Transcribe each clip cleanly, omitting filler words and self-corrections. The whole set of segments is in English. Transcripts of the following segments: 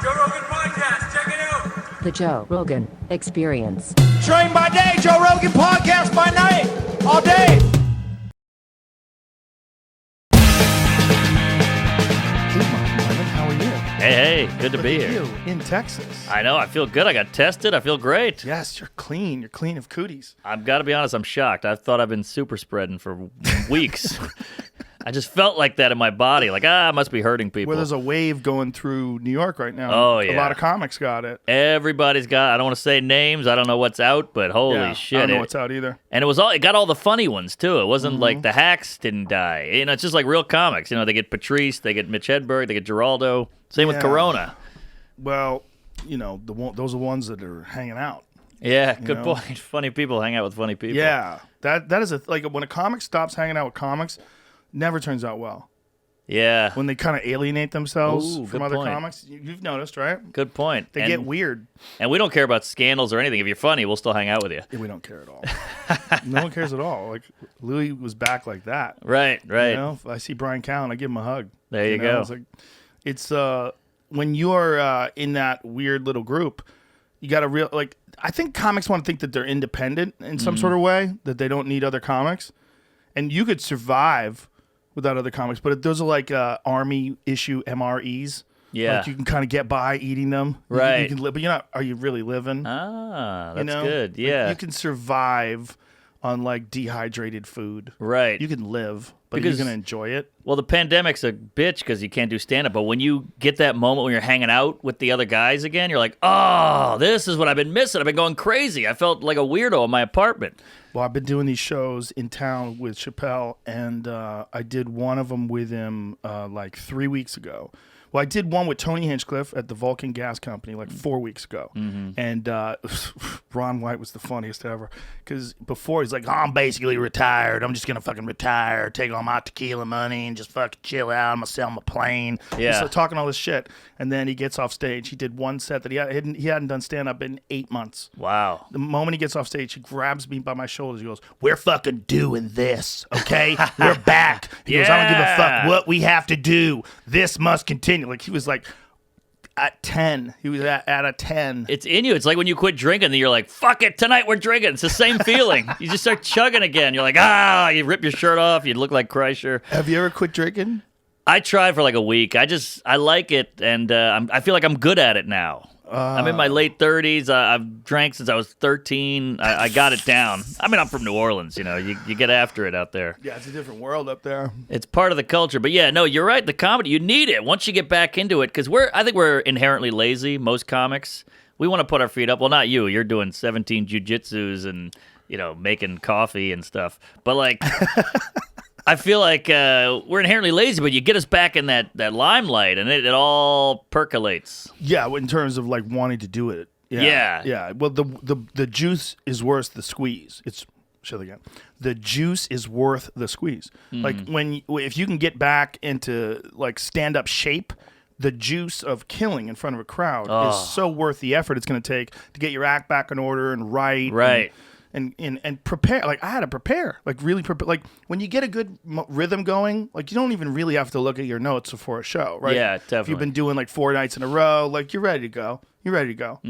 Joe Rogan Podcast, check it out. The Joe Rogan Experience. Train by day, Joe Rogan Podcast by night, all day. How are you? Hey, good to Look be at here. You in Texas. I know, I feel good. I got tested. I feel great. Yes, you're clean. You're clean of cooties. I've got to be honest, I'm shocked. I thought I've been super spreading for weeks. I just felt like that in my body. Like, I must be hurting people. Well, there's a wave going through New York right now. Oh, yeah. A lot of comics got it. Everybody's got, I don't want to say names. I don't know what's out, but holy shit. I don't know what's out either. And it got all the funny ones, too. It wasn't like the hacks didn't die. You know, it's just like real comics. You know, they get Patrice, they get Mitch Hedberg, they get Geraldo. Same with Corona. Well, you know, those are the ones that are hanging out. Yeah, good point. Funny people hang out with funny people. Yeah, that is like when a comic stops hanging out with comics, never turns out well. Yeah. When they kind of alienate themselves Ooh, from good other point. comics, you've noticed, right? Good point. They get weird. And we don't care about scandals or anything. If you're funny, we'll still hang out with you. Yeah, we don't care at all. No one cares at all. Like Louis was back like that. Right. You know, if I see Brian Callen, I give him a hug. There you go. It's when you're in that weird little group, you got to I think comics want to think that they're independent in some sort of way, that they don't need other comics, and you could survive without other comics. But those are like army issue MREs. Yeah. Like you can kind of get by eating them. Right. You can live, but you're not. Are you really living? Ah, that's you know? good. Like, Yeah. you can survive on like dehydrated food. Right. You can live, but Because- you're gonna enjoy it. Well, the pandemic's a bitch because you can't do stand-up. But when you get that moment when you're hanging out with the other guys again, you're like, oh, this is what I've been missing. I've been going crazy. I felt like a weirdo in my apartment. Well, I've been doing these shows in town with Chappelle, and I did one of them with him like 3 weeks ago. Well, I did one with Tony Hinchcliffe at the Vulcan Gas Company like 4 weeks ago. And Ron White was the funniest ever. Because before, he's like, oh, I'm basically retired. I'm just going to fucking retire, take all my tequila money and just fucking chill out. I'm going to sell my plane. Yeah. So talking all this shit. And then he gets off stage. He did one set that he hadn't done stand-up in 8 months. Wow. The moment he gets off stage, he grabs me by my shoulders. He goes, we're fucking doing this, okay? We're back. He goes, I don't give a fuck what we have to do. This must continue. Like, he was like at 10. He was at a 10. It's in you. It's like when you quit drinking, then you're like, fuck it, tonight we're drinking. It's the same feeling. You just start chugging again. You're like, you rip your shirt off. You look like Kreischer. Have you ever quit drinking? I tried for like a week. I like it, and I feel like I'm good at it now. I'm in my late 30s. I've drank since I was 13. I got it down. I mean, I'm from New Orleans. You know, you get after it out there. Yeah, it's a different world up there. It's part of the culture. But yeah, no, you're right. The comedy, you need it once you get back into it, because I think we're inherently lazy. Most comics, we want to put our feet up. Well, not you. You're doing 17 jujitsus and making coffee and stuff. But like. I feel like we're inherently lazy, but you get us back in that limelight, and it all percolates. Yeah, in terms of like wanting to do it. Yeah. Well, the juice is worth the squeeze. The juice is worth the squeeze. Like if you can get back into like stand-up shape, the juice of killing in front of a crowd is so worth the effort it's going to take to get your act back in order and right. Right. And prepare. Like I had to prepare. Like really prepare. Like when you get a good rhythm going, like you don't even really have to look at your notes before a show, right? Yeah, definitely. If you've been doing like 4 nights in a row, like you're ready to go. You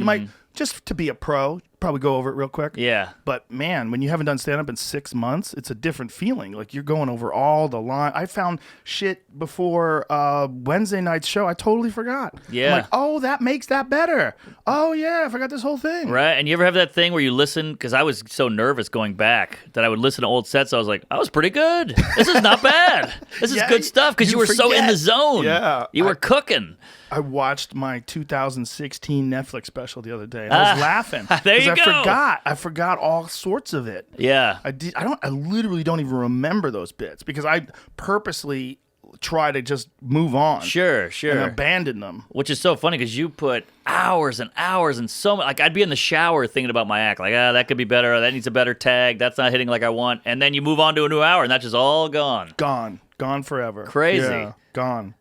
might just to be a pro, probably go over it real quick. Yeah. But man, when you haven't done stand up in 6 months, it's a different feeling. Like you're going over all the line. I found shit before Wednesday night's show. I totally forgot. Yeah. I'm like, oh, that makes that better. Oh yeah, I forgot this whole thing. Right. And you ever have that thing where you listen? Because I was so nervous going back that I would listen to old sets. I was like, I was pretty good. This is not bad. This is Yeah, good stuff because you were so in the zone. Yeah. You were cooking. I watched my 2016 Netflix special the other day. And I was laughing. There you go. I forgot all sorts of it. Yeah. I literally don't even remember those bits because I purposely try to just move on. Sure. And abandon them. Which is so funny because you put hours and hours and so much. Like I'd be in the shower thinking about my act. Like, that could be better. That needs a better tag. That's not hitting like I want. And then you move on to a new hour and that's just all gone. Gone forever. Crazy. Yeah, gone.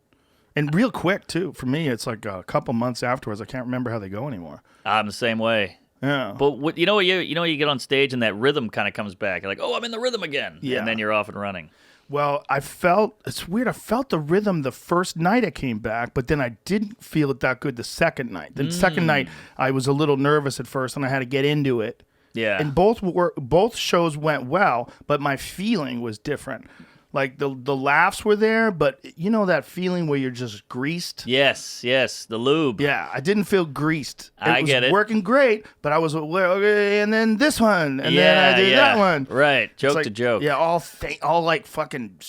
And real quick, too. For me, it's like a couple months afterwards. I can't remember how they go anymore. I'm the same way. Yeah. But you get on stage and that rhythm kind of comes back. You're like, oh, I'm in the rhythm again. Yeah. And then you're off and running. Well, it's weird. I felt the rhythm the first night I came back, but then I didn't feel it that good the second night. The second night, I was a little nervous at first, and I had to get into it. Yeah. And both shows went well, but my feeling was different. Like the laughs were there, but you know that feeling where you're just greased? Yes, the lube. Yeah, I didn't feel greased. I get it. It was working great, but I was aware, okay, and then this one, and then I did that one. Right, joke It's to like, joke. Yeah, all like fucking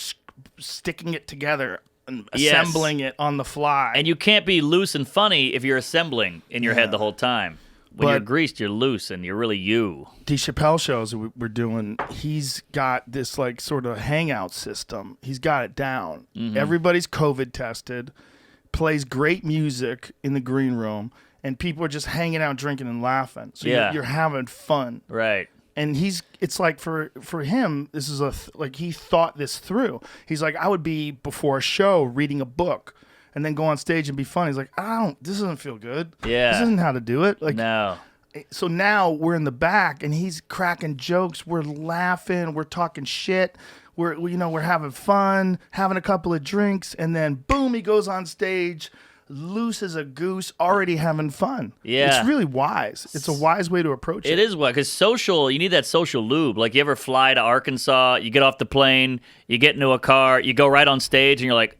sticking it together and assembling it on the fly. And you can't be loose and funny if you're assembling in your head the whole time. When you're greased, you're loose and you're really you. The Chappelle shows that we're doing, he's got this like sort of hangout system. He's got it down. Everybody's COVID tested, plays great music in the green room, and people are just hanging out, drinking and laughing. So you're having fun. Right. And it's like for him, this is like he thought this through. He's like, I would be before a show reading a book and then go on stage and be funny. He's like, this doesn't feel good. Yeah. This isn't how to do it. Like, No. So now we're in the back and he's cracking jokes. We're laughing. We're talking shit. We're having fun, having a couple of drinks, and then boom, he goes on stage, loose as a goose, already having fun. Yeah. It's really wise. It's a wise way to approach it. It is what, because you need that social lube. Like, you ever fly to Arkansas, you get off the plane, you get into a car, you go right on stage, and you're like,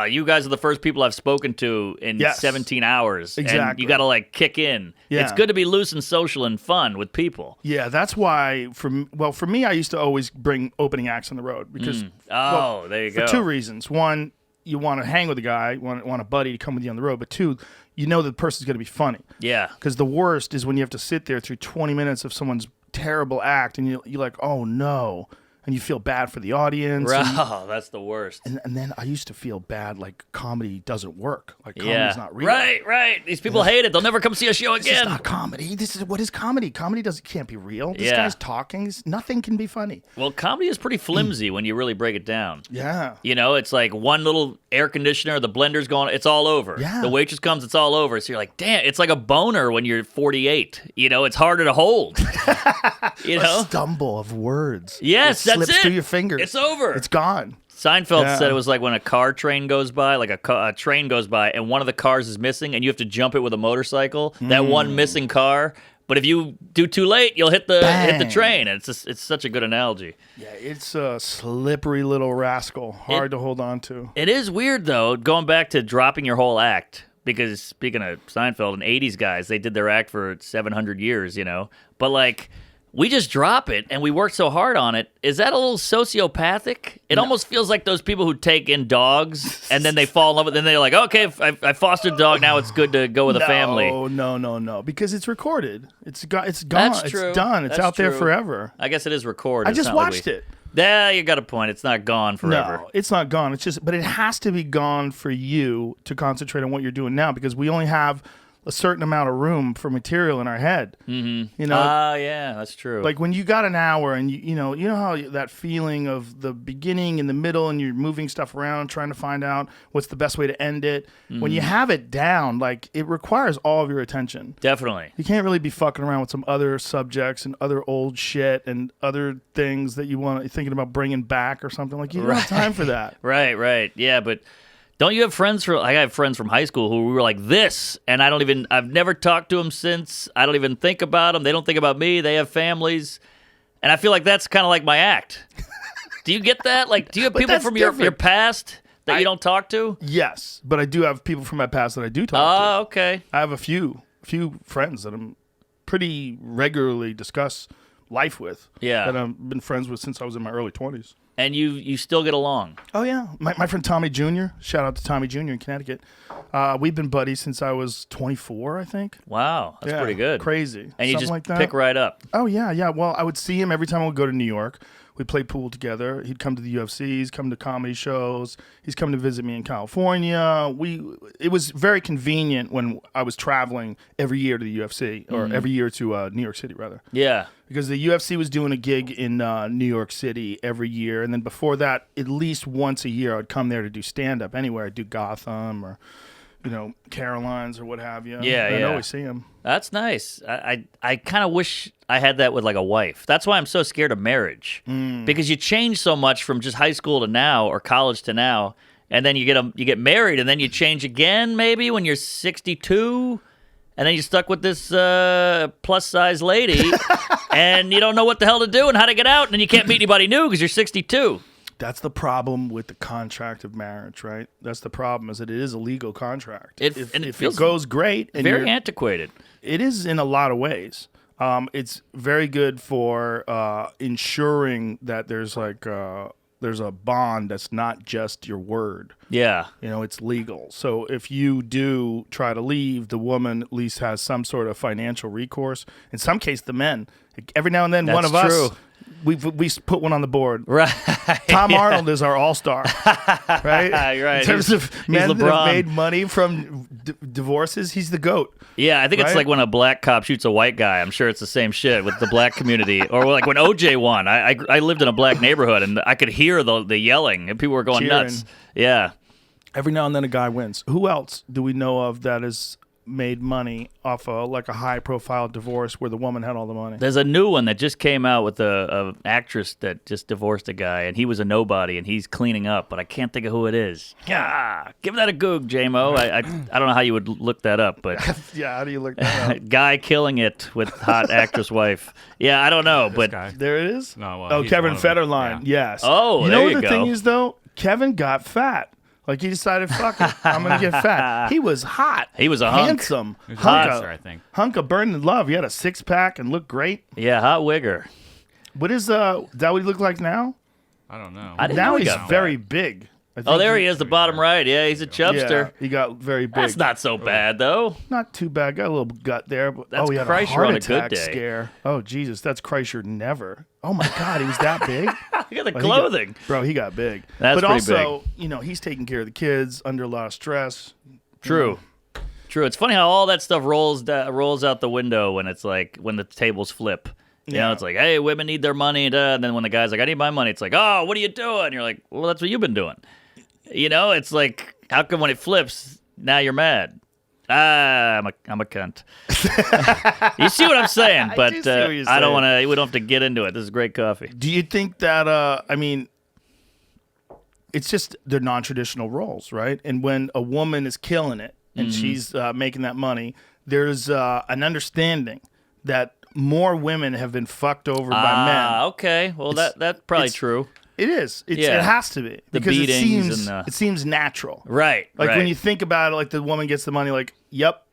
you guys are the first people I've spoken to in 17 hours. Exactly. And you got to, like, kick in. Yeah. It's good to be loose and social and fun with people. Yeah, that's why, for me, I used to always bring opening acts on the road because, there you go. for two reasons. One, you want to hang with a guy, want a buddy to come with you on the road. But two, you know the person's going to be funny. Yeah. Because the worst is when you have to sit there through 20 minutes of someone's terrible act and you're like, oh no. And you feel bad for the audience. That's the worst. And then I used to feel bad, like comedy doesn't work. Like comedy's not real. Right. These people hate it. They'll never come see a show This again. is not comedy. What is comedy? Comedy can't be real. This guy's talking. Nothing can be funny. Well, comedy is pretty flimsy when you really break it down. Yeah. You know, it's like one little air conditioner, the blender's going, it's all over. Yeah. The waitress comes, it's all over. So you're like, damn, it's like a boner when you're 48. You know, it's harder to hold. You know? A stumble of words. Yes, it that's slips it. through your fingers. It's over. It's gone. Seinfeld said it was like when a car train goes by, like a train goes by, and one of the cars is missing, and you have to jump it with a motorcycle. That one missing car. But if you do too late, you'll hit the train. And it's such a good analogy. Yeah, it's a slippery little rascal, hard to hold on to. It is weird though, going back to dropping your whole act. Because speaking of Seinfeld and 80s guys, they did their act for 700 years, you know. But like, we just drop it and we work so hard on it. Is that a little sociopathic? It almost feels like those people who take in dogs and then they fall in love with them. Then they're like, okay, I fostered a dog. Now it's good to go with a family. No. Because it's recorded. It's gone. That's true. It's done. It's That's out there true. forever. I guess it is recorded. I just watched it. Yeah, you got a point. It's not gone forever. No, it's not gone. But it has to be gone for you to concentrate on what you're doing now because we only have a certain amount of room for material in our head. Mm-hmm. You know? Yeah, that's true. Like when you got an hour and you know how that feeling of the beginning and the middle and you're moving stuff around trying to find out what's the best way to end it. Mm-hmm. When you have it down, like it requires all of your attention. Definitely. You can't really be fucking around with some other subjects and other old shit and other things that you're thinking about bringing back or something. Like you don't have time for that. Right. Yeah, but don't you have friends I have friends from high school who were like this, and I've never talked to them since. I don't even think about them. They don't think about me. They have families. And I feel like that's kind of like my act. Do you get that? Like, do you have people from your past that you don't talk to? Yes, but I do have people from my past that I do talk to. Oh, okay. I have a few friends that I'm pretty regularly discuss life with. Yeah. That I've been friends with since I was in my early 20s. And you still get along. Oh, yeah. My friend Tommy Jr., shout out to Tommy Jr. in Connecticut. We've been buddies since I was 24, I think. Wow, that's pretty good. Crazy. And you Something just like that. pick right up. Oh, yeah. Well, I would see him every time I would go to New York. We'd play pool together. He'd come to the UFC. He's come to comedy shows. He's come to visit me in California. It was very convenient when I was traveling every year to the UFC, or every year to New York City, rather. Yeah. Because the UFC was doing a gig in New York City every year. And then before that, at least once a year, I'd come there to do stand-up anywhere. I'd do Gotham or Carolines or what have you. Yeah, I yeah. always see them. That's nice. I kind of wish I had that with like a wife. That's why I'm so scared of marriage because you change so much from just high school to now or college to now, and then you get married, and then you change again maybe when you're 62, and then you're stuck with this plus size lady, and you don't know what the hell to do and how to get out, and then you can't meet anybody new because you're 62. That's the problem with the contract of marriage, right? That's the problem, is that it is a legal contract. It If feels it goes great, and very antiquated. it is in a lot of ways. It's very good for ensuring that there's a bond that's not just your word. Yeah. It's legal. So if you do try to leave, the woman at least has some sort of financial recourse. In some case, the men. Every now and then, one That's of true. us, we put one on the board. Right. Tom Arnold is our all-star, right? Right. In terms of men that LeBron. have made money from divorces, he's the GOAT. Yeah, I think it's Right? like when a black cop shoots a white guy. I'm sure it's the same shit with the black community. Or like when OJ won. I lived in a black neighborhood, and I could hear the yelling, and people were going Cheering. nuts. Yeah. Every now and then a guy wins. Who else do we know of that has made money off a high-profile divorce where the woman had all the money? There's a new one that just came out with a actress that just divorced a guy, and he was a nobody, and he's cleaning up, but I can't think of who it is. Yeah, give that a goog, J-Mo. I don't know how you would look that up, but Yeah, how do you look that up? guy killing it with hot actress wife. Yeah, I don't know, but guy. There it is? No, well, oh, he's Kevin one of them. Federline, Yeah. yes. Oh, you there know what you the thing go. is, though? Kevin got fat. Like, he decided, fuck it, I'm going to get fat. He was hot. He was a hunk. Handsome. He was a Hunk boxer, of- I think. Hunk of burning love. He had a six-pack and looked great. yeah, hot wigger. What is that what he look like now? I don't know. I didn't Now know he he's got very big. I Oh, think there he is, the bottom right. Yeah, he's a Yeah, chubster. he got very big. That's not so bad, though. Not too bad. Got a little gut there. But, That's he had Kreischer a heart on a good attack day. scare. Oh, Jesus. That's Kreischer never. Oh, my God. He was that big? Look at the He got- clothing. Bro, he got big. That's but pretty also, he's taking care of the kids under a lot of stress. True. True. It's funny how all that stuff rolls out the window when it's like when the tables flip. You know, Yeah. it's like, hey, women need their money, and then when the guy's like, I need my money, it's like, oh, what are you doing? You're like, well, that's what you've been doing. It's like, how come when it flips, now you're mad? I'm a cunt. You see what I'm saying? But do see what you're I don't saying. want to. We don't have to get into it. This is great coffee. Do you think that, it's just they're non-traditional roles, right? And when a woman is killing it and she's making that money, there's an understanding that more women have been fucked over by men. Okay. Well, It's- that's probably it's- true. It is. Yeah. It has to be. The because beatings it seems natural. Right. Like right. when you think about it, like the woman gets the money, like, yep,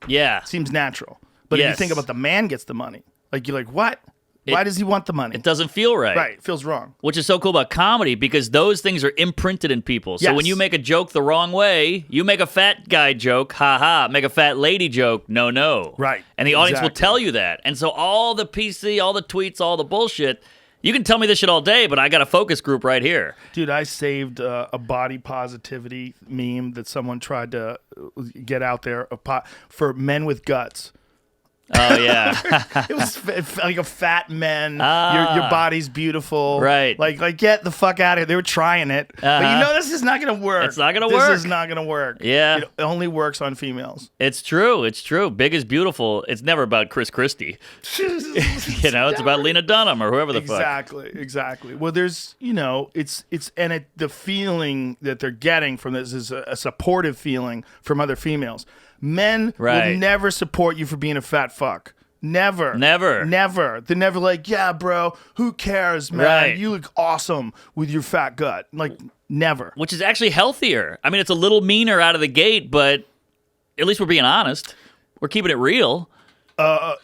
yeah. seems natural. But if you Yes. think about the man gets the money, like you're like, what? Why does he want the money? It doesn't feel right. Right. It feels wrong. Which is so cool about comedy because those things are imprinted in people. So Yes. when you make a joke the wrong way, you make a fat guy joke, ha ha. Make a fat lady joke, no, no. Right. And the audience will Exactly. tell you that. And so all the PC, all the tweets, all the bullshit, you can tell me this shit all day, but I got a focus group right here. Dude, I saved a body positivity meme that someone tried to get out there for men with guts. Oh, yeah. It was like a fat men. Your body's beautiful. Right. Like get the fuck out of here. They were trying it, but you know this is not gonna work. It's not gonna This work. is not gonna work. Yeah. It only works on females. It's true. It's true. Big is beautiful. It's never about Chris Christie. It's about Lena Dunham or whoever the fuck. Exactly. Well, there's, the feeling that they're getting from this is a supportive feeling from other females. Men Right. will never support you for being a fat fuck. Never. Never. They're never like, yeah, bro, who cares, man? Right. You look awesome with your fat gut. Like, never. Which is actually healthier. I mean, it's a little meaner out of the gate, but at least we're being honest. We're keeping it real.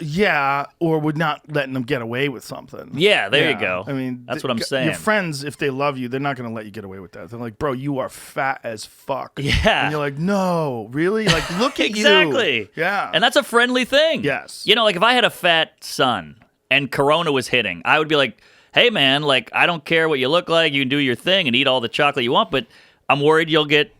Yeah, or we're not letting them get away with something. Yeah, there you go. I mean, that's what I'm saying. Your friends, if they love you, they're not going to let you get away with that. They're like, bro, you are fat as fuck. Yeah. And you're like, no, really? Like, look at Exactly. you. Yeah. And that's a friendly thing. Yes. Like if I had a fat son and Corona was hitting, I would be like, hey, man, like, I don't care what you look like. You can do your thing and eat all the chocolate you want, but I'm worried you'll get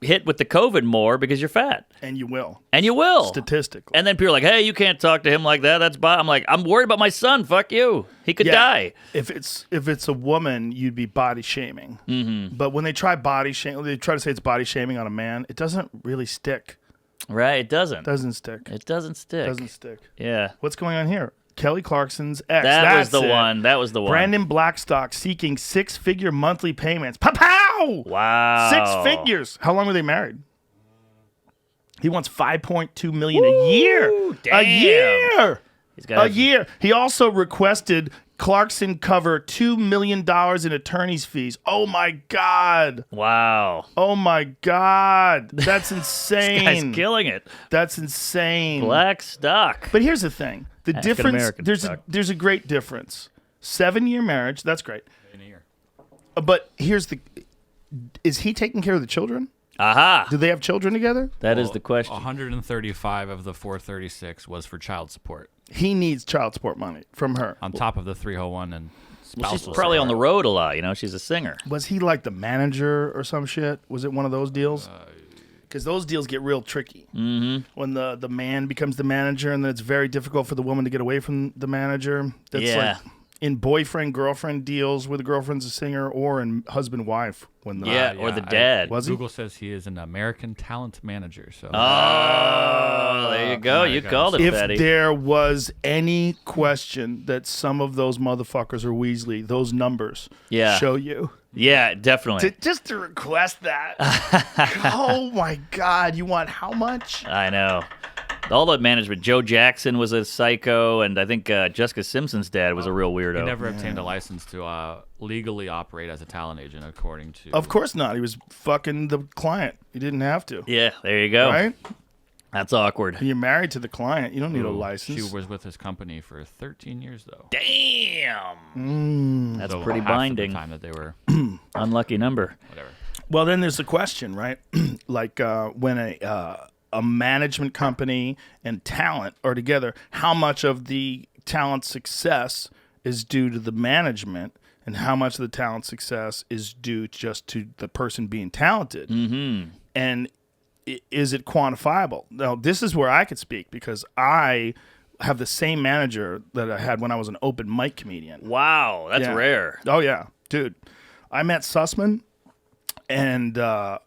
hit with the COVID more because you're fat. And you will. And you will. Statistically. And then people are like, hey, you can't talk to him like that. That's I'm like, I'm worried about my son. Fuck you. He could die. If it's a woman, you'd be body shaming. Mm-hmm. But when they try to say it's body shaming on a man, it doesn't really stick. Right, it doesn't. It doesn't stick. Yeah. What's going on here? Kelly Clarkson's ex. That was the one. Brandon Blackstock seeking 6-figure monthly payments. Pow! Wow. 6 figures. How long were they married? He wants $5.2 million a year. Damn. A year. A year. He also requested Clarkson cover $2 million in attorney's fees. Oh my God. Wow. Oh my God. That's insane. This guy's killing it. That's insane. Blackstock. But here's the thing. The difference, there's a great difference. 7-year marriage, that's great. But is he taking care of the children? Aha. Do they have children together? That is the question. 135 of the 436 was for child support. He needs child support money from her. On top of the 301 and spousal She's probably on the road a lot, she's a singer. Was he like the manager or some shit? Was it one of those deals? Because those deals get real tricky. Mm-hmm. When the man becomes the manager, and then it's very difficult for the woman to get away from the manager. That's like in boyfriend-girlfriend deals where the girlfriend's a singer, or in husband-wife. Or the dad. Was he? Google says he is an American talent manager. So. Oh, there you go. You called it, Betty. If there was any question that some of those motherfuckers are Weasley, those numbers show you. Yeah, definitely. Just to request that. Oh, my God. You want how much? I know. All the management. Joe Jackson was a psycho, and I think Jessica Simpson's dad was a real weirdo. He never obtained a license to legally operate as a talent agent, according to... Of course not. He was fucking the client. He didn't have to. Yeah, there you go. Right? That's awkward. When you're married to the client, you don't need a license. She was with his company for 13 years, though. Damn! That's pretty binding. The time that they were... Unlucky number. Whatever. Well, then there's the question, right? Like when a management company and talent are together, how much of the talent success is due to the management, and how much of the talent success is due just to the person being talented? Mm-hmm. And is it quantifiable? Now, this is where I could speak, because I have the same manager that I had when I was an open mic comedian. Wow, that's rare. Oh, yeah. Dude, I met Sussman, and I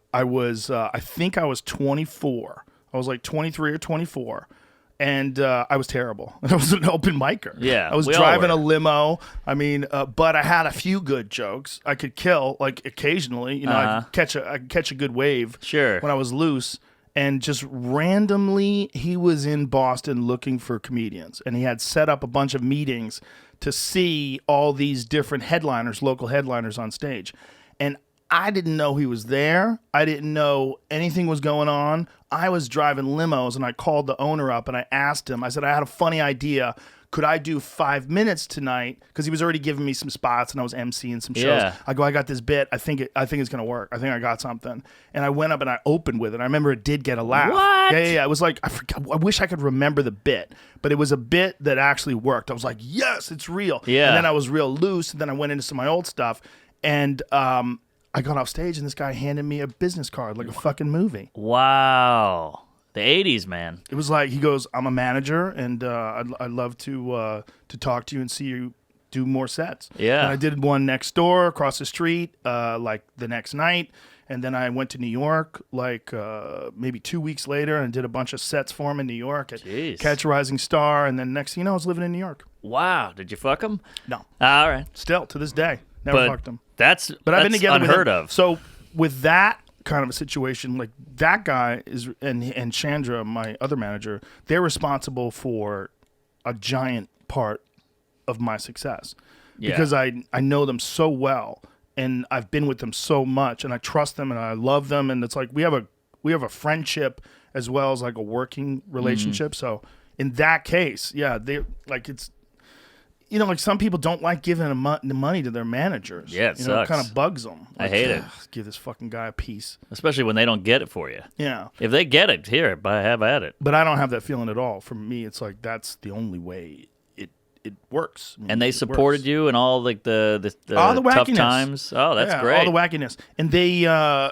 think I was 24. I was like 23 or 24, and I was terrible. I was an open micer. Yeah, I was driving a limo. I mean, but I had a few good jokes. I could kill, like, occasionally. I'd catch a good wave. Sure. When I was loose, and just randomly, he was in Boston looking for comedians, and he had set up a bunch of meetings to see all these different headliners, local headliners on stage, and I didn't know he was there. I didn't know anything was going on. I was driving limos, and I called the owner up, and I asked him, I said, I had a funny idea. Could I do 5 minutes tonight? Because he was already giving me some spots, and I was emceeing some shows. Yeah. I go, I got this bit. I think it's going to work. I think I got something. And I went up, and I opened with it. I remember it did get a laugh. What? Yeah. It was like, I wish I could remember the bit, but it was a bit that actually worked. I was like, yes, it's real. Yeah. And then I was real loose, and then I went into some of my old stuff, and I got off stage, and this guy handed me a business card like a fucking movie. Wow. The 80s, man. It was like, he goes, I'm a manager, and I'd love to talk to you and see you do more sets. Yeah. And I did one next door, across the street, like the next night. And then I went to New York, like maybe 2 weeks later, and did a bunch of sets for him in New York at Catch a Rising Star. And then next thing you know, I was living in New York. Wow. Did you fuck him? No. All right. Still, to this day. Never fucked him. But I've been together unheard with him. of. So with that kind of a situation, like that guy is, and Chandra, my other manager, they're responsible for a giant part of my success. Yeah. Because I know them so well, and I've been with them so much, and I trust them, and I love them, and it's like we have a friendship as well as like a working relationship. So in that case, yeah, they like it's. Like some people don't like giving the money to their managers. Yeah, it sucks. It kind of bugs them. I hate it. Give this fucking guy a piece. Especially when they don't get it for you. Yeah. If they get it, here, have at it. But I don't have that feeling at all. For me, it's like that's the only way it works. I mean, and they supported you in all like the all the tough wackiness. times. Oh, that's great. All the wackiness. And they, I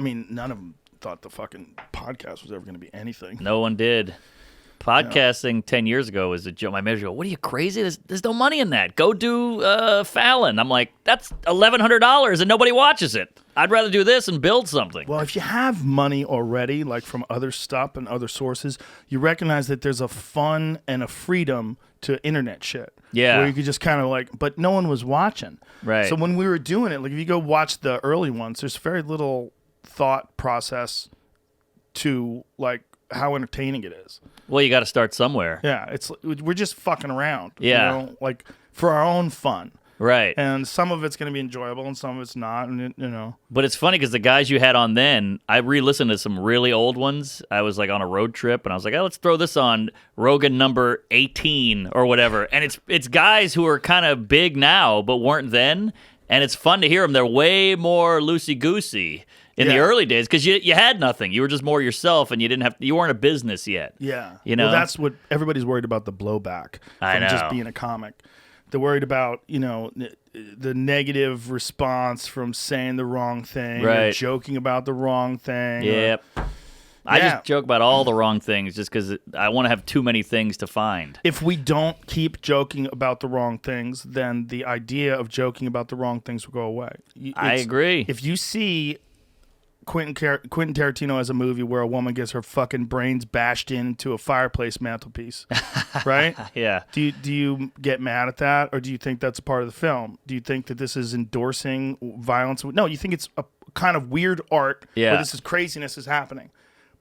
I mean, none of them thought the fucking podcast was ever going to be anything. No one did. Podcasting 10 years ago was a joke. My manager go, what are you, crazy? There's no money in that. Go do Fallon. I'm like, that's $1,100 and nobody watches it. I'd rather do this and build something. Well, if you have money already, like from other stuff and other sources, you recognize that there's a fun and a freedom to internet shit. Yeah. Where you could just kind of like, but no one was watching. Right. So when we were doing it, like if you go watch the early ones, there's very little thought process to like how entertaining it is. Well, you got to start somewhere. Yeah. We're just fucking around. Yeah. You know, like for our own fun. Right. And some of it's going to be enjoyable and some of it's not. And, you know. But it's funny because the guys you had on then, I re-listened to some really old ones. I was like on a road trip and I was like, oh, let's throw this on Rogan number 18 or whatever. And it's guys who are kind of big now but weren't then. And it's fun to hear them. They're way more loosey-goosey in the early days because you had nothing. You were just more yourself and you weren't a business yet. Yeah. You know? Well, that's what everybody's worried about, the blowback from just being a comic. They're worried about, you know, the negative response from saying the wrong thing, or joking about the wrong thing. Yep. I just joke about all the wrong things just because I want to have too many things to find. If we don't keep joking about the wrong things, then the idea of joking about the wrong things will go away. I agree. If you see Quentin Tarantino has a movie where a woman gets her fucking brains bashed into a fireplace mantelpiece, right? Yeah. Do you get mad at that, or do you think that's a part of the film? Do you think that this is endorsing violence? No, you think it's a kind of weird art where this is craziness is happening.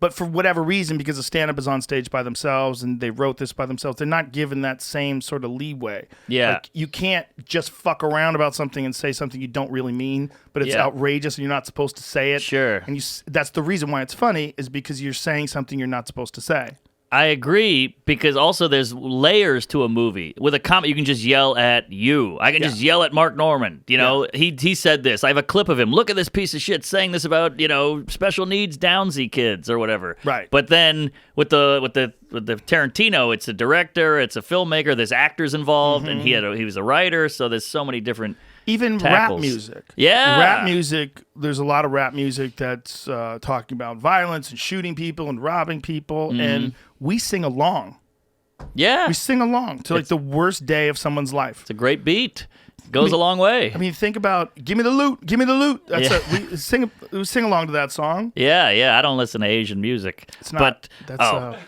But for whatever reason, because the stand-up is on stage by themselves and they wrote this by themselves, they're not given that same sort of leeway. Yeah. Like, you can't just fuck around about something and say something you don't really mean, but it's outrageous and you're not supposed to say it. Sure. And that's the reason why it's funny, is because you're saying something you're not supposed to say. I agree, because also there's layers to a movie. With a comic, you can just yell at you. I can just yell at Mark Norman. You know, he said this. I have a clip of him. Look at this piece of shit saying this about, you know, special needs Downsy kids or whatever. Right. But then with the Tarantino, it's a director, it's a filmmaker, there's actors involved, and he was a writer. So there's so many different. Even tackles. rap music. Yeah. Rap music, there's a lot of rap music that's talking about violence and shooting people and robbing people, and we sing along. Yeah. We sing along to like the worst day of someone's life. It's a great beat. Goes a long way. I mean, think about "Give Me the Loot, Give Me the Loot." That's we sing along to that song. Yeah. I don't listen to Asian music. It's not. That's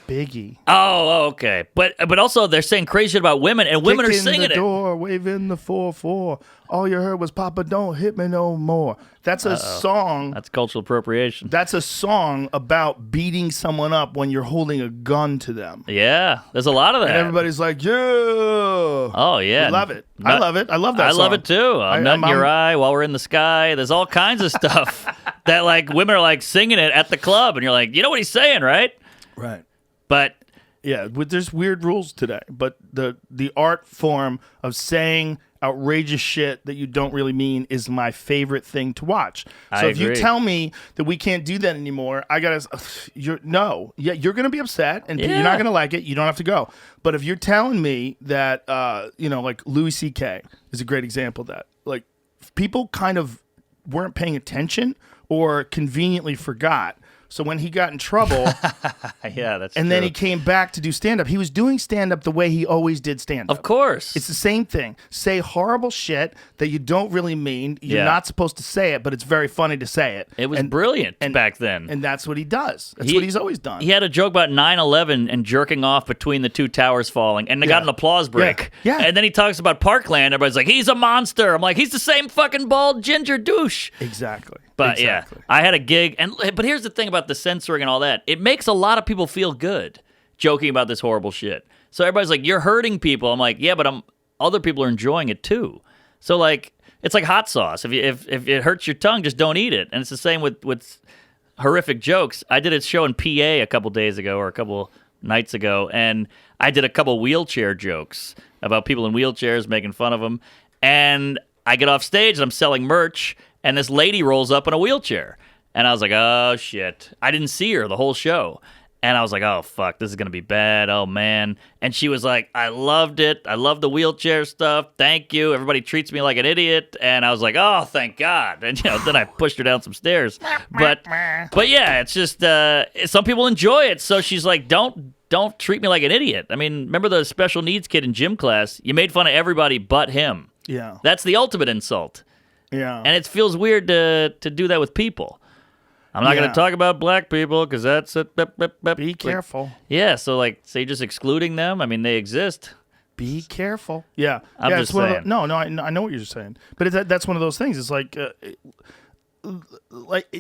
Biggie. Oh, okay. But also they're saying crazy shit about women, and women are singing the door, waving the 4-4. All you heard was "Papa, don't hit me no more." That's a song. That's cultural appropriation. That's a song about beating someone up when you're holding a gun to them. Yeah, there's a lot of that. And everybody's like, "Yeah." Oh yeah, I love it. I love it. I love that. I love it too. I'm nutting your eye while we're in the sky. There's all kinds of stuff that like women are like singing it at the club, and you're like, you know what he's saying, right? Right. But yeah, there's weird rules today. But the art form of saying outrageous shit that you don't really mean is my favorite thing to watch. So if you tell me that we can't do that anymore, I gotta, you're gonna be upset and you're not gonna like it. You don't have to go. But if you're telling me that, like Louis C.K. is a great example of that. Like people kind of weren't paying attention or conveniently forgot. So when he got in trouble, yeah, that's and true. then he came back to do stand-up. He was doing stand-up the way he always did stand-up. Of course. It's the same thing. Say horrible shit that you don't really mean. You're not supposed to say it, but it's very funny to say it. It was brilliant back then. And that's what he does. That's what he's always done. He had a joke about 9/11 and jerking off between the two towers falling, and they got an applause break. Yeah. And then he talks about Parkland. Everybody's like, he's a monster. I'm like, he's the same fucking bald ginger douche. Exactly. But yeah, I had a gig, but here's the thing about the censoring and all that. It makes a lot of people feel good joking about this horrible shit. So everybody's like, you're hurting people. I'm like, yeah, but other people are enjoying it too. So like, it's like hot sauce. If it hurts your tongue, just don't eat it. And it's the same with horrific jokes. I did a show in PA a couple days ago or a couple nights ago, and I did a couple wheelchair jokes about people in wheelchairs, making fun of them. And I get off stage and I'm selling merch, and this lady rolls up in a wheelchair. And I was like, oh, shit. I didn't see her the whole show. And I was like, oh, fuck, this is going to be bad. Oh, man. And she was like, I loved it. I love the wheelchair stuff. Thank you. Everybody treats me like an idiot. And I was like, oh, thank God. And, then I pushed her down some stairs. But yeah, it's just some people enjoy it. So she's like, don't treat me like an idiot. I mean, remember the special needs kid in gym class? You made fun of everybody but him. Yeah. That's the ultimate insult. Yeah. And it feels weird to do that with people. I'm not going to talk about black people because that's a... Be careful. Yeah, so you're just excluding them? I mean, they exist. Be careful. Yeah. I'm just saying. No, I know what you're saying. But that's one of those things. It's like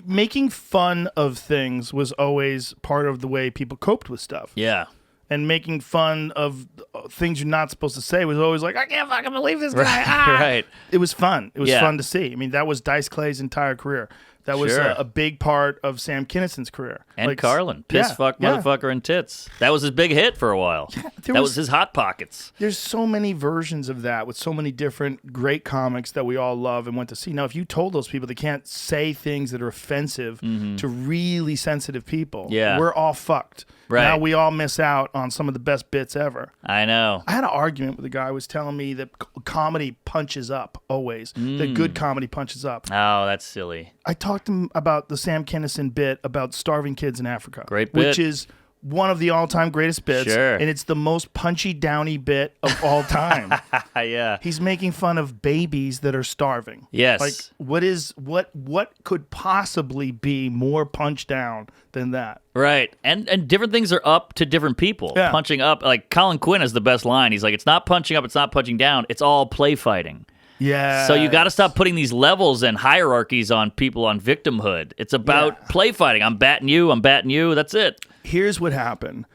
making fun of things was always part of the way people coped with stuff. Yeah. And making fun of things you're not supposed to say was always like, I can't fucking believe this guy. Right, Ah! right. It was fun. It was fun to see. I mean, that was Dice Clay's entire career. That was Sure. a big part of Sam Kinnison's career. And Carlin. Piss, fuck, motherfucker, and tits. That was his big hit for a while. Yeah, that was his Hot Pockets. There's so many versions of that with so many different great comics that we all love and went to see. Now, if you told those people they can't say things that are offensive to really sensitive people, we're all fucked. Right. Now we all miss out on some of the best bits ever. I know. I had an argument with a guy who was telling me that comedy punches up always. That good comedy punches up. Oh, that's silly. I talked to him about the Sam Kinison bit about starving kids in Africa. Great bit. Which is one of the all-time greatest bits. Sure. And it's the most punchy, downy bit of all time. Yeah. He's making fun of babies that are starving. Yes. Like, what could possibly be more punch down than that? Right. And different things are up to different people. Yeah. Punching up. Like, Colin Quinn has the best line. He's like, it's not punching up, it's not punching down. It's all play fighting. Yeah. So you got to stop putting these levels and hierarchies on people on victimhood. It's about play fighting. I'm batting you. That's it. Here's what happened.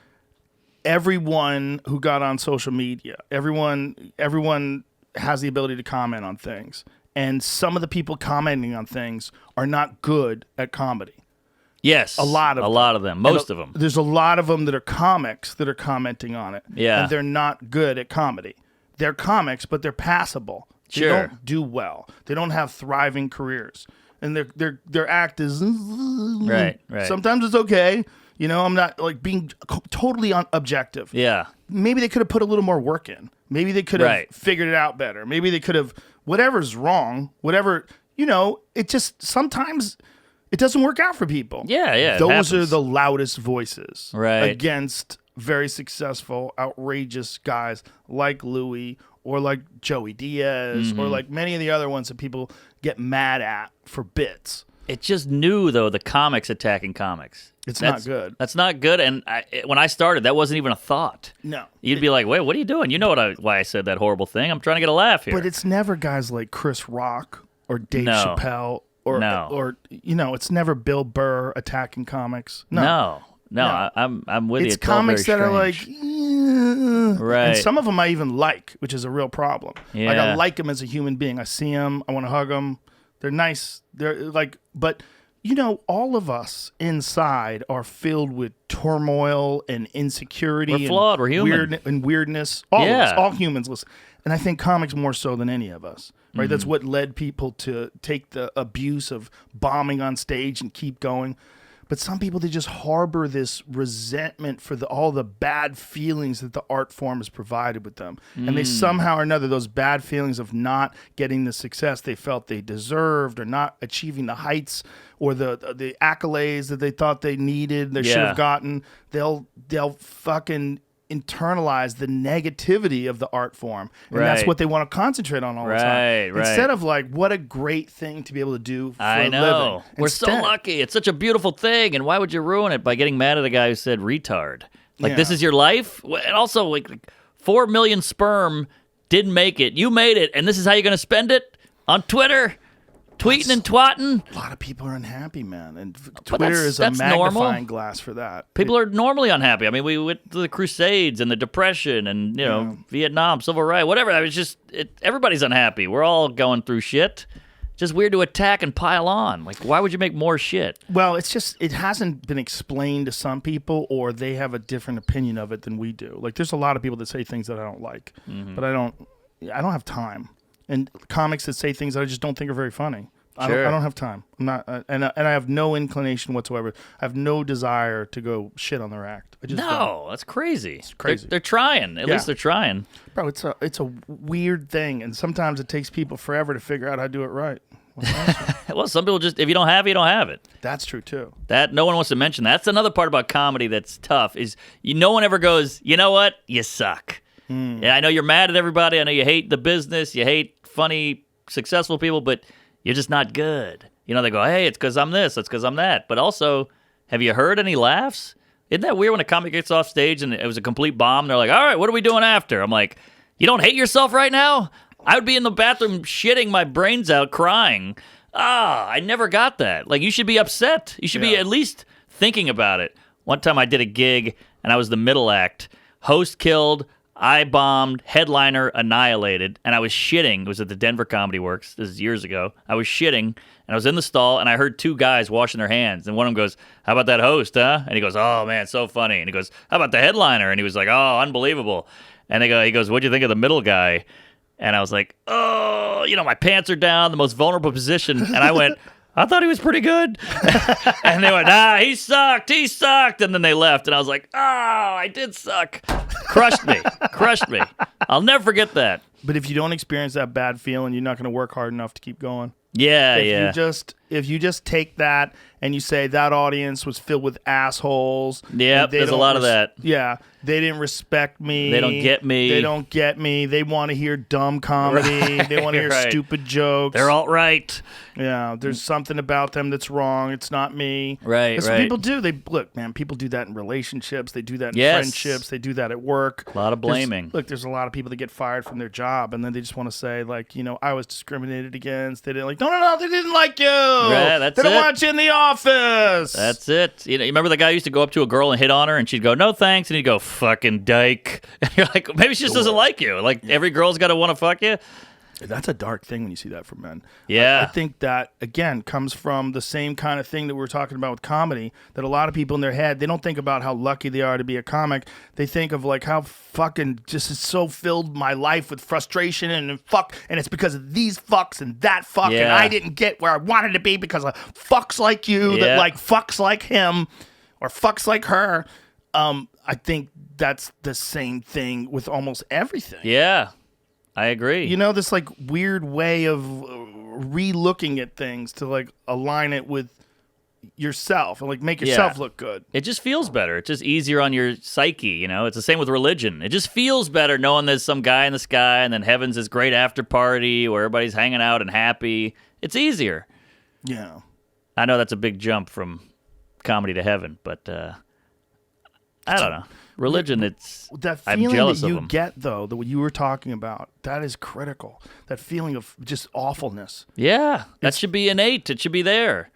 Everyone who got on social media, everyone has the ability to comment on things. And some of the people commenting on things are not good at comedy. Yes. A lot of them. Most of them. There's a lot of them that are comics that are commenting on it. Yeah. And they're not good at comedy. They're comics, but they're passable. They Sure. don't do well. They don't have thriving careers. And their act is... Right. Sometimes it's okay. I'm not being totally objective. Yeah. Maybe they could have put a little more work in. Maybe they could have figured it out better. Maybe they could have... Whatever's wrong, it just... Sometimes... It doesn't work out for people. Yeah. Those are the loudest voices against very successful, outrageous guys like Louis or like Joey Diaz or like many of the other ones that people get mad at for bits. It's just new, though, the comics attacking comics. That's not good. That's not good. And when I started, that wasn't even a thought. No. You'd be like, wait, what are you doing? You know why I said that horrible thing? I'm trying to get a laugh here. But it's never guys like Chris Rock or Dave Chappelle or it's never Bill Burr attacking comics. No. I'm with you. It's comics that are like, right. And some of them I even like, which is a real problem. Yeah. Like I like them as a human being. I see them. I want to hug them. They're nice. They're like, but all of us inside are filled with turmoil and insecurity. We're flawed. We're human. And weirdness. All of us, all humans. Listen, and I think comics more so than any of us. Right. That's what led people to take the abuse of bombing on stage and keep going. But some people, they just harbor this resentment for all the bad feelings that the art form has provided with them. And they somehow or another, those bad feelings of not getting the success they felt they deserved or not achieving the heights or the accolades that they thought they needed, they should have gotten, they'll fucking internalize the negativity of the art form. And that's what they want to concentrate on all the time. Right. Instead of what a great thing to be able to do for I a know. living. We're so lucky. It's such a beautiful thing. And why would you ruin it by getting mad at a guy who said retard? This is your life? And also, 4 million sperm didn't make it. You made it. And this is how you're going to spend it? On Twitter? Tweeting and twatting? A lot of people are unhappy, man. And Twitter is a magnifying glass for that. People are normally unhappy. I mean, we went to the Crusades and the Depression and, Vietnam, Civil Rights, whatever. I was just, everybody's unhappy. We're all going through shit. Just weird to attack and pile on. Why would you make more shit? Well, it's just, it hasn't been explained to some people or they have a different opinion of it than we do. There's a lot of people that say things that I don't like, but I don't have time. And comics that say things that I just don't think are very funny. I Sure. don't have time. I'm not, and I have no inclination whatsoever. I have no desire to go shit on their act. I just don't. No, that's crazy. It's crazy. They're trying. At Yeah. least they're trying. Bro, it's a weird thing, and sometimes it takes people forever to figure out how to do it right. Well, some people just, if you don't have it, you don't have it. That's true too. That no one wants to mention. That's another part about comedy that's tough. Is no one ever goes, you know what? You suck. Yeah, I know you're mad at everybody. I know you hate the business. You hate funny, successful people, but you're just not good. You know, they go, hey, it's because I'm this. It's because I'm that. But also, have you heard any laughs? Isn't that weird when a comic gets off stage and it was a complete bomb? They're like, all right, what are we doing after? I'm like, you don't hate yourself right now? I would be in the bathroom shitting my brains out, crying. I never got that. Like, you should be upset. You should be at least thinking about it. One time I did a gig, and I was the middle act. Host killed, I bombed, headliner annihilated, and I was shitting. It was at the Denver Comedy Works. This is years ago. I was shitting, and I was in the stall, and I heard two guys washing their hands. And one of them goes, how about that host, huh? And he goes, oh, man, so funny. And he goes, how about the headliner? And he was like, oh, unbelievable. And he goes, what'd you think of the middle guy? And I was like, oh, my pants are down, the most vulnerable position. And I went, I thought he was pretty good. And they went, he sucked. And then they left. And I was like, oh, I did suck. Crushed me. I'll never forget that. But if you don't experience that bad feeling, you're not going to work hard enough to keep going. Yeah, If you just take that and you say that audience was filled with assholes. Yep, there's a lot of that. Yeah, they didn't respect me. They don't get me. They want to hear dumb comedy. They want to hear stupid jokes. They're alt-right. Yeah, there's something about them that's wrong. It's not me. Right, That's what people do. People do that in relationships. They do that in friendships. They do that at work. A lot of blaming. There's a lot of people that get fired from their job, and then they just want to say, I was discriminated against. They didn't no, they didn't like you. Right, they don't want you in the office. That's it. You remember the guy who used to go up to a girl and hit on her, and she'd go, no thanks, and he'd go, fucking dyke. And you're like, maybe she just doesn't like you. Like, every girl's got to want to fuck you. That's a dark thing when you see that from men. Yeah. I think that, again, comes from the same kind of thing that we were talking about with comedy, that a lot of people in their head, they don't think about how lucky they are to be a comic. They think of, how fucking just it's so filled my life with frustration and fuck, and it's because of these fucks and that fuck, and I didn't get where I wanted to be because of fucks like you that fucks like him or fucks like her. I think that's the same thing with almost everything. Yeah. I agree. This weird way of re-looking at things to align it with yourself and make yourself look good. It just feels better. It's just easier on your psyche, It's the same with religion. It just feels better knowing there's some guy in the sky and then heaven's this great after party where everybody's hanging out and happy. It's easier. Yeah. I know that's a big jump from comedy to heaven, but I don't know. Religion, that I'm feeling jealous that of you them. get though, that what you were talking about, that is critical. That feeling of just awfulness. Yeah, that should be innate. It should be there.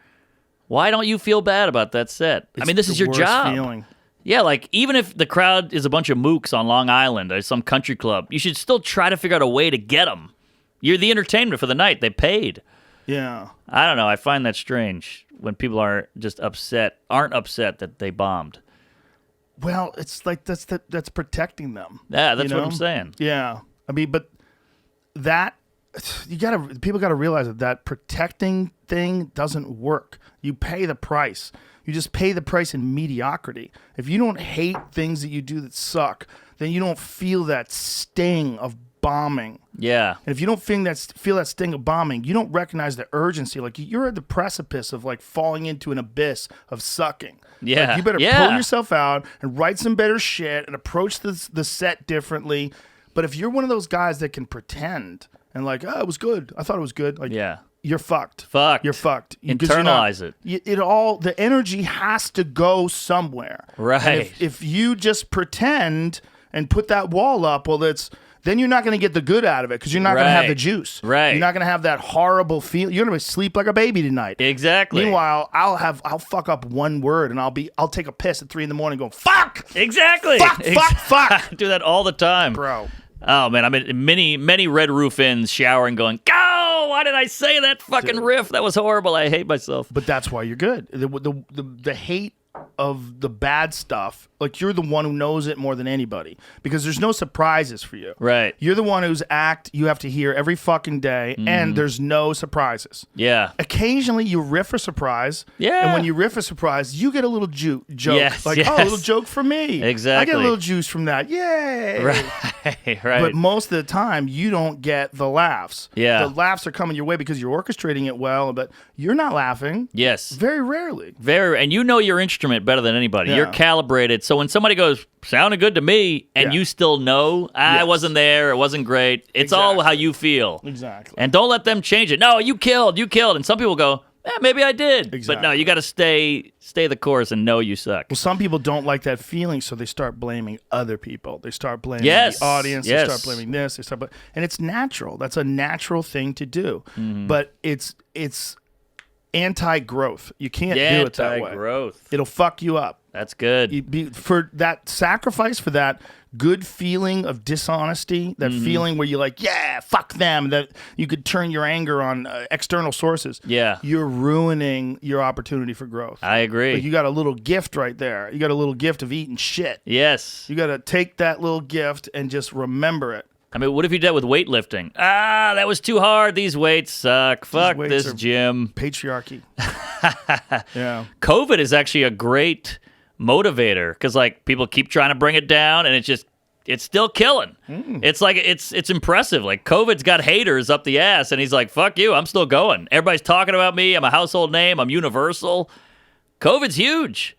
Why don't you feel bad about that set? This is your worst job. Feeling. Yeah, even if the crowd is a bunch of mooks on Long Island or some country club, you should still try to figure out a way to get them. You're the entertainment for the night. They paid. Yeah. I don't know. I find that strange when people aren't upset that they bombed. Well, it's that's protecting them. Yeah, that's what I'm saying. Yeah, but that people gotta realize that protecting thing doesn't work. You pay the price. You just pay the price in mediocrity. If you don't hate things that you do that suck, then you don't feel that sting of bombing. Yeah. And if you don't feel that sting of bombing, you don't recognize the urgency. You're at the precipice of falling into an abyss of sucking. Yeah. You better pull yourself out and write some better shit and approach the set differently. But if you're one of those guys that can pretend and it was good, I thought it was good. You're fucked. You're fucked. Internalize it. The energy has to go somewhere. Right. If you just pretend and put that wall up, then you're not going to get the good out of it because you're not going to have the juice. Right. You're not going to have that horrible feel. You're going to sleep like a baby tonight. Exactly. Meanwhile, I'll fuck up one word and I'll take a piss at 3 a.m. going, fuck! Exactly. Fuck! I do that all the time. Bro. Oh, man, I'm in many Red Roof Inns showering going, go! Why did I say that fucking riff? That was horrible. I hate myself. But that's why you're good. The hate of the bad stuff. Like, you're the one who knows it more than anybody because there's no surprises for you. Right. You're the one whose act you have to hear every fucking day, and there's no surprises. Yeah. Occasionally, you riff a surprise. Yeah. And when you riff a surprise, you get a little joke. Yes, Like, yes. oh, a little joke for me. Exactly. I get a little juice from that. Yay. Right. But most of the time, you don't get the laughs. Yeah. The laughs are coming your way because you're orchestrating it well, but you're not laughing. Yes. Very rarely. And you know your instrument better than anybody. Yeah. You're calibrated. So when somebody goes, sounded good to me, and Yeah. you still know, I Yes. wasn't there, it wasn't great. It's all Exactly. how you feel. Exactly. And don't let them change it. No, you killed. And some people go, maybe I did. But no, Exactly. you got to stay the course and know you suck. Well, some people don't like that feeling, so they start blaming other people. They start blaming Yes, the audience. yes. They start blaming this. And it's natural. That's a natural thing to do. But it's anti-growth. You can't do it that way. Anti-growth. It'll fuck you up. That's good. For that sacrifice, for that good feeling of dishonesty, that feeling where you're like, yeah, fuck them, that you could turn your anger on external sources. Yeah. You're ruining your opportunity for growth. I agree. Like, you got a little gift right there. You got a little gift of eating shit. Yes. You got to take that little gift and just remember it. I mean, what if you did that with weightlifting? That was too hard. These weights suck. Fuck weights this are- gym. Patriarchy. Yeah. COVID is actually a great motivator because like people keep trying to bring it down and it's still killing. It's like it's impressive. Like COVID's got haters up the ass and he's like, fuck you, I'm still going. Everybody's talking about me. I'm a household name. I'm universal. COVID's huge.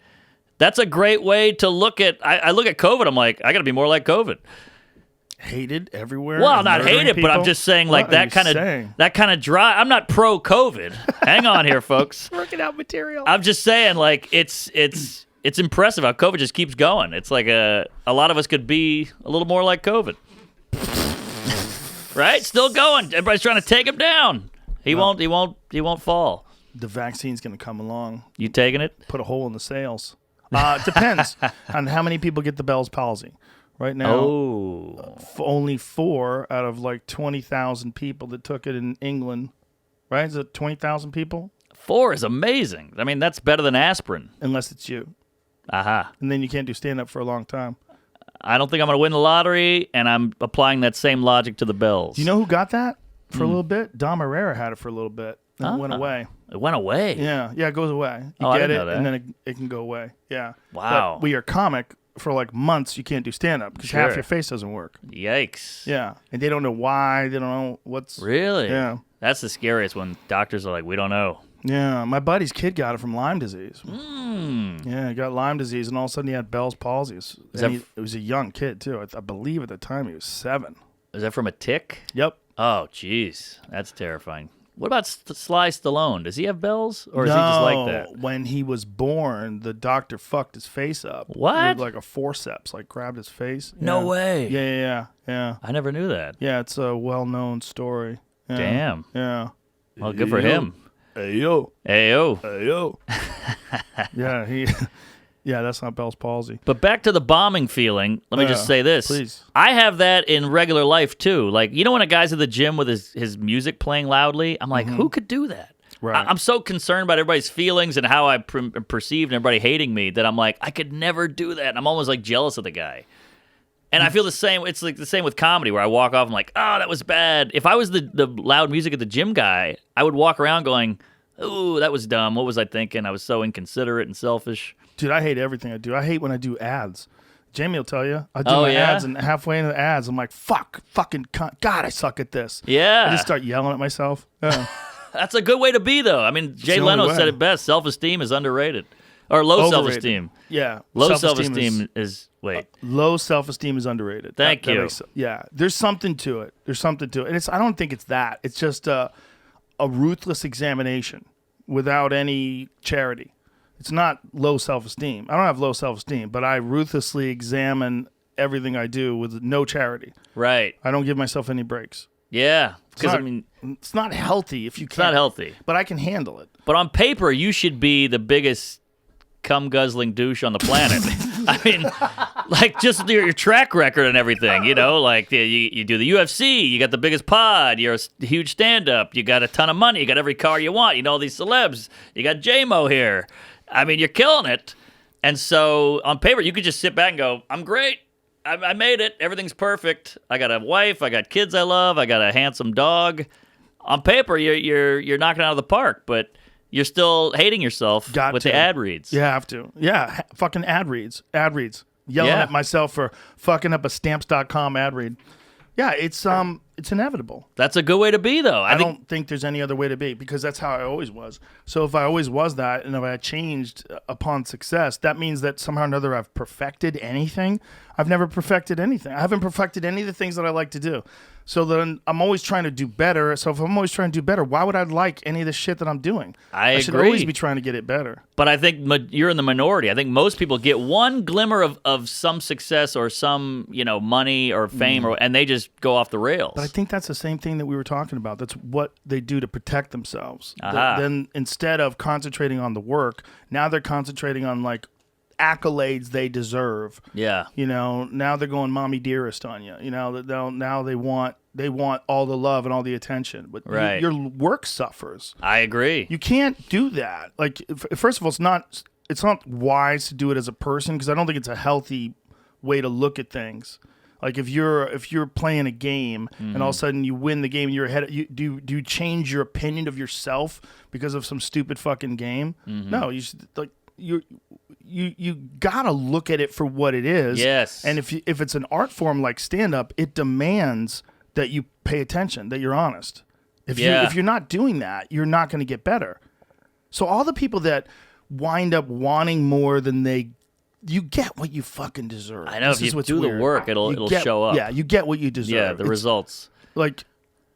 That's a great way to look at I look at COVID, I'm like, I gotta be more like COVID. Hated everywhere. Well, and not murdering hate it, but I'm people? just saying like What are that you saying? kind of dry. I'm not pro COVID. Hang on here, folks. Working out material. I'm just saying, like, it's impressive how COVID just keeps going. It's like a lot of us could be a little more like COVID, right? Still going. Everybody's trying to take him down. He won't fall. The vaccine's going to come along. You taking it? Put a hole in the sails. It depends on how many people get the Bell's palsy. Right now, Oh, only 4 out of like 20,000 people that took it in England. Right? Is it 20,000 people? 4 is amazing. I mean, that's better than aspirin. Unless it's you. Aha. And then you can't do stand-up for a long time. I don't think I'm going to win the lottery, and I'm applying that same logic to the Bells. Do you know who got that for a little bit? Dom Herrera had it for a little bit. Then it went away. It went away. Yeah, it goes away. You Oh, I get didn't it, know that. and then it can go away. Yeah. Wow. But when you're a comic, for like months, you can't do stand-up because half Sure. your face doesn't work. Yikes. Yeah. And they don't know why. They don't know what's... Really? Yeah. That's the scariest when doctors are like, we don't know. Yeah. My buddy's kid got it from Lyme disease. Yeah, he got Lyme disease, and all of a sudden he had Bell's palsy. It was a young kid, too. I believe at the time he was 7. Is that from a tick? Yep. Oh, jeez. That's terrifying. What about Sly Stallone? Does he have bells? Or is he just like that? When he was born, the doctor fucked his face up. What? With like a forceps, like grabbed his face. No Yeah. way. Yeah. I never knew that. Yeah, it's a well-known story. Yeah. Damn. Yeah. Well, good for him. Hey, yo. Ayo. Hey, yo. Yeah, yeah, that's not Bell's palsy. But back to the bombing feeling, let me just say this. please. I have that in regular life, too. Like, you know when a guy's at the gym with his music playing loudly? I'm like, who could do that? Right. I'm so concerned about everybody's feelings and how I perceived and everybody hating me that I'm like, I could never do that. And I'm almost like jealous of the guy. And I feel the same. It's like the same with comedy where I walk off, I'm like, oh, that was bad. If I was the loud music at the gym guy, I would walk around going, ooh, that was dumb. What was I thinking? I was so inconsiderate and selfish. Dude, I hate everything I do. I hate when I do ads. Jamie will tell you. I do Oh, my yeah? ads, and halfway into the ads, I'm like, fucking cunt. God, I suck at this. Yeah. I just start yelling at myself. Yeah. That's a good way to be, though. I mean, Jay the only Leno way. said it best. Self-esteem is underrated. Or low Overrated. self-esteem. Yeah. Low self-esteem is wait. Low self-esteem is underrated. Thank you. Yeah. There's something to it. And I don't think it's that. It's just a ruthless examination without any charity. It's not low self-esteem. I don't have low self-esteem, but I ruthlessly examine everything I do with no charity. Right. I don't give myself any breaks. Yeah. Because, not- I mean, It's not healthy if you can't. it's not healthy. But I can handle it. But on paper, you should be the biggest cum-guzzling douche on the planet. I mean, like, just your track record and everything, you know? Like, you do the UFC, you got the biggest pod, you're a huge stand-up, you got a ton of money, you got every car you want, you know all these celebs, you got J-Mo here. I mean, you're killing it. And so on paper, you could just sit back and go, I'm great. I made it. Everything's perfect. I got a wife. I got kids I love. I got a handsome dog. On paper, you're knocking it out of the park, but you're still hating yourself with the ad reads. You have to. Yeah, fucking ad reads. Ad reads. Yelling Yeah. at myself for fucking up a stamps.com ad read. Yeah, it's inevitable. That's a good way to be, though. I don't think there's any other way to be because that's how I always was. So if I always was that and if I changed upon success, that means that somehow or another I've perfected anything. I've never perfected anything. I haven't perfected any of the things that I like to do. So then I'm always trying to do better. So if I'm always trying to do better, why would I like any of the shit that I'm doing? I should agree. always be trying to get it better. But I think you're in the minority. I think most people get one glimmer of some success or some, money or fame, and they just go off the rails. But I think that's the same thing that we were talking about. That's what they do to protect themselves. Aha. Then instead of concentrating on the work, now they're concentrating on like accolades they deserve. Yeah. Now they're going mommy dearest on you. Now they want all the love and all the attention. But Right. your work suffers. I agree. You can't do that. Like first of all, it's not wise to do it as a person because I don't think it's a healthy way to look at things. Like if you're playing a game and all of a sudden you win the game, you're ahead. Do you change your opinion of yourself because of some stupid fucking game? No, you should, like you gotta look at it for what it is. Yes. And if it's an art form like stand up, it demands that you pay attention, that you're honest. If you're not doing that, you're not going to get better. So all the people that wind up wanting more than you get what you fucking deserve. I know. This If is you what's do weird. the work, it'll show up. Yeah, you get what you deserve. Yeah, the results. Like,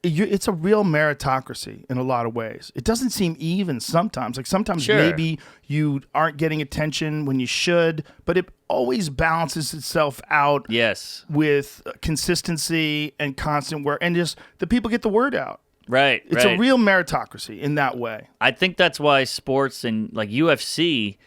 it's a real meritocracy in a lot of ways. It doesn't seem even sometimes. Like sometimes Sure. maybe you aren't getting attention when you should, but it always balances itself out Yes. with consistency and constant work. And just the people get the word out. Right. It's right. a real meritocracy in that way. I think that's why sports and like UFC,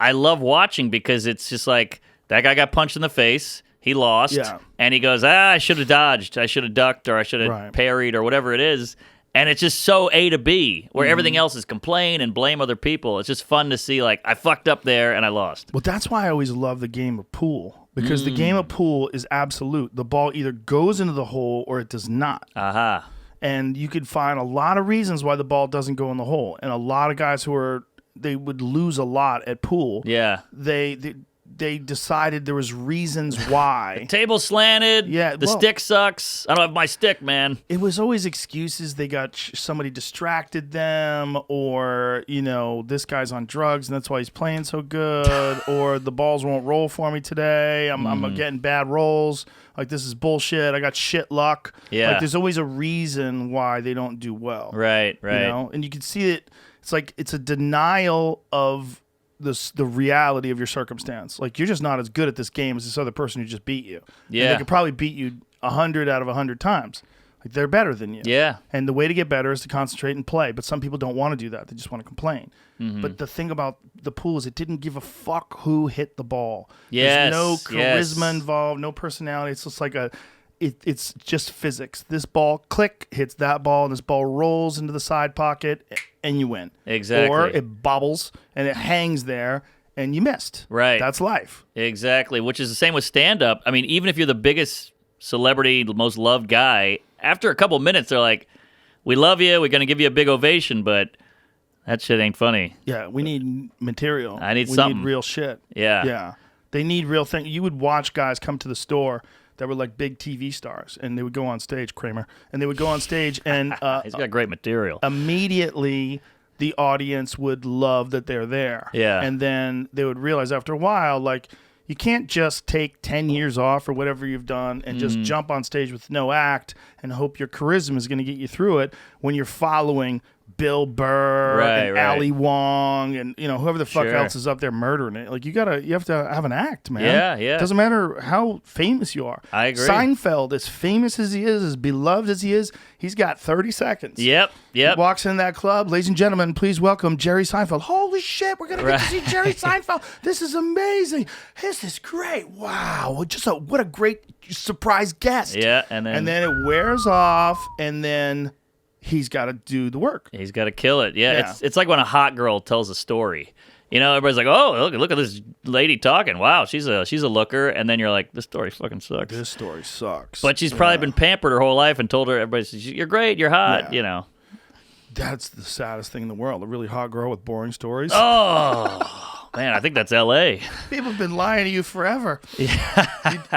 I love watching because it's just like that guy got punched in the face. He lost. Yeah. And he goes, I should have dodged. I should have ducked or I should have Right. parried or whatever it is. And it's just so A to B where everything else is complain and blame other people. It's just fun to see like I fucked up there and I lost. Well, that's why I always love the game of pool because the game of pool is absolute. The ball either goes into the hole or it does not. Aha. And you could find a lot of reasons why the ball doesn't go in the hole. And a lot of guys they would lose a lot at pool. Yeah. They decided there was reasons why. Table slanted. Yeah, The well- stick sucks. I don't have my stick, man. It was always excuses. They got somebody distracted them, or this guy's on drugs and that's why he's playing so good, or the balls won't roll for me today. I'm getting bad rolls. Like this is bullshit. I got shit luck. Yeah. Like there's always a reason why they don't do well. Right. And you can see it. It's like it's a denial of the reality of your circumstance. Like you're just not as good at this game as this other person who just beat you. Yeah. And they could probably beat you 100 out of 100 times. Like they're better than you. Yeah. And the way to get better is to concentrate and play. But some people don't want to do that. They just want to complain. But the thing about the pool is it didn't give a fuck who hit the ball. Yes, There's no charisma yes. involved, no personality. It's just like it's just physics. This ball click hits that ball, and this ball rolls into the side pocket, and you win. Exactly. Or it bobbles and it hangs there, and you missed. Right. That's life. Exactly, which is the same with stand-up. I mean, even if you're the biggest celebrity, the most loved guy, after a couple minutes, they're like, we love you, we're going to give you a big ovation, but that shit ain't funny. Yeah, we need material. I need we something. need real shit. Yeah. Yeah. They need real things. You would watch guys come to the store that were like big TV stars, and they would go on stage, Kramer, and they would go on stage, and He's got great material. immediately the audience would love that they're there. Yeah. And then they would realize after a while, like, you can't just take 10 years off or whatever you've done and just jump on stage with no act and hope your charisma is going to get you through it when you're following Bill Burr and Right. Ali Wong and whoever the fuck Sure. else is up there murdering it. Like you have to have an act, man. Yeah. Doesn't matter how famous you are. I agree. Seinfeld, as famous as he is, as beloved as he is, he's got 30 seconds. Yep. He walks in that club, ladies and gentlemen, please welcome Jerry Seinfeld. Holy shit, we're gonna get to see Jerry Seinfeld. This is amazing. This is great. Wow, what a great surprise guest. Yeah, and then it wears off, and then he's got to do the work. he's got to kill it. Yeah, Yeah. It's like when a hot girl tells a story. You know, everybody's like, "Oh, look at this lady talking. Wow, she's a looker." And then you're like, "This story fucking sucks." This story sucks. But she's probably been pampered her whole life and told her, everybody says, "You're great, you're hot." Yeah. You know. That's the saddest thing in the world. A really hot girl with boring stories. Oh man, I think that's L.A. People have been lying to you forever.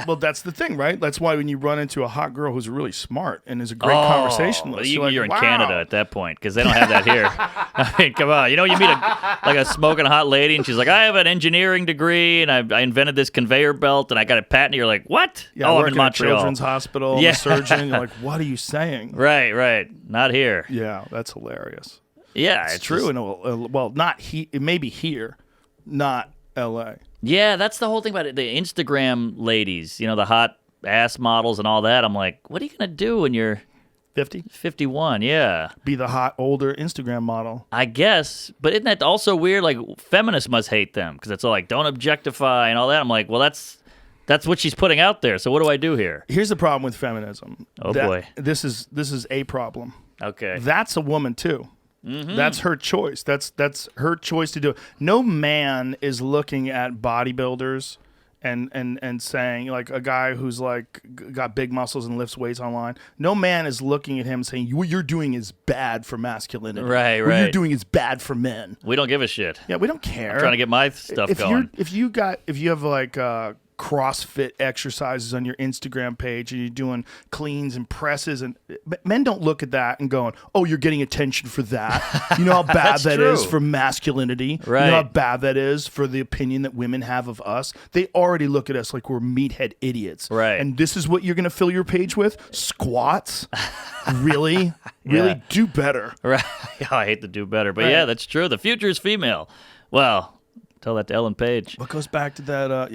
Well, that's the thing, right? That's why when you run into a hot girl who's really smart and is a great conversationalist, You're like, in wow. Canada at that point because they don't have that here. I mean, come on. You know, you meet a smoking hot lady and she's like, I have an engineering degree and I invented this conveyor belt and I got a patent. You're like, what? Yeah, oh, I I'm work in in a Montreal. children's hospital. I'm Yeah. a surgeon. You're like, what are you saying? Right. Not here. Yeah, that's hilarious. Yeah, It's true. Well, not maybe here, not L.A. Yeah, that's the whole thing about it. The Instagram ladies, you know, the hot ass models and all that. I'm like, what are you going to do when you're 50? 51? Yeah. Be the hot, older Instagram model. I guess. But isn't that also weird? Like, feminists must hate them because it's all like, don't objectify and all that. I'm like, well, that's what she's putting out there. So what do I do here? Here's the problem with feminism. Oh, boy. This is a problem. Okay. That's a woman, too. Mm-hmm. That's her choice. That's her choice to do it. No man is looking at bodybuilders and saying, like, a guy who's like got big muscles and lifts weights online. No man is looking at him saying, what you're doing is bad for masculinity. Right. What you're doing is bad for men. We don't give a shit. Yeah, we don't care. I'm trying to get my stuff going. If you have like CrossFit exercises on your Instagram page and you're doing cleans and presses, and men don't look at that and going, oh, you're getting attention for that. You know how bad That's that is true. for masculinity. Right. You know how bad that is for the opinion that women have of us. They already look at us like we're meathead idiots. Right. And this is what you're going to fill your page with? Squats? Really? Yeah. Really? Do better. Right. I hate to do better. But Right. yeah, that's true. The future is female. Well, tell that to Ellen Page. What goes back to that?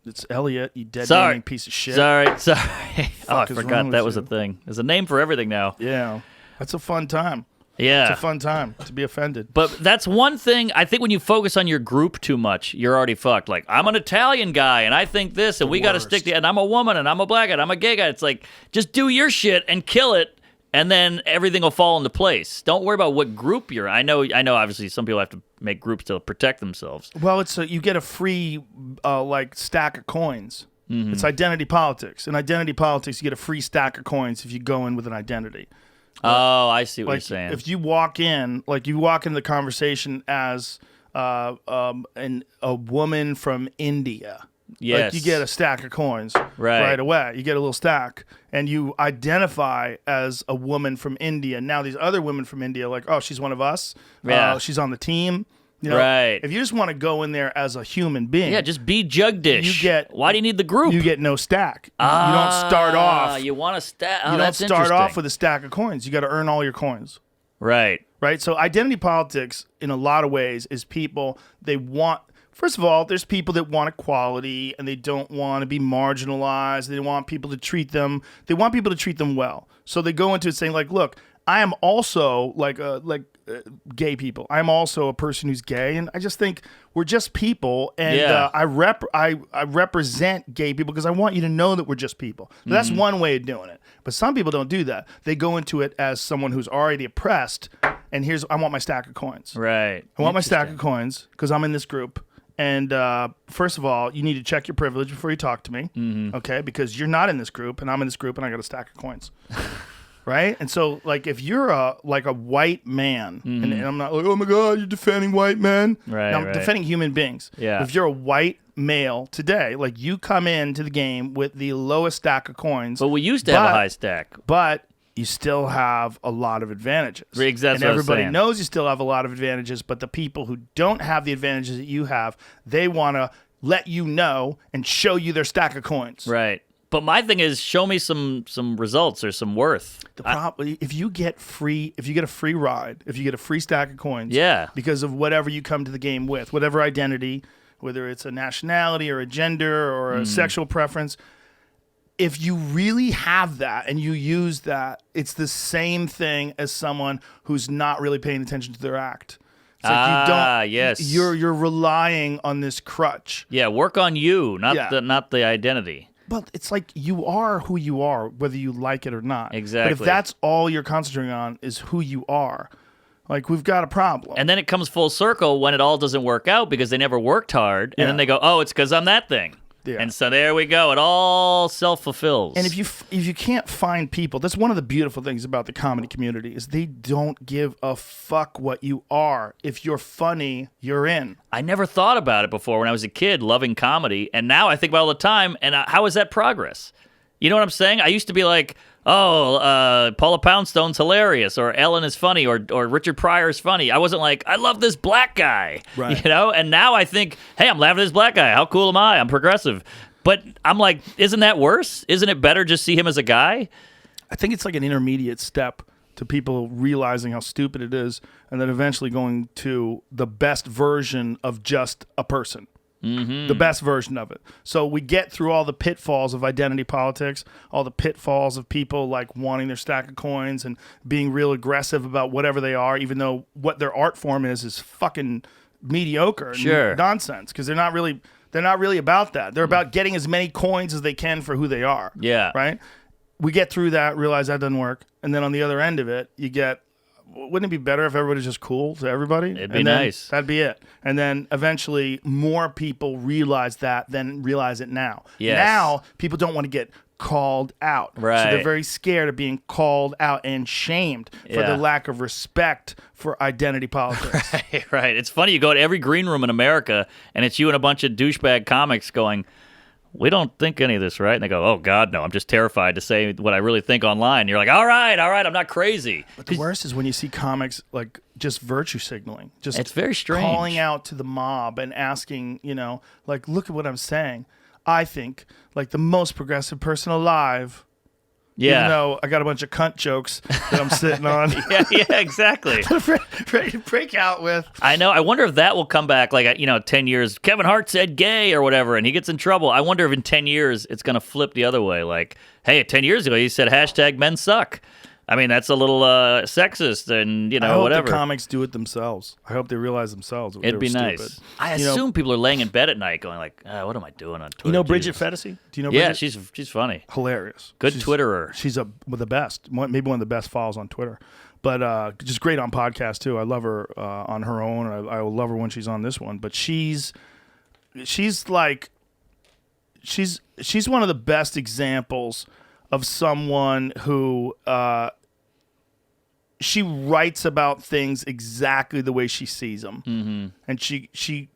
It's Elliot, you dead Sorry. naming piece of shit. Sorry. Oh, I is wrong forgot with that was you? a thing. There's a name for everything now. Yeah. That's a fun time. Yeah. It's a fun time to be offended. But that's one thing. I think when you focus on your group too much, you're already fucked. Like, I'm an Italian guy, and I think this, and we got to stick to, and I'm a woman, and I'm a black guy, and I'm a gay guy. It's like, just do your shit and kill it, and then everything will fall into place. Don't worry about what group you're in. I know. Obviously, some people have to make groups to protect themselves. Well, you get a free like stack of coins. Mm-hmm. It's identity politics. In identity politics, you get a free stack of coins if you go in with an identity. Oh, I see what you're Like saying. if you walk in the conversation as a woman from India. Yes. Like you get a stack of coins Right. away. You get a little stack, and you identify as a woman from India. Now these other women from India are like, oh, she's one of us. Yeah. She's on the team. You know, Right. If you just want to go in there as a human being, Yeah, just be Jugdish. You get- Why do you need the group? you get no stack. You don't start off. You want to stat? Oh, You don't that's start off interesting. with a stack of coins. You got to earn all your coins. Right. Right? So identity politics, in a lot of ways, is people, they want, first of all, there's people that want equality and they don't want to be marginalized. They want people to treat them well. So they go into it saying, like, look, I am also gay people. I'm also a person who's gay, and I just think we're just people, and Yeah. I represent gay people because I want you to know that we're just people. So that's one way of doing it. But some people don't do that. They go into it as someone who's already oppressed, and I want my stack of coins. Right. I want my stack of coins because I'm in this group. And first of all, you need to check your privilege before you talk to me, okay? Because you're not in this group, and I'm in this group, and I got a stack of coins. Right? And so, like, if you're a white man, and I'm not like, oh my God, you're defending white men. Right, No, I'm right. defending human beings. Yeah. If you're a white male today, like, you come into the game with the lowest stack of coins. But we used to have a but- high stack. But you still have a lot of advantages. That's and what I was everybody saying. knows you still have a lot of advantages, but the people who don't have the advantages that you have, they want to let you know and show you their stack of coins. Right. But my thing is, show me some results or some worth. The problem, if you get a free ride, if you get a free stack of coins, Yeah. because of whatever you come to the game with, whatever identity, whether it's a nationality or a gender or a sexual preference, if you really have that and you use that, it's the same thing as someone who's not really paying attention to their act. It's like you don't. Yes. You're relying on this crutch. Yeah, work on you, not Yeah. not the identity. But it's like you are who you are, whether you like it or not. Exactly. But if that's all you're concentrating on is who you are, Like, we've got a problem. And then it comes full circle when it all doesn't work out because they never worked hard. And Yeah. then they go, oh, it's because I'm that thing. Yeah. And so there we go. It all self-fulfills. And if you can't find people, that's one of the beautiful things about the comedy community is they don't give a fuck what you are. If you're funny, you're in. I never thought about it before when I was a kid, loving comedy. And now I think about it all the time. And how is that progress? You know what I'm saying? I used to be like, Paula Poundstone's hilarious, or Ellen is funny, or Richard Pryor is funny. I wasn't like, I love this black guy, Right. you know? And now I think, hey, I'm laughing at this black guy. How cool am I? I'm progressive. But I'm like, isn't that worse? Isn't it better just see him as a guy? I think it's like an intermediate step to people realizing how stupid it is and then eventually going to the best version of just a person. Mm-hmm. The best version of it. So we get through all the pitfalls of identity politics, all the pitfalls of people like wanting their stack of coins and being real aggressive about whatever they are, even though what their art form is fucking mediocre and Sure. nonsense, because they're not really about that. They're about getting as many coins as they can for who they are. Yeah. Right? We get through that, realize that doesn't work, and then on the other end of it, you get, wouldn't it be better if everybody's just cool to everybody? It'd be And then nice. That'd be it. And then eventually more people realize that than realize it now. Yes. Now people don't want to get called out. So Right. they're very scared of being called out and shamed for Yeah. the lack of respect for identity politics. Right. It's funny. You go to every green room in America, and it's you and a bunch of douchebag comics going, we don't think any of this, right? And they go, oh, God, no. I'm just terrified to say what I really think online. You're like, all right, I'm not crazy. But the worst is when you see comics like just virtue signaling, just It's very strange. calling out to the mob and asking, like, look at what I'm saying. I think like the most progressive person alive. Yeah. Even though I got a bunch of cunt jokes that I'm sitting on. yeah, exactly. Ready to break out with. I know. I wonder if that will come back, like, 10 years. Kevin Hart said gay or whatever, and he gets in trouble. I wonder if in 10 years it's going to flip the other way. Like, hey, 10 years ago, he said hashtag men suck. I mean, that's a little sexist and, I hope whatever. the comics do it themselves. I hope they realize themselves. They It'd were be stupid. nice. I assume people are laying in bed at night going like, what am I doing on Twitter? You know Bridget Jesus. Fetisi? Do you know Yeah, Bridget? she's funny. Hilarious. Good She's- Twitterer. She's the best. Maybe one of the best follows on Twitter. But just great on podcasts too. I love her on her own. I will love her when she's on this one. But she's one of the best examples of someone who she writes about things exactly the way she sees them, and she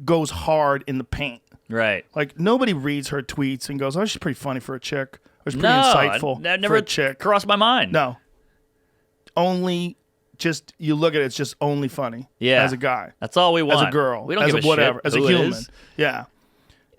goes hard in the paint. Right. Like nobody reads her tweets and goes, "Oh, she's pretty funny for a chick. Or she's pretty No, insightful that for never a chick." crossed my mind. No, only just you look at it, it's just only funny. Yeah. as a guy, That's all we want. as a girl, We don't as give a whatever, shit as a who it human. is. Yeah.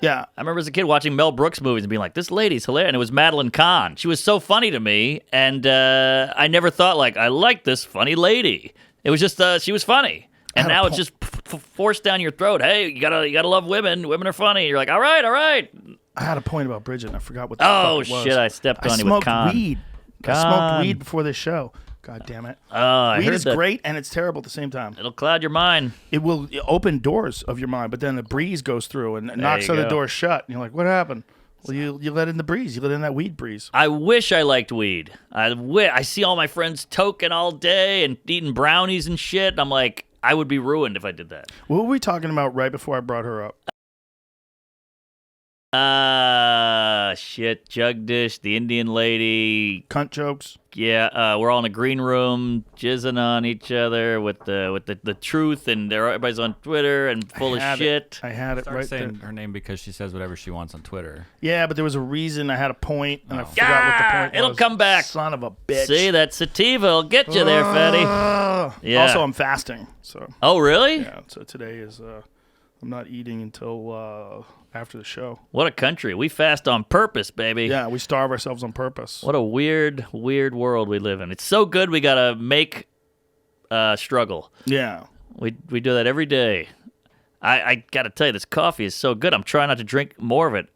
I remember as a kid watching Mel Brooks movies and being like, this lady's hilarious. And it was Madeline Kahn. She was so funny to me. And I never thought, like, I like this funny lady. It was just, she was funny. And had a now it's just forced down your throat. Hey, you gotta love women. Women are funny. You're like, all right. I had a point about Bridget, and I forgot what the fuck Oh, it was. shit, I stepped on you with smoked Khan. weed. I Khan. smoked weed before this show. God damn it. I Weed heard is that. great, and it's terrible at the same time. It'll cloud your mind. It will open doors of your mind, but then the breeze goes through and knocks you other go. doors shut. And you're like, what happened? Well, you let in the breeze. You let in that weed breeze. I wish I liked weed. I see all my friends toking all day and eating brownies and shit. And I'm like, I would be ruined if I did that. What were we talking about right before I brought her up? Shit, Jug Dish, the Indian lady. Cunt jokes. Yeah, we're all in a green room, jizzing on each other with the truth, and everybody's on Twitter and full of shit. I had it Start right saying there. her name because she says whatever she wants on Twitter. Yeah, but there was a reason. I had a point, and I Oh. forgot what the point It'll was. come back. Son of a bitch. See, that sativa will get you there, fatty. Yeah. Also, I'm fasting, so Oh, really? yeah. So today is I'm not eating until after the show. What a country. We fast on purpose, baby. Yeah, we starve ourselves on purpose. What a weird, weird world we live in. It's so good we gotta make struggle. Yeah. We do that every day. I gotta tell you, this coffee is so good. I'm trying not to drink more of it.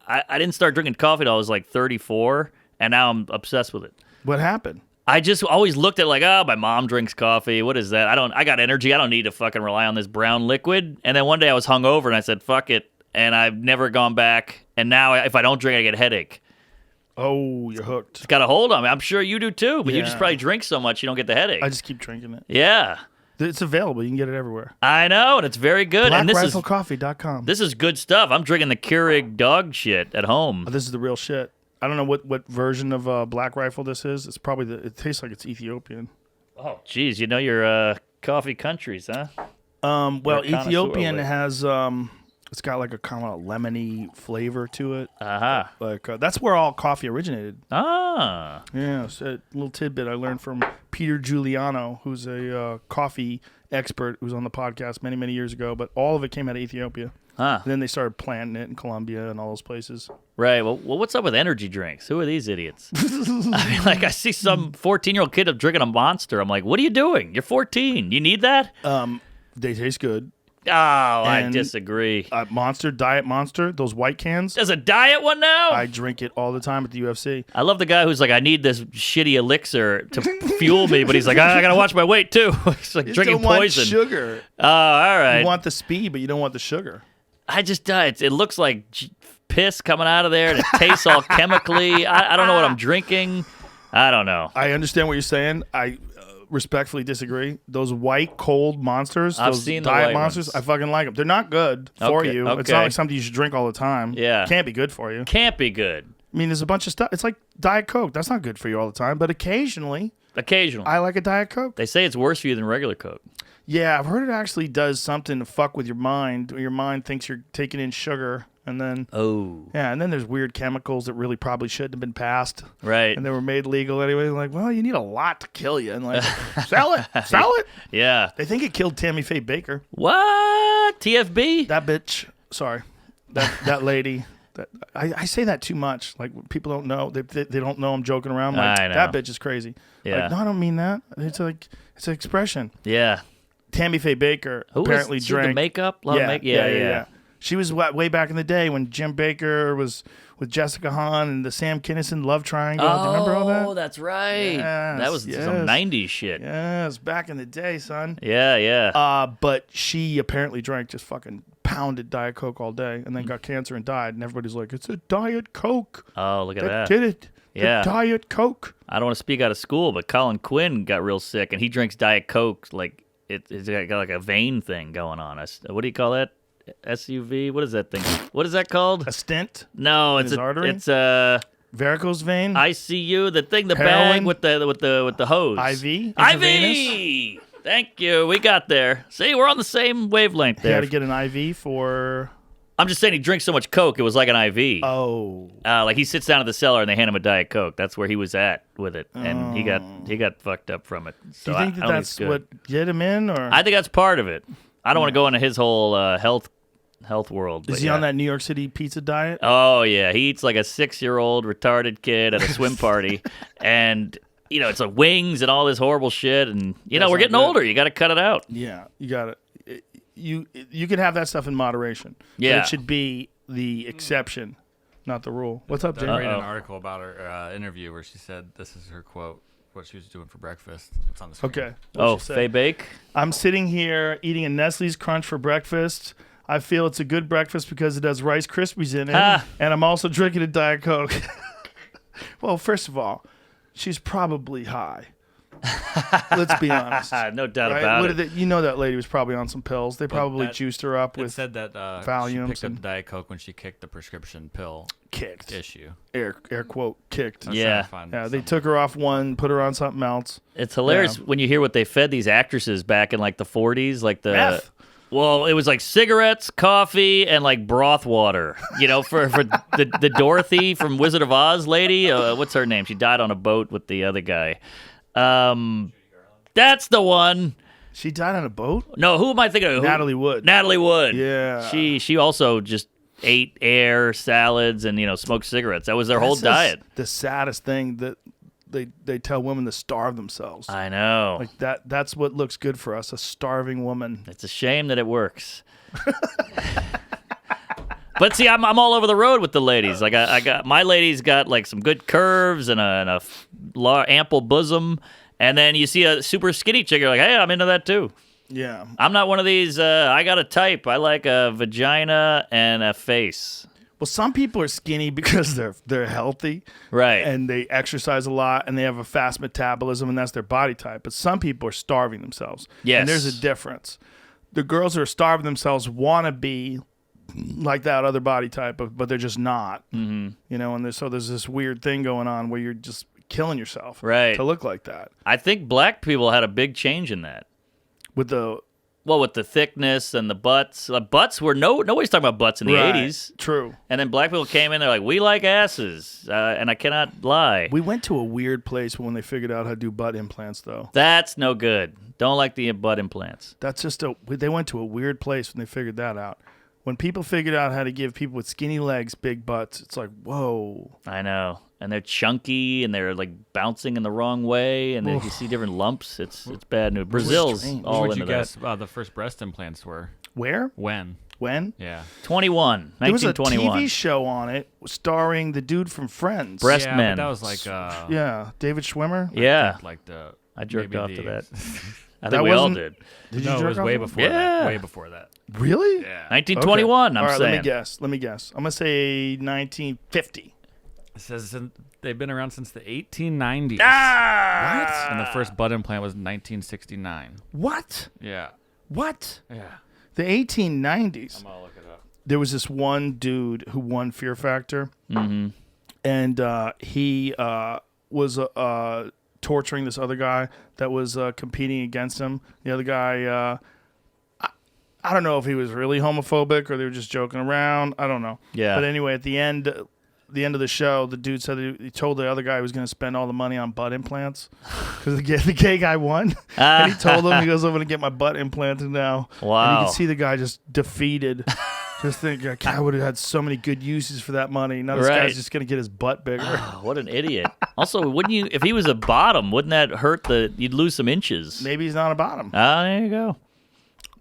I didn't start drinking coffee until I was like 34, and now I'm obsessed with it. What happened? I just always looked at it like, oh, my mom drinks coffee. What is that? I got energy. I don't need to fucking rely on this brown liquid. And then one day I was hungover and I said, fuck it. And I've never gone back. And now if I don't drink, I get a headache. Oh, you're hooked. It's got a hold on me. I'm sure you do too, but you just Yeah. probably drink so much you don't get the headache. I just keep drinking it. Yeah. It's available. You can get it everywhere. I know, and it's very good. And BlackRifleCoffee.com. this is good stuff. I'm drinking the Keurig dog shit at home. Oh, this is the real shit. I don't know what version of Black Rifle this is. It's probably it tastes like it's Ethiopian. Oh, geez, you know your coffee countries, huh? Well, You're a connoisseur Ethiopian of it. has it's got like a kind of lemony flavor to it. Uh-huh. Like that's where all coffee originated. Ah. Yeah, so a little tidbit I learned from Peter Giuliano, who's a coffee expert who was on the podcast many years ago. But all of it came out of Ethiopia. Huh. And then they started planting it in Colombia and all those places. Right. Well, what's up with energy drinks? Who are these idiots? I mean, like, I see some 14-year-old kid drinking a Monster. I'm like, what are you doing? You're 14. You need that? They taste good. Oh, I And- disagree. Monster, Diet Monster, those white cans. There's a diet one now? I drink it all the time at the UFC. I love the guy who's like, I need this shitty elixir to fuel me, but he's like, I gotta watch my weight too. He's like You drinking don't want poison. sugar. Oh, all right. You want the speed, but you don't want the sugar. I just it looks like piss coming out of there, and it tastes all chemically. I don't know what I'm drinking. I don't know. I understand what you're saying. I respectfully disagree. Those white cold monsters, I've those seen the diet white monsters, ones. I fucking like them. They're not good for Okay, you. It's okay. not like something you should drink all the time. Yeah. Can't be good for you. Can't be good. I mean, there's a bunch of stuff. It's like Diet Coke. That's not good for you all the time. But occasionally, Occasionally. I like a Diet Coke. They say it's worse for you than regular Coke. Yeah, I've heard it actually does something to fuck with your mind. Your mind thinks you're taking in sugar. And then, Oh. yeah, and then there's weird chemicals that really probably shouldn't have been passed. Right. And they were made legal anyway. Like, well, you need a lot to kill you. And like, sell it. Yeah. They think it killed Tammy Faye Baker. What? TFB? That bitch. Sorry, that lady. That I say that too much. Like people don't know. They don't know I'm joking around. Like I know. that bitch is crazy. Yeah. Like, no, I don't mean that. It's like it's an expression. Yeah. Tammy Faye Baker Who apparently was she, the drank makeup? A lot of yeah. She was way back in the day when Jim Baker was with Jessica Hahn and the Sam Kinison love triangle. Do you remember all that? Oh, that's right. Yes, that was some yes. 90s shit. Yes, back in the day, son. Yeah. But she apparently drank just fucking pounded Diet Coke all day and then got cancer and died. And everybody's like, it's a Diet Coke. Oh, look at That that. did it. Yeah. The Diet Coke. I don't want to speak out of school, but Colin Quinn got real sick, and he drinks Diet Coke like it's got like a vein thing going on. What do you call that? SUV? What is that thing? What is that called? A stent. No, in it's his artery? it's a Varicose vein. ICU. The thing, the Heroin? bag with the hose. IV? IV. Thank you. We got there. See, we're on the same wavelength He had there. to get an IV for. I'm just saying he drinks so much Coke, it was like an IV. Oh. Like he sits down at the cellar and they hand him a Diet Coke. That's where he was at with it, and he got fucked up from it. So Do you think I don't that's it's good. what get him in, or I think that's part of it. I don't want to go into his whole health world. is but he yeah. on that New York City pizza diet? Oh yeah, he eats like a 6-year-old retarded kid at a swim party, and it's like wings and all this horrible shit. And we're not getting good. older. You got to cut it out. Yeah, you got it. You can have that stuff in moderation. But Yeah. it should be the exception, not the rule. What's up, I Jay? read an article about her interview where she said this is her quote, what she was doing for breakfast. It's on the screen. Okay. Oh, What'd she say? Faye Bake. I'm sitting here eating a Nestle's Crunch for breakfast. I feel it's a good breakfast because it has Rice Krispies in it, Ha. and I'm also drinking a Diet Coke. Well, first of all, she's probably high. Let's be honest. No doubt Right? about What it. did they- you know that lady was probably on some pills. They probably that- juiced her up It with said that she Valiums picked up and- Diet Coke when she kicked the prescription pill kicked. issue. Air quote kicked. I was Yeah. trying to find Yeah, they something. took her off one, put her on something else. It's hilarious Yeah. when you hear what they fed these actresses back in like the 40s, like the. Meth. Well, it was like cigarettes, coffee, and like broth water. For the Dorothy from Wizard of Oz lady. What's her name? She died on a boat with the other guy. That's the one. She died on a boat? No, who am I thinking of? Natalie Wood. Natalie Wood. Yeah. She also just ate air, salads, and smoked cigarettes. That was their whole This is diet. The saddest thing that they tell women to starve themselves. I know. Like that's what looks good for us, a starving woman. It's a shame that it works. But see, I'm all over the road with the ladies. Like I got my lady's got like some good curves and a ample bosom, and then you see a super skinny chick. You're like, hey, I'm into that too. Yeah. I'm not one of these. I got a type. I like a vagina and a face. Well, some people are skinny because they're healthy, Right. and they exercise a lot, and they have a fast metabolism, and that's their body type. But some people are starving themselves. Yes. And there's a difference. The girls who are starving themselves want to be like that other body type, but they're just not. Mm-hmm. You know, and so there's this weird thing going on where you're just killing yourself Right. to look like that. I think black people had a big change in that. With the With the thickness and the butts. Butts were nobody's talking about butts in the Right. 80s. True. And then black people came in, they're like, we like asses. And I cannot lie. We went to a weird place when they figured out how to do butt implants, though. That's no good. Don't like the butt implants. That's just they went to a weird place when they figured that out. When people figured out how to give people with skinny legs big butts, it's like, whoa. I know. And they're chunky and they're like bouncing in the wrong way. And then you see different lumps. It's bad news. Brazil's strange. all What would into you guess that. the first breast implants were? Where? When? When? Yeah. 21. There was a 1921. TV show on it starring the dude from Friends. Breast yeah, men. But that was like Yeah, David Schwimmer. Yeah. like the I jerked maybe off to the- that. I That think we all wasn't- did. Did you No, it jerk was off way to it? before Yeah. that. Way before that. Really? Yeah. 1921, Okay. I'm All right, saying. Let me guess. I'm gonna say 1950. It says they've been around since the 1890s. Ah! And the first butt implant was 1969. What? Yeah. What? Yeah. The 1890s. I'm gonna look it up. There was this one dude who won Fear Factor, and he was torturing this other guy that was competing against him. The other guy, I don't know if he was really homophobic or they were just joking around. I don't know. Yeah. But anyway, at the end of the show, the dude said that he told the other guy he was going to spend all the money on butt implants because the gay guy won. And he told him, he goes, I'm going to get my butt implanted now. And Wow. you can see the guy just defeated. Just think, like, I would have had so many good uses for that money. Now this Right. guy's just going to get his butt bigger. What an idiot. Also, wouldn't you, if he was a bottom, wouldn't that hurt you'd lose some inches? Maybe he's not a bottom. There you go.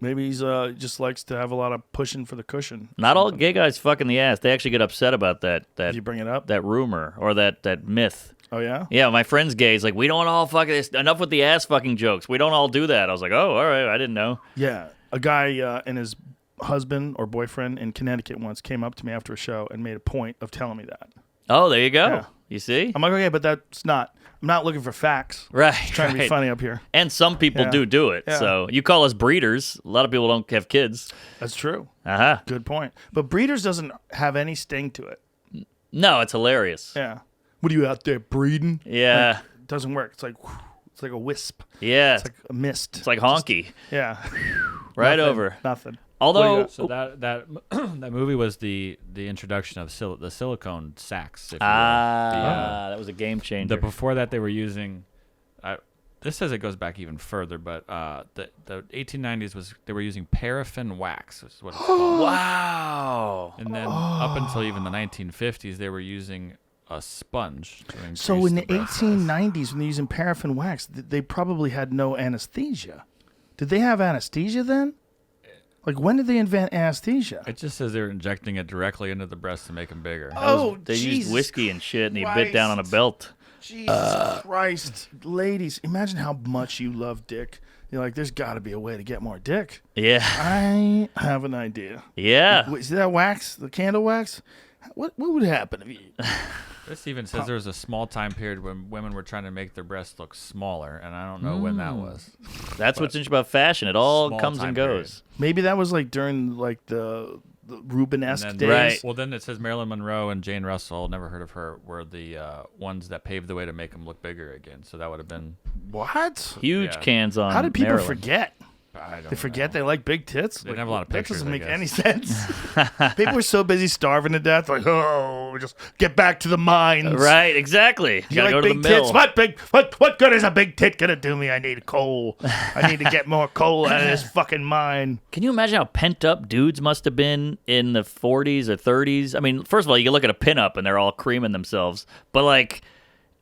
Maybe he's just likes to have a lot of pushing for the cushion. Not all gay guys fucking the ass. They actually get upset about that If you bring it up. that rumor or that myth. Oh, yeah? Yeah, my friend's gay. He's like, we don't all fucking this. Enough with the ass fucking jokes. We don't all do that. I was like, oh, all right. I didn't know. Yeah. A guy and his husband or boyfriend in Connecticut once came up to me after a show and made a point of telling me that. Oh, there you go. Yeah. You see? I'm like, okay, but that's not. I'm not looking for facts. Right. Trying to be right. funny up here. And some people Yeah. do it. Yeah. So you call us breeders. A lot of people don't have kids. That's true. Uh-huh. Good point. But breeders doesn't have any sting to it. No, it's hilarious. Yeah. What are you out there breeding? Yeah. Like, it doesn't work. It's like a wisp. Yeah. It's like a mist. It's like honky. Yeah. Right Nothing. over. Nothing. Although, So that that movie was the introduction of the silicone sacks. If you will. that was a game changer. Before that they were using. This says it goes back even further, but the 1890s they were using paraffin wax, is what it's called. Wow. And then up until even the 1950s, they were using a sponge. To increase So in the breast size. 1890s, when they're using paraffin wax, they probably had no anesthesia. Did they have anesthesia then? Like, when did they invent anesthesia? It just says they were injecting it directly into the breast to make them bigger. Oh, They used Jesus whiskey and shit, and he bit down on a Christ. belt. Jesus Christ. Ladies, imagine how much you love dick. You're like, there's got to be a way to get more dick. Yeah. I have an idea. Yeah. Wait, see that wax? The candle wax? What would happen if you... This even says there was a small time period when women were trying to make their breasts look smaller, and I don't know when that was. That's what's interesting about fashion. It all Small comes time and period. goes. Maybe that was like during like the Rubenesque And days. then, Right. Well, then it says Marilyn Monroe and Jane Russell, never heard of her, were the ones that paved the way to make them look bigger again. So that would have been. What? Huge Yeah. cans on How did people Maryland. forget? I don't They forget know. they like big tits. They didn't have a lot of pictures, That doesn't I make guess. any sense. People were so busy starving to death, like, oh, just get back to the mines. Right, exactly. You Gotta like go to the big mill. tits? What good is a big tit gonna do me? I need coal. I need to get more coal out of this fucking mine. Can you imagine how pent up dudes must have been in the 40s or 30s? I mean, first of all, you can look at a pinup and they're all creaming themselves. But, like,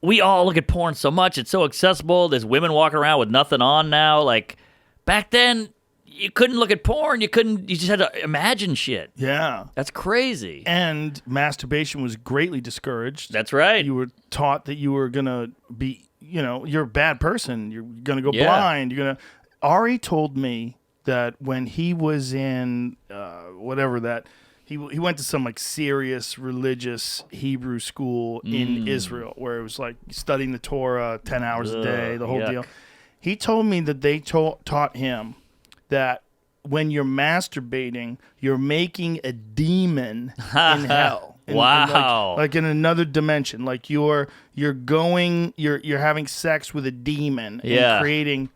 we all look at porn so much. It's so accessible. There's women walking around with nothing on now. Like, back then, you couldn't look at porn. You just had to imagine shit. Yeah. That's crazy. And masturbation was greatly discouraged. That's right. You were taught that you were gonna be, you're a bad person. You're gonna go Yeah. blind. Ari told me that when he was in whatever that he went to some like serious religious Hebrew school in Israel where it was like studying the Torah 10 hours a day, the whole yuck. deal. He told me that they taught him that when you're masturbating, you're making a demon in hell. Wow. Like in another dimension. Like you're having sex with a demon Yeah. and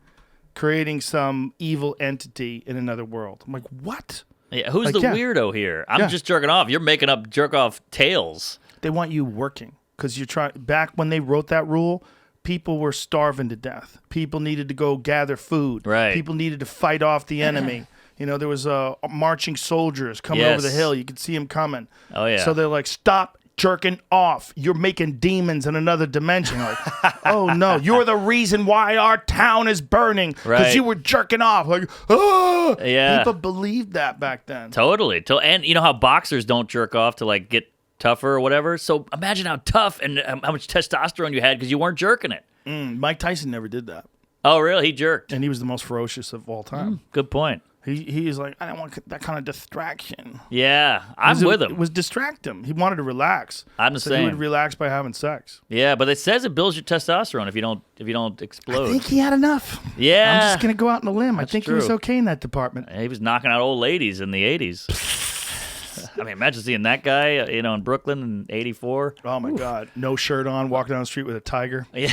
creating some evil entity in another world. I'm like, what? Yeah, who's Like, the yeah. weirdo here? I'm Yeah. just jerking off. You're making up jerk off tales. They want you working because you're trying. Back when they wrote that rule, people were starving to death. People needed to go gather food. Right. People needed to fight off the enemy. There was marching soldiers coming over the Yes. hill. You could see them coming. Oh, yeah. So they're like, stop jerking off. You're making demons in another dimension. Like, oh no, you're the reason why our town is burning because Right. you were jerking off. Like, oh, Yeah. People believed that back then. Totally. And you know how boxers don't jerk off to like get tougher or whatever? So imagine how tough and how much testosterone you had because you weren't jerking it. Mike Tyson never did that, Oh, really? He jerked. and he was the most ferocious of all time. Good point. He's like, I don't want that kind of distraction. Yeah, I'm with him. It was distract him. He wanted to relax. I'm the so he same. would relax by having sex. Yeah, but it says it builds your testosterone if you don't explode. I think he had enough. Yeah. I'm just gonna go out on a limb. I think he was true. okay in that department. He was knocking out old ladies in the 80s. I mean, imagine seeing that guy, in Brooklyn in 84. Oh my God, no shirt on, walking down the street with a tiger. Yeah,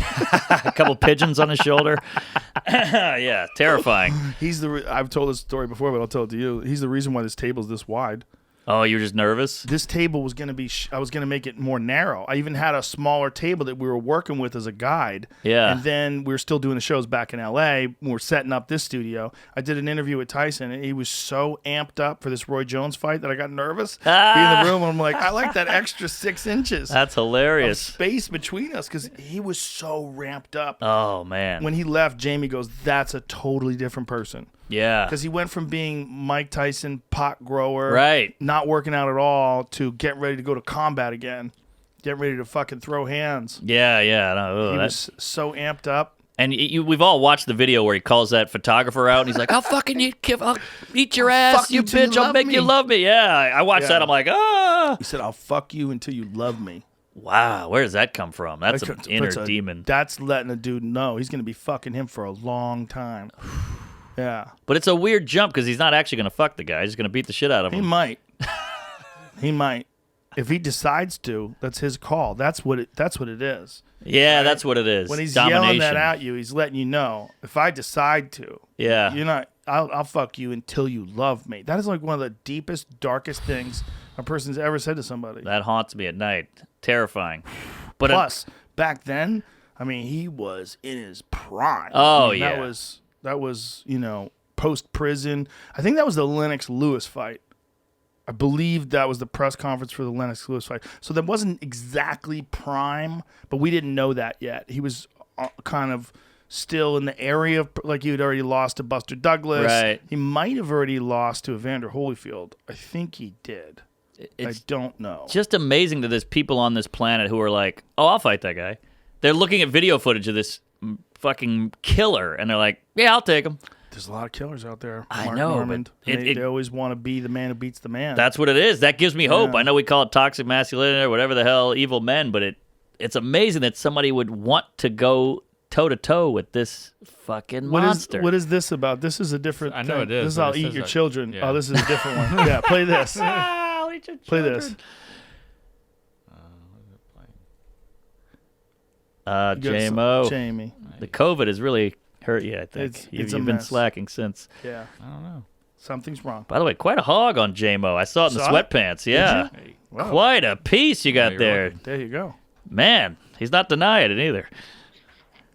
a couple pigeons on his shoulder. Yeah, terrifying. I've told this story before, but I'll tell it to you. He's the reason why this table's this wide. Oh, you were just nervous? This table was gonna be. I was gonna make it more narrow. I even had a smaller table that we were working with as a guide. Yeah. And then we were still doing the shows back in L.A. when we're setting up this studio. I did an interview with Tyson, and he was so amped up for this Roy Jones fight that I got nervous. Being in the room, and I'm like, I like that extra 6 inches That's of hilarious. space between us because he was so ramped up. Oh, man. When he left, Jamie goes, "That's a totally different person." Yeah. Because he went from being Mike Tyson, pot grower, Right. not working out at all, to getting ready to go to combat again, getting ready to fucking throw hands. Yeah. No, He was so amped up. And we've all watched the video where he calls that photographer out, and he's like, I'll eat your ass, fuck you you till you bitch. I'll love make me." you love me. Yeah. I watched Yeah. that. I'm like, ah. He said, "I'll fuck you until you love me." Wow. Where does that come from? That's an inner demon. That's letting a dude know he's going to be fucking him for a long time. Yeah. But it's a weird jump because he's not actually going to fuck the guy. He's going to beat the shit out of He him. might. He might. If he decides to, that's his call. That's what it is. Yeah, that's what it is. When he's Domination. yelling that at you, he's letting you know, if I decide to, Yeah. you're not. I'll fuck you until you love me. That is like one of the deepest, darkest things a person's ever said to somebody. That haunts me at night. Terrifying. But Plus, back then, I mean, he was in his prime. Oh, I mean, yeah. That was post prison. I think that was the Lennox Lewis fight. I believe that was the press conference for the Lennox Lewis fight. So that wasn't exactly prime, but we didn't know that yet. He was kind of still in the area of, like, he had already lost to Buster Douglas. Right. He might have already lost to Evander Holyfield. I think he did. it's I don't know. just amazing that there's people on this planet who are like, oh, I'll fight that guy. They're looking at video footage of this fucking killer, and they're like, yeah, I'll take him. There's a lot of killers out there. I Mark know, but Normand. it- They always want to be the man who beats the man. That's what it is. That gives me hope. Yeah. I know we call it toxic masculinity or whatever the hell, evil men, but it's amazing that somebody would want to go toe-to-toe with this fucking monster. What is this about? This is a different I know thing. it is, This is but I'll it eat says your that- children. yeah. Oh, this is a different one. Yeah, play this. Play this. You got JMO. Jamie. The COVID has really hurt you, I think. It's a You've been mess. slacking since. Yeah. I don't know. Something's wrong. By the way, quite a hog on JMO. I saw it in the Saw it? sweatpants. Yeah. Hey, Wow. Quite a piece you got you're there. welcome. There you go. Man, he's not denying it either.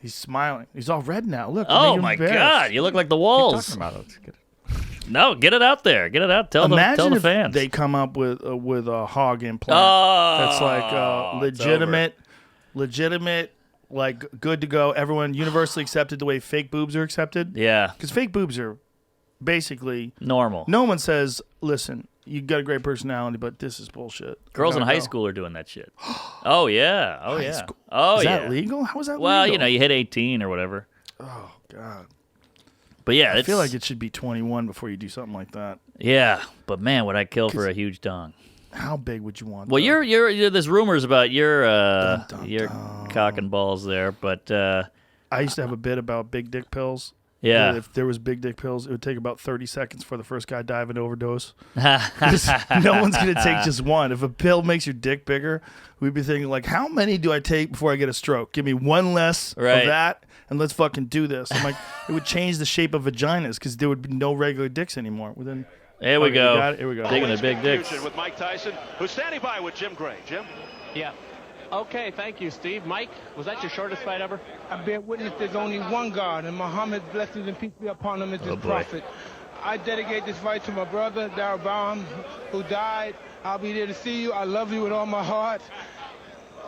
He's smiling. He's all red now. Look. Oh, make him my embarrassed. God. You look like the Talking walls. about it. Let's get it. No, get it out there. Get it out. Tell Imagine the if fans. they come up with a hog implant. Oh, That's like it's legitimate, like good to go. Everyone universally accepted the way fake boobs are accepted. Yeah, Because fake boobs are basically, normal. no one says, listen, you got a great personality, but this is bullshit. Girls in Gotta high go. school are doing that shit. Oh, yeah. Oh, High yeah. school? Oh, Is yeah. that legal? How is that Well, legal? you hit 18 or whatever. Oh, God. But yeah, I feel like it should be 21 before you do something like that. Yeah, but man, would I kill for a huge dong? How big would you want? Well, though? there's rumors about your dun. cock and balls there, but I used to have a bit about big dick pills. yeah. If there was big dick pills, it would take about 30 seconds for the first guy dive into overdose. 'Cause no one's going to take just one. If a pill makes your dick bigger, we'd be thinking, like, how many do I take before I get a stroke? Give me one less Right. of that, and let's fucking do this. I'm like, it would change the shape of vaginas because there would be no regular dicks anymore. Within Here we Okay, go. you got it? Here we go. Digging the big dicks. With Mike Tyson, who's standing by with Jim Gray. Jim? Yeah. Okay, thank you, Steve. Mike, was that your shortest fight ever? I bear witness there's only one God, and Muhammad's blessings and peace be upon him is his Oh, boy. prophet. I dedicate this fight to my brother, Darabam, who died. I'll be there to see you. I love you with all my heart.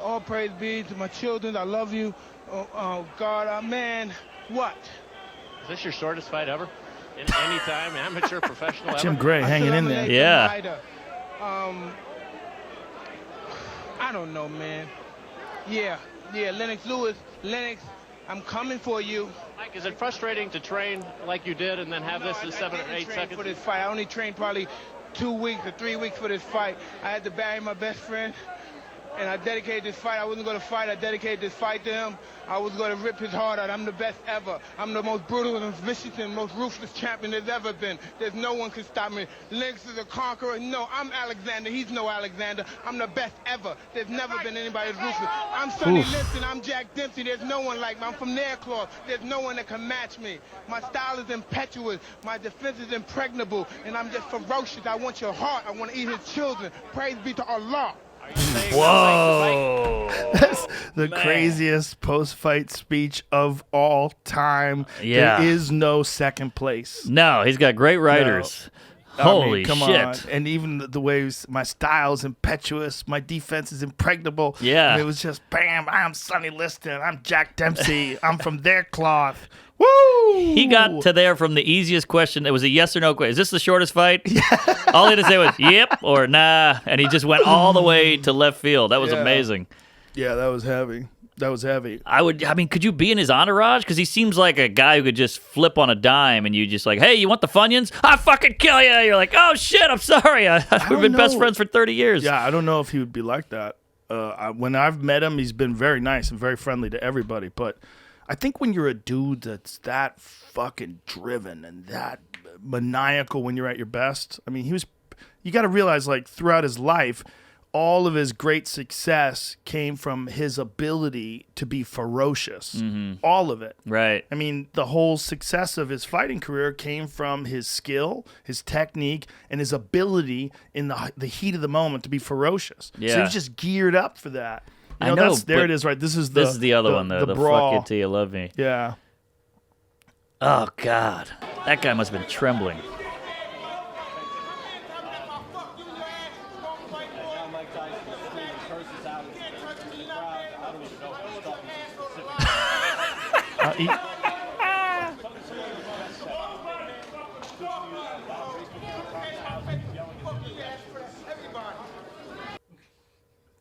All praise be to my children. I love you. Oh God, man, what? Is this your shortest fight ever? In any time, amateur, professional, ever? Jim Gray hanging in there. Yeah. I don't know, man. Yeah, Lennox Lewis. Lennox, I'm coming for you. Mike, is it frustrating to train like you did and then have this in 7 or 8 train seconds? for this fight. I only trained probably 2 weeks or 3 weeks for this fight. I had to bury my best friend, and I dedicated this fight. I wasn't going to fight. I dedicated this fight to him. I was going to rip his heart out. I'm the best ever. I'm the most brutal and vicious and most ruthless champion there's ever been. There's no one can stop me. Lennox is a conqueror. No, I'm Alexander. He's no Alexander. I'm the best ever. There's never been anybody as ruthless. I'm Sonny Liston. I'm Jack Dempsey. There's no one like me. I'm from Nairclaw. There's no one that can match me. My style is impetuous. My defense is impregnable. And I'm just ferocious. I want your heart. I want to eat his children. Praise be to Allah. Whoa. That's the craziest post-fight speech of all time. Yeah. There is no second place. No, he's got great writers. I mean, Holy come shit. on. And even the ways my style is impetuous, my defense is impregnable. Yeah. And it was just, bam, I'm Sonny Liston. I'm Jack Dempsey. I'm from their cloth. Woo! He got to there from the easiest question. It was a yes or no question. Is this the shortest fight? All he had to say was, yep or nah. And he just went all the way to left field. That was Yeah. amazing. Yeah, that was heavy. That was heavy. I mean, could you be in his entourage? Because he seems like a guy who could just flip on a dime and you just like, hey, you want the Funyuns? I'll fucking kill you. You're like, oh, shit, I'm sorry. We've don't been best know. friends for 30 years. Yeah, I don't know if he would be like that. When I've met him, he's been very nice and very friendly to everybody. But I think when you're a dude that's that fucking driven and that maniacal when you're at your best, I mean, you got to realize, like, throughout his life, all of his great success came from his ability to be ferocious. Mm-hmm. All of it. Right. I mean, the whole success of his fighting career came from his skill, his technique, and his ability in the heat of the moment to be ferocious. So he Yeah. was just geared up for that. You I know, know, there but it is, right? This is the other one, the brawl. fuck it till you love me. Yeah. Oh, God. That guy must have been trembling. He-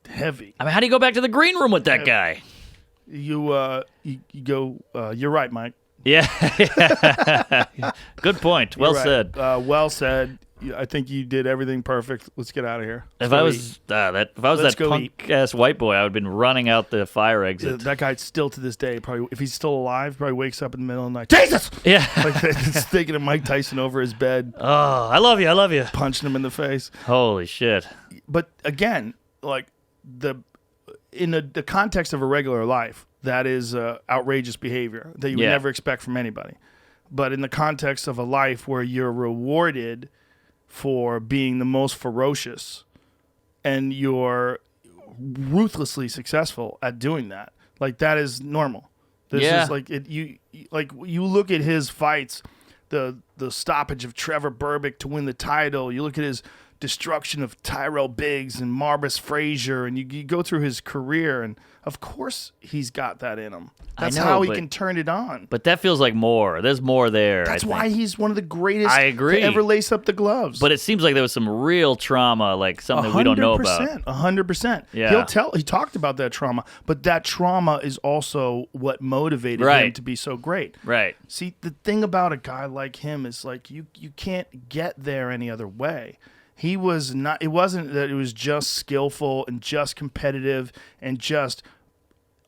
heavy. I mean, how do you go back to the green room with that guy? You go. You're right, Mike. Yeah. Good point. Well You're said. right. Well said. I think you did everything perfect. Let's get out of here. If Let's I go was eat. that Let's go punk ass white boy, I would have been running out the fire exit. That guy still to this day, probably if he's still alive, probably wakes up in the middle of the night. Jesus! Yeah. Like he's thinking of Mike Tyson over his bed, Oh, I love you. I love you. punching him in the face. Holy shit. But again, like in the context of a regular life, that is outrageous behavior that you would Yeah. never expect from anybody. But in the context of a life where you're rewarded for being the most ferocious and you're ruthlessly successful at doing that, like that is normal. This Yeah. is like you look at his fights, the stoppage of Trevor Berbick to win the title. You look at his destruction of Tyrell Biggs and Marvis Frazier, and you go through his career, and of course he's got that in him. That's I know, how he but- can turn it on. But that feels like more. There's more there. That's I think. why he's one of the greatest I agree. to ever lace up the gloves. But it seems like there was some real trauma, like something we don't know about. 100%. Yeah. He talked about that trauma, but that trauma is also what motivated him Right. to be so great. Right. See, the thing about a guy like him is like you can't get there any other way. He was not. It wasn't that it was just skillful and just competitive and just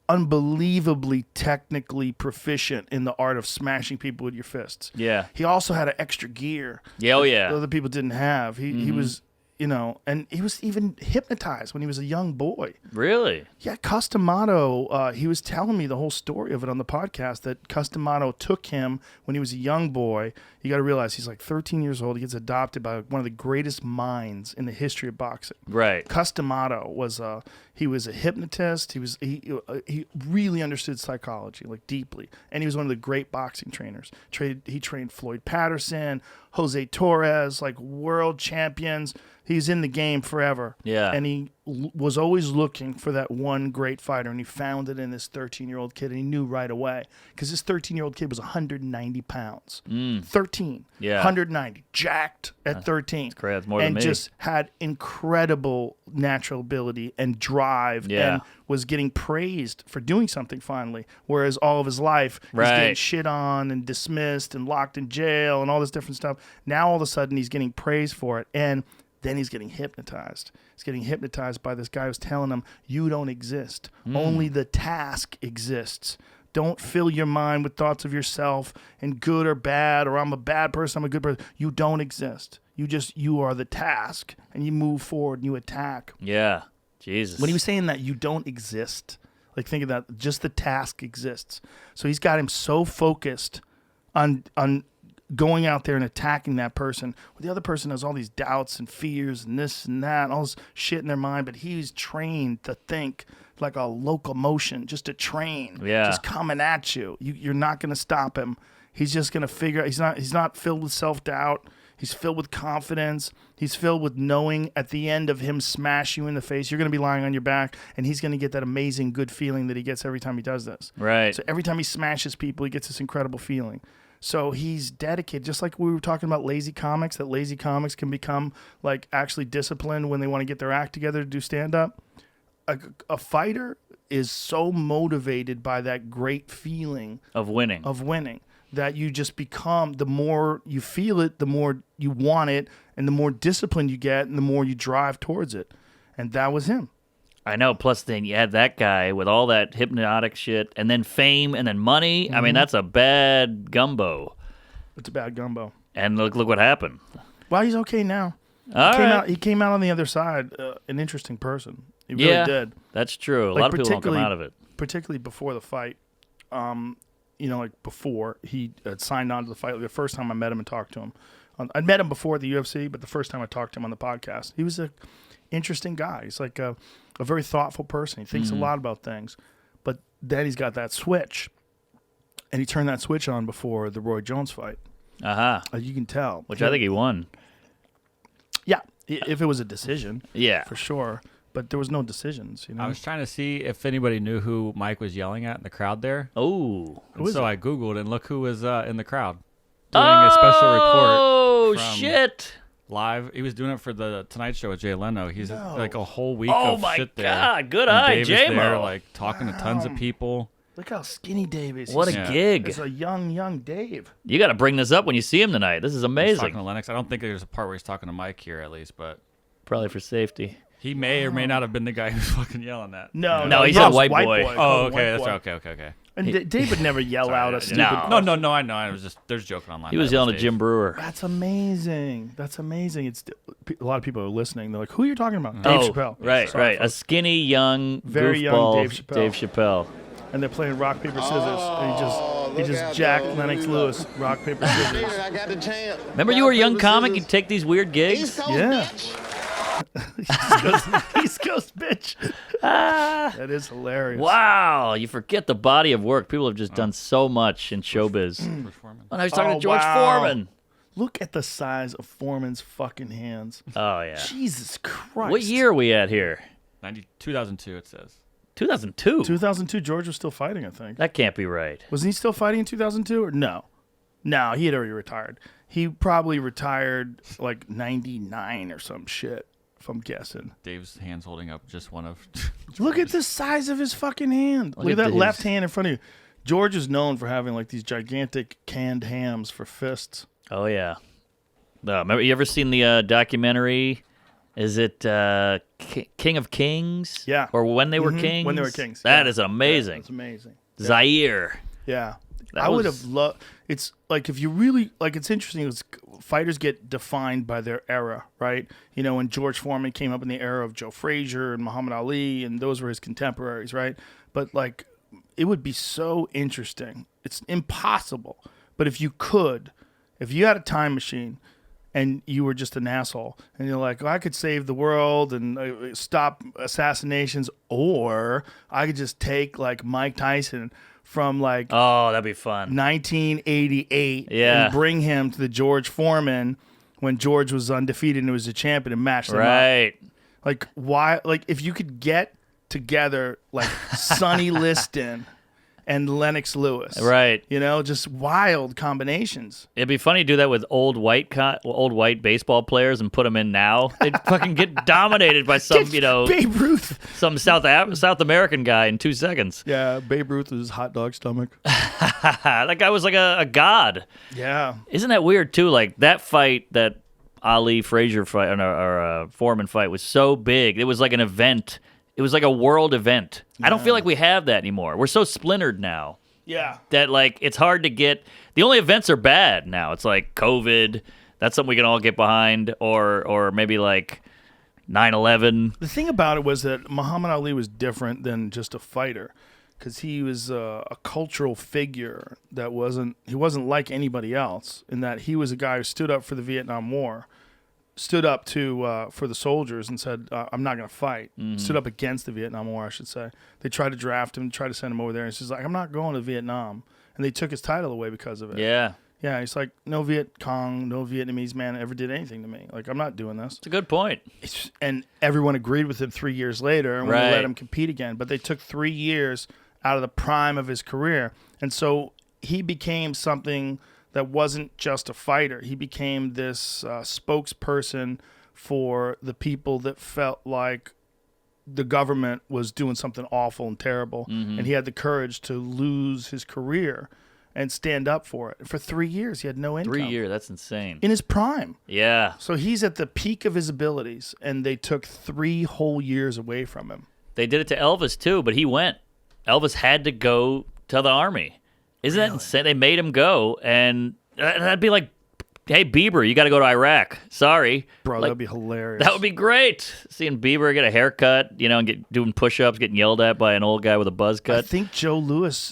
unbelievably technically proficient in the art of smashing people with your fists. Yeah. He also had an extra gear Yeah, oh that yeah. other people didn't have. He Mm-hmm. was, and he was even hypnotized when he was a young boy. Really? Yeah, Customato, he was telling me the whole story of it on the podcast, that Customato took him when he was a young boy. You got to realize he's like 13 years old. He gets adopted by one of the greatest minds in the history of boxing. Right. Customato he was a hypnotist. He really understood psychology, like deeply, and he was one of the great boxing trainers. He trained Floyd Patterson, Jose Torres, like world champions. He's in the game forever. Yeah. And he was always looking for that one great fighter, and he found it in this 13-year-old kid, and he knew right away because this 13-year-old kid was 190 pounds. 13. Yeah. 190. Jacked at 13. That's great. That's more than and me. just had incredible natural ability and drive Yeah. and was getting praised for doing something finally, whereas all of his life he's getting Right. shit on and dismissed and locked in jail and all this different stuff. Now all of a sudden he's getting praised for it, and then he's getting hypnotized. He's getting hypnotized by this guy who's telling him, you don't exist. Only the task exists. Don't fill your mind with thoughts of yourself and good or bad, or I'm a bad person, I'm a good person. You don't exist. You are the task, and you move forward and you attack. Yeah. Jesus. When he was saying that you don't exist, like think of that, just the task exists. So he's got him so focused on going out there and attacking that person. Well, the other person has all these doubts and fears and this and that, and all this shit in their mind, but he's trained to think like a locomotion, just a train, Yeah. just coming at you. You're not going to stop him. He's just going to figure out, he's not filled with self-doubt. He's filled with confidence. He's filled with knowing at the end of him smash you in the face, you're going to be lying on your back, and he's going to get that amazing good feeling that he gets every time he does this. Right. So every time he smashes people, he gets this incredible feeling. So he's dedicated, just like we were talking about lazy comics, that lazy comics can become like actually disciplined when they want to get their act together to do stand-up. A fighter is so motivated by that great feeling of winning. that you just become, the more you feel it, the more you want it, and the more disciplined you get, and the more you drive towards it. And that was him. I know. Plus, then you had that guy with all that hypnotic shit, and then fame, and then money. I mean, that's a bad gumbo. It's a bad gumbo. And look what happened. Well, he's okay now. All right. He came out on the other side, an interesting person. He really did. That's true. A Like, lot of people don't come out of it. Particularly before the fight. Like before he had signed on to the fight. Like the first time I met him and talked to him. I'd met him before at the UFC, but the first time I talked to him on the podcast, he was a interesting guy. He's like a very thoughtful person. He thinks a lot about things. But then he's got that switch. And he turned that switch on before the Roy Jones fight. Uh-huh. You can tell. Which I think he won. Yeah, if it was a decision. Yeah. For sure. But there was no decisions, I was trying to see if anybody knew who Mike was yelling at in the crowd there. Oh. And so I Googled, and look who was in the crowd doing a special report. Oh, from shit. Live. He was doing it for the Tonight Show with Jay Leno. He's like a whole week Oh, of my shit there. God. Good And eye, Dave is J-Mo. there, like, talking to tons of people. Look how skinny Dave is. What a Yeah. gig. It's a young Dave. You got to bring this up when you see him tonight. This is He's amazing. talking to Lennox. I don't think there's a part where he's talking to Mike here, at least, but Probably for safety. he may or may not have been the guy who's fucking yelling that. No, he's he a was white boy. Oh, White okay. That's boy. okay. And Dave would never yell out a stupid. No. No, I know. I was just, there's joking online. He was yelling at Jim Brewer. That's amazing. It's a lot of people are listening. They're like, "Who are you talking about?" Dave Chappelle. Right, Sorry, right. A folks. skinny, young, Very young goofball Dave Chappelle. Chappelle. And they're playing rock paper scissors. And he just jacked Lennox Lewis. Rock paper scissors. I got the champ. Remember you were a young comic, you'd take these weird gigs? Yeah. East Coast bitch. That is hilarious. Wow, you forget the body of work. People have just done so much in showbiz. When I was talking to George Foreman. Look at the size of Foreman's fucking hands. Oh yeah. Jesus Christ. What year are we at here? 2002, it says. 2002. 2002, George was still fighting, I think. That can't be right. Wasn't he still fighting in 2002 or no? No, he had already retired. He probably retired like 99 or some shit, if I'm guessing. Dave's hand's holding up just one of. Look at the size of his fucking hand. Look at that Dave's. left hand in front of you. George is known for having like these gigantic canned hams for fists. Oh yeah. Remember, you ever seen the documentary? Is it King of Kings? Yeah. Or When They Were Kings? When They Were Kings. That Yeah. is amazing. That's amazing. Zaire. Yeah. That I would was- have loved. It's like if you really like. It's interesting. It's, fighters get defined by their era, right? You know, when George Foreman came up in the era of Joe Frazier and Muhammad Ali, and those were his contemporaries, right? But like, it would be so interesting. It's impossible, but if you could, if you had a time machine, and you were just an asshole, and you're like, oh, I could save the world and stop assassinations, or I could just take like Mike Tyson from like Oh, that'd be fun. 1988 Yeah. and bring him to the George Foreman when George was undefeated and was a champion and match them up. Right. Like why? Like if you could get together like Sonny Liston and Lennox Lewis, Right. You know, just wild combinations. It'd be funny to do that with old white baseball players and put them in now. They'd fucking get dominated by some, Babe Ruth. some South American guy in 2 seconds. Yeah, Babe Ruth with his hot dog stomach. That guy was like a god. Yeah. Isn't that weird too? Like that fight, that Ali Frazier fight or Foreman fight was so big. It was like an event. It was like a world event. I don't feel like we have that anymore. We're so splintered now Yeah. that like it's hard to get. The only events are bad now. It's like COVID. That's something we can all get behind, or maybe like 9/11. The thing about it was that Muhammad Ali was different than just a fighter, because he was a cultural figure that wasn't like anybody else, in that he was a guy who stood up for the Vietnam War, stood up for the soldiers and said, I'm not going to fight. Stood up against the Vietnam War, I should say. They tried to draft him, tried to send him over there, and he's like, I'm not going to Vietnam. And they took his title away because of it. Yeah, Yeah, he's like, no Viet Cong, no Vietnamese man ever did anything to me. Like, I'm not doing this. it's a good point. And everyone agreed with him 3 years later, and we Right. let him compete again. But they took 3 years out of the prime of his career. And so he became something that wasn't just a fighter. He became this spokesperson for the people that felt like the government was doing something awful and terrible. And he had the courage to lose his career and stand up for it. For 3 years, he had no income. 3 years. That's insane. In his prime. Yeah. So he's at the peak of his abilities, and they took 3 whole years away from him. They did it to Elvis too, but he went. Elvis had to go to the army. Isn't that insane? They made him go, and that'd be like, hey, Bieber, you got to go to Iraq. Sorry. Bro, Like, that'd be hilarious. that would be great. Seeing Bieber get a haircut, and doing push-ups, getting yelled at by an old guy with a buzz I cut. think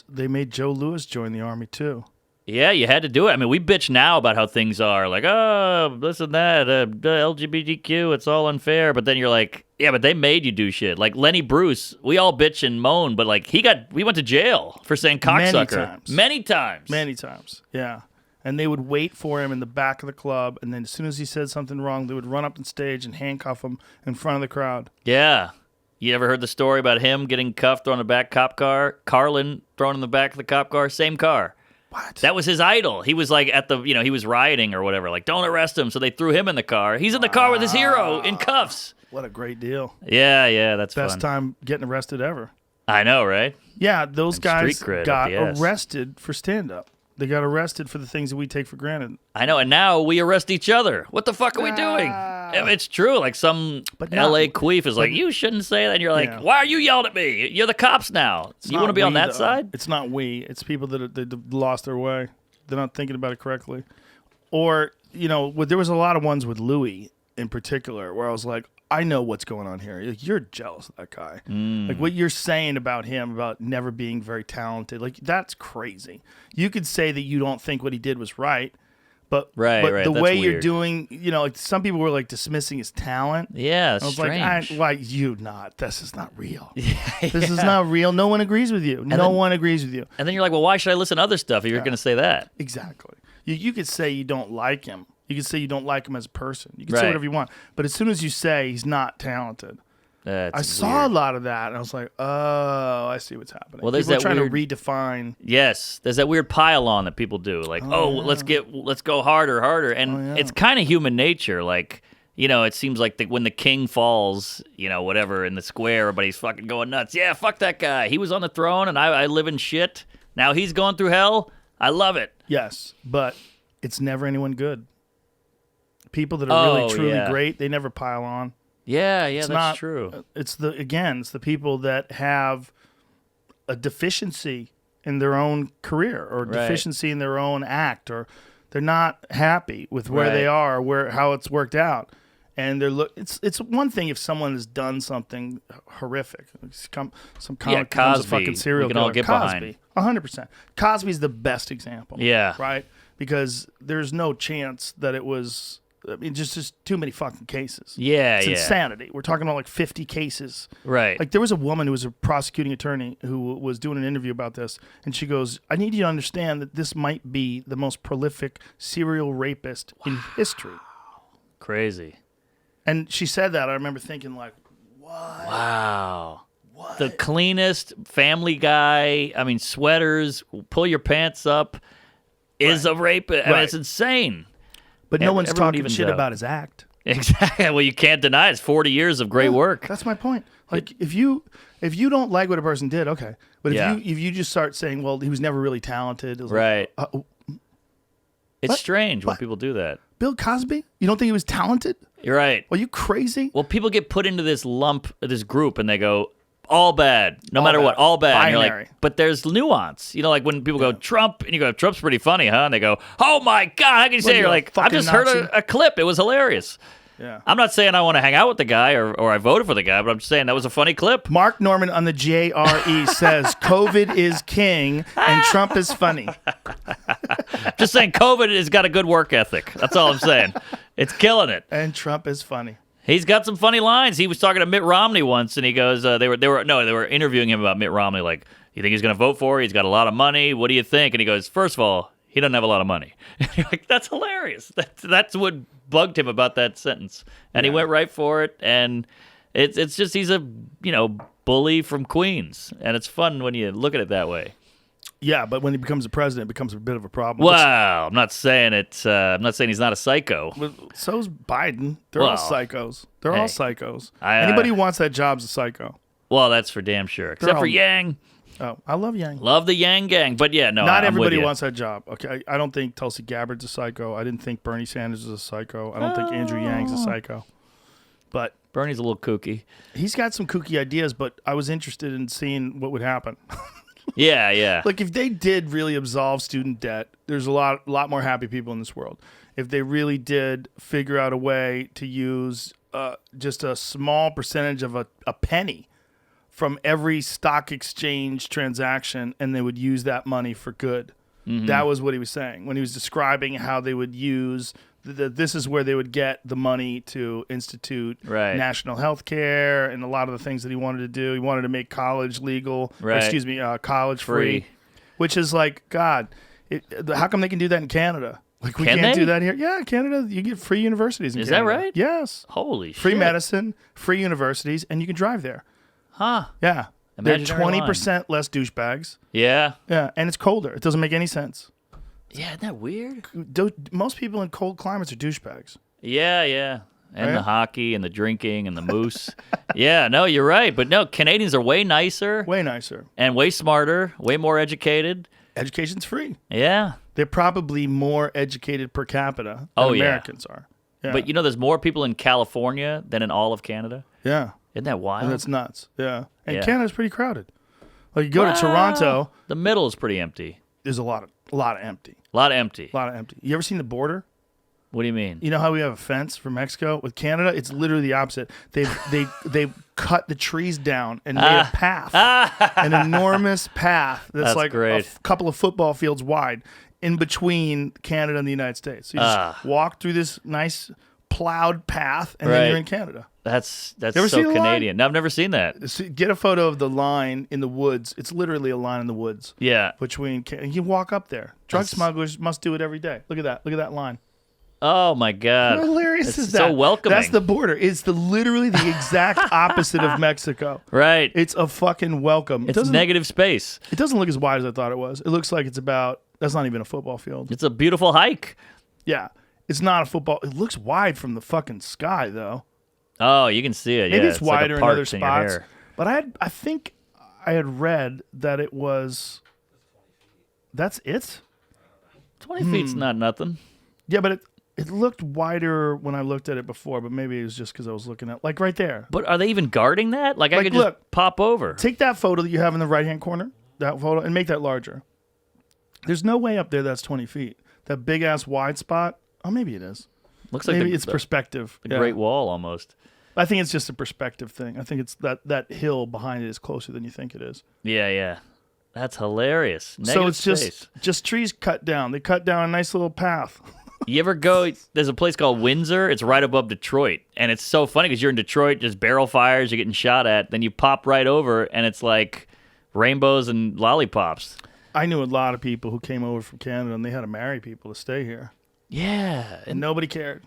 they made Joe Louis join the army too. Yeah, you had to do it. I mean, we bitch now about how things are. Like, oh, this and that, LGBTQ, it's all unfair. But then you're like, yeah, but they made you do shit. Like Lenny Bruce, we all bitch and moan, but like we went to jail for saying cocksucker. Many times. Many times. Many times, yeah. And they would wait for him in the back of the club, and then as soon as he said something wrong, they would run up on stage and handcuff him in front of the crowd. Yeah. You ever heard the story about him getting cuffed, thrown in the back cop car? Carlin thrown in the back of the cop car? Same car. What? That was his idol. He was like he was rioting or whatever. Like, don't arrest him. So they threw him in the car. He's in the car with his hero in cuffs. What a great deal. Yeah, that's Best fun. time getting arrested ever. I know, right? Yeah, those And guys street cred got at the ass. arrested for stand-up. They got arrested for the things that we take for granted. I know, and now we arrest each other. What the fuck are we doing? I mean, it's true. Like some But not- LA queef is like, you shouldn't say that. And you're like, Yeah. why are you yelling at me? You're the cops now. It's You not want to be on we, that though. side? It's not we. It's people that lost their way. They're not thinking about it correctly. Or, there was a lot of ones with Louis in particular where I was like, I know what's going on here. Like, you're jealous of that guy. Like what you're saying about him, about never being very talented, like that's crazy. You could say that you don't think what he did was right, but Right, the that's way you're weird. doing, like some people were like dismissing his talent. Yeah, I it's was strange. like, why you not? This is not real. This is not real. No one agrees with you. No one agrees with you. And then you're like, well, why should I listen to other stuff if you're going to say that? Exactly. You could say you don't like him. You could say you don't like him as a person. You can say Right. whatever you want. But as soon as you say he's not talented, That's I saw weird. a lot of that, and I was like, oh, I see what's happening. Well, there's People are that trying weird- to redefine. Yes, there's that weird pile on that people do. Like, let's go harder, and it's kind of human nature. Like, it seems like when the king falls, whatever in the square, everybody's fucking going nuts. Yeah, fuck that guy. He was on the throne, and I live in shit. Now he's going through hell. I love it. Yes, but it's never anyone good. People that are really truly great, they never pile on. Yeah, that's not true. It's the people that have a deficiency in their own career or deficiency in their own act, or they're not happy with where they are, how it's worked out, and it's one thing if someone has done something horrific. Some comic becomes a Cosby, fucking serial we can all killer. get Cosby, 100%. Cosby's the best example. Yeah. Right? Because there's no chance that it was. I mean, just too many fucking cases. It's insanity. We're talking about like 50 cases. Right. Like there was a woman who was a prosecuting attorney who was doing an interview about this, and she goes, I need you to understand that this might be the most prolific serial rapist in history. Crazy. And she said that. I remember thinking like, Wow. What? The cleanest Family Guy, sweaters, pull your pants up, is a rapist. I mean, it's insane. But no one's everyone talking evens shit out. about his act. Exactly. Well, you can't deny it's 40 years of great work. That's my point. Like if you don't like what a person did, okay. But Yeah. if you just start saying, well, he was never really talented, it was Right. like, It's what? strange when What? people do that. Bill Cosby? You don't think he was talented? You're right. Are you crazy? Well, people get put into this group, and they go, all bad, no matter what, all bad. And you're Binary. like, but there's nuance. Like when people go, Trump, and you go, Trump's pretty funny, huh? And they go, oh my God, how can you say? you, You're a like, I fucking just heard Nazi? a clip. It was hilarious. Yeah. I'm not saying I want to hang out with the guy or I voted for the guy, but I'm just saying that was a funny clip. Mark Norman on the JRE says COVID is king and Trump is funny. Just saying COVID has got a good work ethic. That's all I'm saying. It's killing it. And Trump is funny. He's got some funny lines. He was talking to Mitt Romney once, and he goes, they were interviewing him about Mitt Romney, like, you think he's going to vote for? He's got a lot of money. What do you think? And he goes, first of all, he doesn't have a lot of money. And you're like, that's hilarious. That's what bugged him about that sentence, and he went right for it. And it's just he's a bully from Queens, and it's fun when you look at it that way. Yeah, but when he becomes a president, it becomes a bit of a problem. Wow, I'm not saying it. I'm not saying he's not a psycho. Well, so's Biden. They're all Well, psychos. They're all psychos. I- Anybody who wants that job's a psycho. Well, that's for damn sure. Except all- for Yang. Oh, I love Yang. Love the Yang gang. But yeah, no, Not I'm everybody with you. wants that job. Okay, I don't think Tulsi Gabbard's a psycho. I didn't think Bernie Sanders is a psycho. I don't think Andrew Yang's a psycho. But Bernie's a little kooky. he's got some kooky ideas, but I was interested in seeing what would happen. Yeah. Like if they did really absolve student debt, there's a lot more happy people in this world. If they really did figure out a way to use just a small percentage of a penny from every stock exchange transaction, and they would use that money for good. Mm-hmm. That was what he was saying when he was describing how they would use this is where they would get the money to institute Right. national health care and a lot of the things that he wanted to do. He wanted to make college legal, or Right. college Free. free, which is like, God, how come they can do that in Canada? Like we Can can't they? do that here. Yeah, Canada, you get free universities in Is that Canada. right? Yes. Holy Free shit. medicine, free universities, and you can drive there. Huh. Yeah. They're Imaginary 20% less douchebags. Yeah. Yeah, and it's colder. It doesn't make any sense. Yeah, isn't that weird? Most people in cold climates are douchebags. Yeah. And Right? the hockey and the drinking and the moose. Yeah, no, you're right. But no, Canadians are way nicer Way nicer. and way smarter, way more educated. Education's free. Yeah. They're probably more educated per capita than Oh, yeah. Americans are. Yeah. But there's more people in California than in all of Canada. yeah. Isn't that wild? And that's nuts. Yeah. And Yeah. Canada's pretty crowded. Like you go to Toronto, The middle is pretty empty. there's a lot of empty. A lot of empty. A lot of empty. You ever seen the border? What do you mean? You know how we have a fence for Mexico? With Canada, it's literally the opposite. They've cut the trees down and made a path, an enormous path that's like great. a couple of football fields wide in between Canada and the United States. So you just walk through this nice plowed path, and then Right. you're in Canada. That's ever so seen the line? Canadian. No, I've never seen that. Get a photo of the line in the woods. It's literally a line in the woods. Yeah. Between you walk up there. Drug That's- smugglers must do it every day. Look at that. Look at that line. Oh my God. How hilarious It's is that? so welcoming. That's the border. It's literally the exact opposite of Mexico. Right. It's a fucking welcome. It's negative space. It doesn't look as wide as I thought it was. It looks like it's about. That's not even a football field. It's a beautiful hike. Yeah, it's not a football. It looks wide from the fucking sky though. Oh, you can see it. Maybe yeah, it's like wider a in other park in your spots. hair. But I think I had read that it was. That's it. 20 feet's not nothing. Yeah, but it looked wider when I looked at it before. But maybe it was just because I was looking at like right there. But are they even guarding that? Like I Like, could just look. pop over. Take that photo that you have in the right hand corner, that photo, and make that larger. There's no way up there that's 20 feet. That big ass wide spot. Oh, maybe it is. Looks like Maybe the, it's perspective. the Yeah. Great Wall almost. I think it's just a perspective thing. I think it's that hill behind it is closer than you think it is. Yeah. That's hilarious. So Negative it's space. just trees cut down. They cut down a nice little path. You ever go? There's a place called Windsor. It's right above Detroit, and it's so funny because you're in Detroit, just barrel fires, you're getting shot at. Then you pop right over, and it's like rainbows and lollipops. I knew a lot of people who came over from Canada, and they had to marry people to stay here, Yeah, and nobody cared.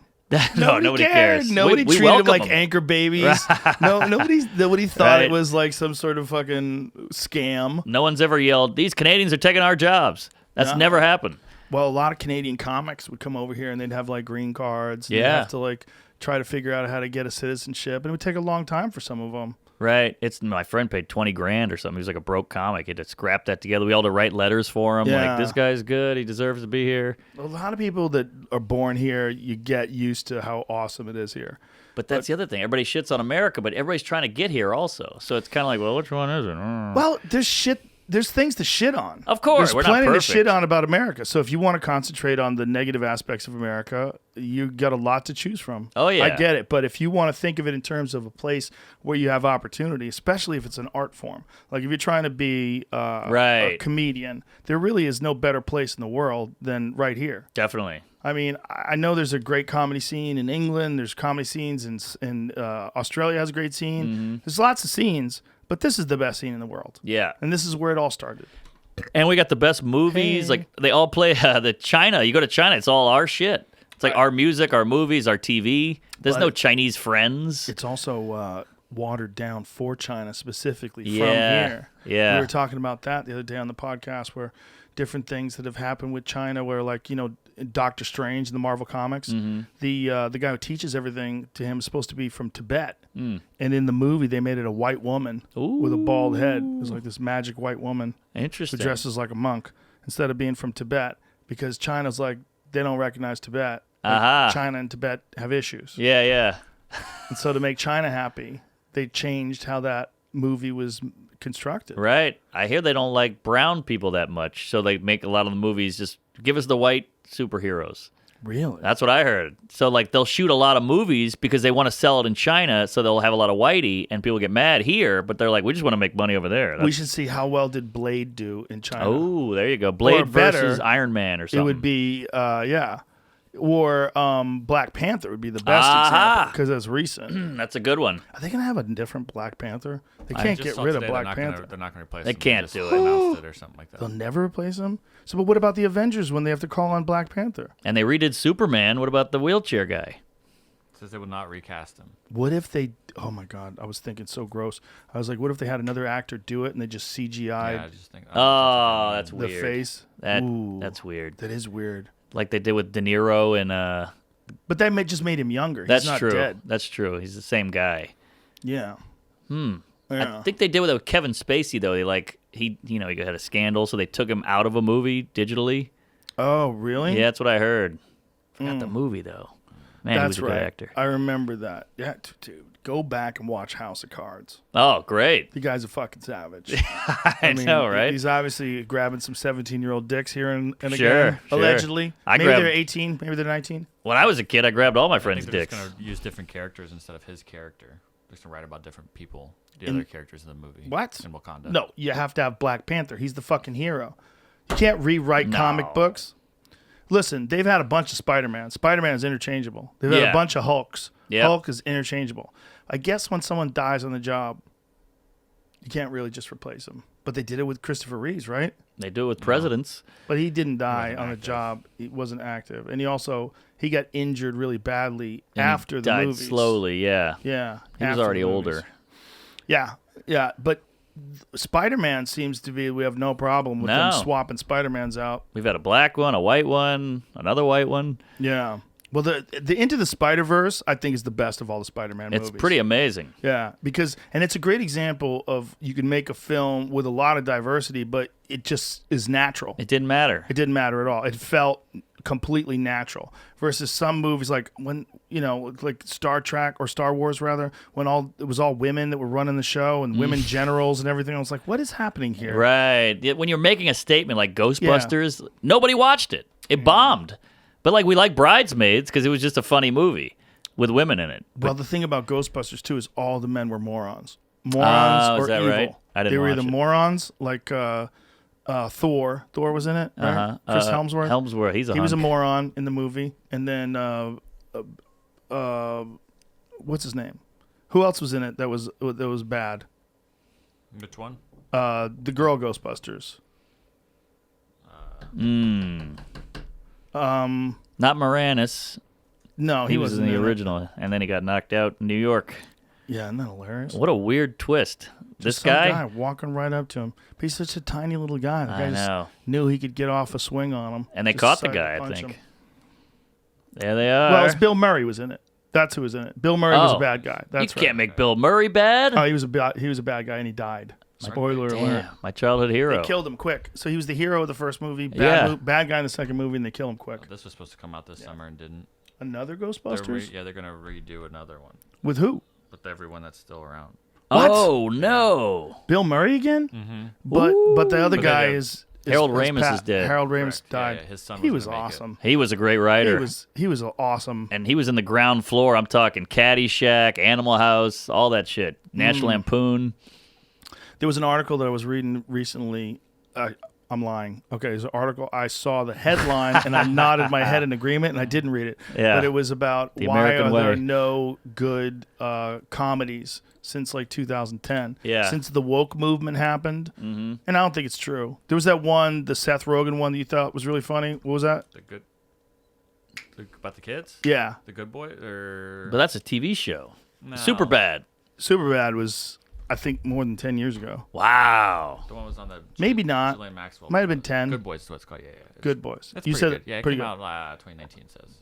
no, nobody cares. Nobody we treated them welcome like 'em. anchor babies. Nobody thought Right. it was like some sort of fucking scam. No one's ever yelled, "These Canadians are taking our jobs." That's No. never happened. Well, a lot of Canadian comics would come over here, and they'd have like green cards. And they'd Yeah. have to like try to figure out how to get a citizenship, and it would take a long time for some of them. Right. It's my friend paid $20,000 or something. He was like a broke comic. He had to scrap that together. We all had to write letters for him. Yeah. Like, this guy's good. He deserves to be here. A lot of people that are born here, you get used to how awesome it is here. But that's the other thing. Everybody shits on America, but everybody's trying to get here also. So it's kind of like, well, which one is it? Well, there's things to shit on. Of course, There's we're not plenty to perfect. shit on about America. So if you want to concentrate on the negative aspects of America, you got a lot to choose from. Oh, yeah. I get it. But if you want to think of it in terms of a place where you have opportunity, especially if it's an art form, like if you're trying to be a Right. comedian, there really is no better place in the world than right here. Definitely. I mean, I know there's a great comedy scene in England. There's comedy scenes in Australia has a great scene. Mm-hmm. There's lots of scenes, but this is the best scene in the world. Yeah. And this is where it all started. And we got the best movies. Hey. Like, they all play the China. You go to China, it's all our shit. It's like our music, our movies, our TV. There's But no Chinese friends. It's also watered down for China specifically from Yeah, here. yeah. We were talking about that the other day on the podcast where different things that have happened with China where like, you know, Doctor Strange in the Marvel comics, Mm-hmm. the guy who teaches everything to him is supposed to be from Tibet. Mm. And in the movie they made it a white woman with a bald head. It was like this magic white woman who Interesting. dresses like a monk instead of being from Tibet because China's like they don't recognize Tibet. Like, Aha. China and Tibet have issues. Yeah. And so to make China happy, they changed how that movie was constructed. Right. I hear they don't like brown people that much. So they make a lot of the movies just give us the white superheroes. Really? That's what I heard. So like they'll shoot a lot of movies because they want to sell it in China, so they'll have a lot of whitey, and people get mad here. But they're like, we just want to make money over there. We should see how well did Blade do in China. Oh, there you go. Blade better, versus Iron Man or It something. would be, Or Black Panther would be the best Aha. example because that's recent. That's a good one. Are they going to have a different Black Panther? They I can't just get saw rid of today Black Panther. They're not going to replace They him. can't just do it. announced it or something like that. They'll never replace him? So, but what about the Avengers when they have to call on Black Panther? And they redid Superman. What about the wheelchair guy? Says they would not recast him. What if they... Oh, my God. I was thinking so gross. I was like, what if they had another actor do it and they just CGI'd Yeah, I just think. Oh, that's the weird. face? Ooh, That's weird. that is weird. Like they did with De Niro and But that just made him younger. that's He's not true. dead. That's true. He's the same guy. Yeah. Yeah. I think they did with Kevin Spacey though. They like he had a scandal, so they took him out of a movie digitally. Oh, really? Yeah, that's what I heard. Forgot the movie though. Man, he That's was a right. good actor. I remember that. Yeah, dude. Go back and watch House of Cards. Oh, great! The guy's a fucking savage. I know, right? He's obviously grabbing some 17-year-old dicks here and Sure, again, sure. allegedly. I Maybe grabbed- they're 18. Maybe they're 19. When I was a kid, I grabbed all my I friends' think they're dicks. just going to use different characters instead of his character. They're just going to write about different people, the other characters in the movie. What? In Wakanda. No, you have to have Black Panther. He's the fucking hero. You can't rewrite comic books. Listen, they've had a bunch of Spider-Man. Spider-Man is interchangeable. They've had Yeah. a bunch of Hulks. Yep. Hulk is interchangeable. I guess when someone dies on the job, you can't really just replace them. But they did it with Christopher Reeves, right? They do it with presidents. But he didn't die wasn't on the active. job. He wasn't active, and he got injured really badly And after he the died movies. slowly, yeah. Yeah, He was after already the movies. older. Yeah, but Spider-Man seems to be. We have no problem with No. them swapping Spider-Mans out. We've had a black one, a white one, another white one. Yeah. Well, the Into the Spider-Verse, I think, is the best of all the Spider-Man movies. It's pretty amazing. Yeah, and it's a great example of you can make a film with a lot of diversity, but it just is natural. It didn't matter. It didn't matter at all. It felt completely natural. Versus some movies like when like Star Trek or Star Wars rather, when it was all women that were running the show and women generals and everything. I was like, what is happening here? Right. Yeah, when you're making a statement like Ghostbusters, nobody watched it. It bombed. But like we like Bridesmaids because it was just a funny movie with women in it. Well, the thing about Ghostbusters too is all the men were morons. Morons Oh, or is that evil. right? I didn't They were watch either it. morons like Thor. Thor was in it, right? Chris Helmsworth. Helmsworth, he's a He was a hunk. moron in the movie, and then what's his name? Who else was in it that was bad? Which one? The girl Ghostbusters. Not Moranis. No, He was wasn't in the it. original, and then he got knocked out in New York. Yeah, isn't that hilarious? What a weird twist. This Just some guy? walking right up to him, but he's such a tiny little guy. The I guy just know. knew he could get off a swing on him, And they Just caught the decided to guy, I punch think. him. There they are. Well, it's Bill Murray was in it. That's who was in it. Bill Murray was a Oh. bad guy. That's you right. can't make Bill Murray bad. Oh, he was a bad guy, and he died. Spoiler alert. Damn, my childhood hero. They killed him quick. So he was the hero of the first movie, Yeah. bad guy in the second movie, and they kill him quick. This was supposed to come out this summer and didn't. Another They're Ghostbusters? they're gonna redo another one With who? with everyone that's still around. What? Oh, no. Bill Murray again? Mm-hmm. But the other But guy they- is Harold Ramis is dead. Harold Ramis Correct. Yeah, died. yeah, his son He was was gonna make it. awesome. He was a great writer. He was awesome. And he was in the ground floor. I'm talking Caddyshack, Animal House, all that shit. National Lampoon. There was an article that I was reading recently. I'm lying. Okay, there's an article. I saw the headline and I nodded my head in agreement, and I didn't read it. Yeah. But it was about The why American are there way. no good comedies since like 2010. Yeah. Since the woke movement happened. Mm-hmm. And I don't think it's true. There was that one, the Seth Rogen one that you thought was really funny. What was that? About the kids? Yeah. The Good Boy or But that's a TV show. No. Super bad. Superbad was, I think, more than 10 years ago. Wow. the one was on the Maybe not. Ghislaine Maxwell. Might have been 10. Good Boys is what it's called. Yeah, yeah. It's- Good Boys. That's You pretty said good. Yeah, it pretty came good. out 2019. It says.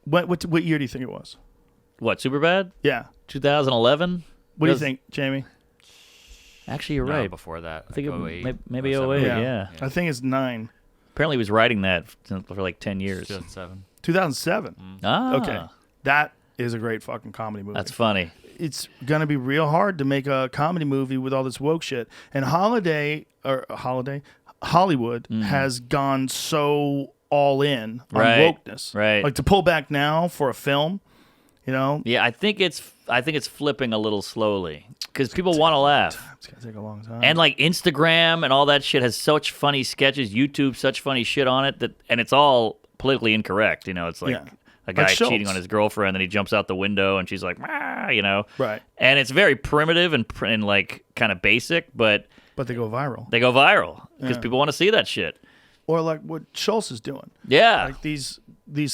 What year do you think it was? What, Super bad? Yeah. 2011? What do you think, Jamie? Actually, you're No, right. before that. I think like it 08, maybe 07. 08, yeah. I think it's 9. Apparently, he was writing that for like 10 years. 2007. 2007. Ah, Okay. That is a great fucking comedy movie. That's funny. It's going to be real hard to make a comedy movie with all this woke shit. And Hollywood has gone so all in on Right, wokeness. right. Like to pull back now for a film, you know, Yeah, I think it's flipping a little slowly because people want to laugh. it's going to take a long time. And like Instagram and all that shit has such funny sketches, YouTube such funny shit on it and it's all politically incorrect. You know, it's like Yeah. a guy Like cheating Schultz. on his girlfriend, and he jumps out the window, and she's like, "Ah," you know, Right. And it's very primitive and like kind of basic, but But they go viral. they go viral because Yeah. people want to see that shit. Or like what Schultz is doing. Yeah, Like these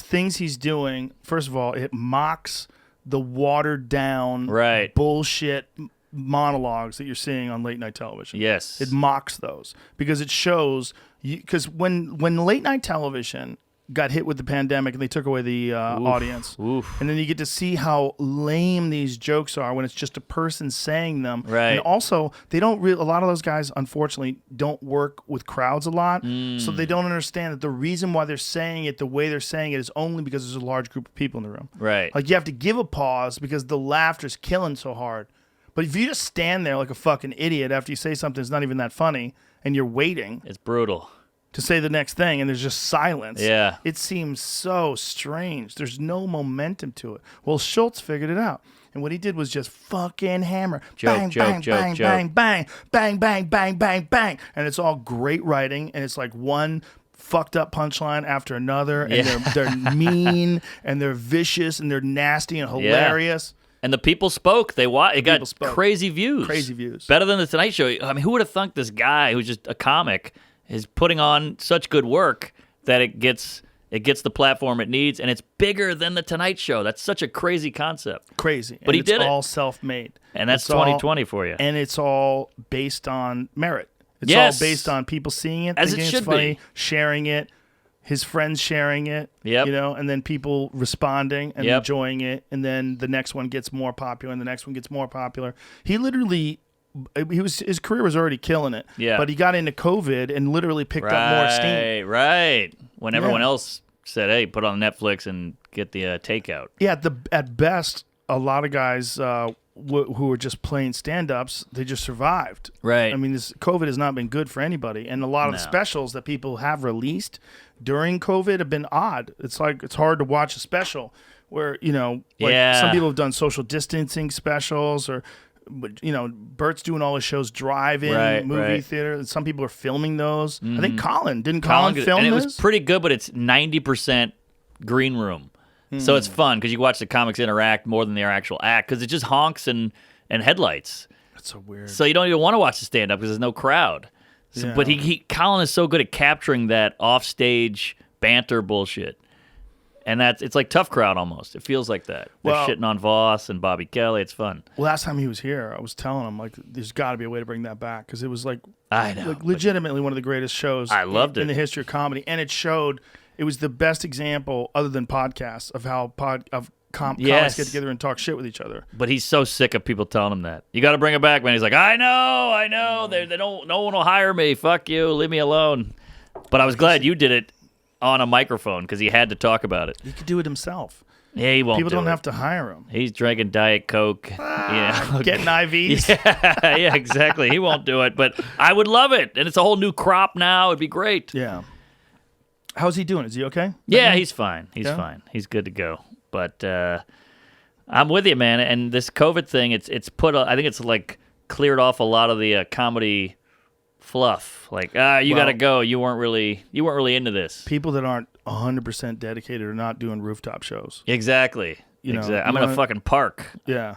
things he's doing, first of all, it mocks the watered down Right. bullshit monologues that you're seeing on late night television. yes, It mocks those because it shows you, because when late night television got hit with the pandemic and they took away the audience, oof. and then you get to see how lame these jokes are when it's just a person saying them. Right. And also, they don't a lot of those guys, unfortunately, don't work with crowds a lot, so they don't understand that the reason why they're saying it the way they're saying it is only because there's a large group of people in the room. Right. Like you have to give a pause because the laughter's killing so hard. But if you just stand there like a fucking idiot after you say something that's not even that funny and you're waiting it's brutal. to say the next thing and there's just silence, Yeah. it seems so strange. There's no momentum to it. Well, Schultz figured it out. And what he did was just fucking hammer. Joke, bang, joke, bang, joke, bang, joke. bang, bang, bang, bang, bang, bang, bang. And it's all great writing. And it's like one fucked up punchline after another. And Yeah. they're mean and they're vicious and they're nasty and hilarious. And the people spoke. It got people spoke. crazy views. Crazy views. Better than the Tonight Show. I mean, who would have thunk this guy who's just a comic is putting on such good work that it gets the platform it needs, and it's bigger than the Tonight Show. That's such a crazy concept. Crazy. But and he did it's it. all self-made. And that's It's all- 2020 for you. And it's all based on merit. It's Yes. all based on people seeing it, As it thinking should it's funny, be. sharing it, his friends sharing it, Yep. and then people responding and Yep. enjoying it, and then the next one gets more popular, and the next one gets more popular. He literally, his career was already killing it, Yeah. but he got into COVID and literally picked up more steam. Right. When everyone Yeah. else said, "Hey, put on Netflix and get the takeout." Yeah, at best, a lot of guys who were just playing stand-ups, they just survived. Right. I mean, this COVID has not been good for anybody, and a lot of the No. specials that people have released during COVID have been odd. It's like it's hard to watch a special where Yeah. some people have done social distancing specials, or Bert's doing all his shows drive-in Right, movie right. theater, and some people are filming those. I think Colin Colin film and it this? was pretty good, but it's 90% green room. So it's fun because you watch the comics interact more than their actual act because it's just honks and headlights. That's so weird. So you don't even want to watch the stand-up because there's no crowd. So, Yeah. But Colin is so good at capturing that off-stage banter bullshit. And it's like Tough Crowd almost. It feels like that. They're Well- shitting on Voss and Bobby Kelly. It's fun. Last time he was here, I was telling him like, there's got to be a way to bring that back because it was like, I know, like but- legitimately one of the greatest shows. I loved in it. the history of comedy, and it showed. It was the best example, other than podcasts, of how comics Yes. get together and talk shit with each other. But he's so sick of people telling him that. You got to bring it back, man. He's like, I know. They don't. No one will hire me. Fuck you. Leave me alone. But I was glad you did it on a microphone because he had to talk about it. He could do it himself. Yeah, he won't. People do don't it. have to hire him. He's drinking Diet Coke. Getting IVs. Yeah, exactly. He won't do it, but I would love it. And it's a whole new crop now. It'd be great. Yeah. How's he doing? Is he okay? Yeah, he's fine. He's Yeah? fine. He's good to go. But I'm with you, man. And this COVID thing, it's put. I think it's like cleared off a lot of the comedy fluff. Like, you got to go. You weren't really into this. People that aren't 100% dedicated are not doing rooftop shows. Exactly. You know, I'm in a fucking park. Yeah.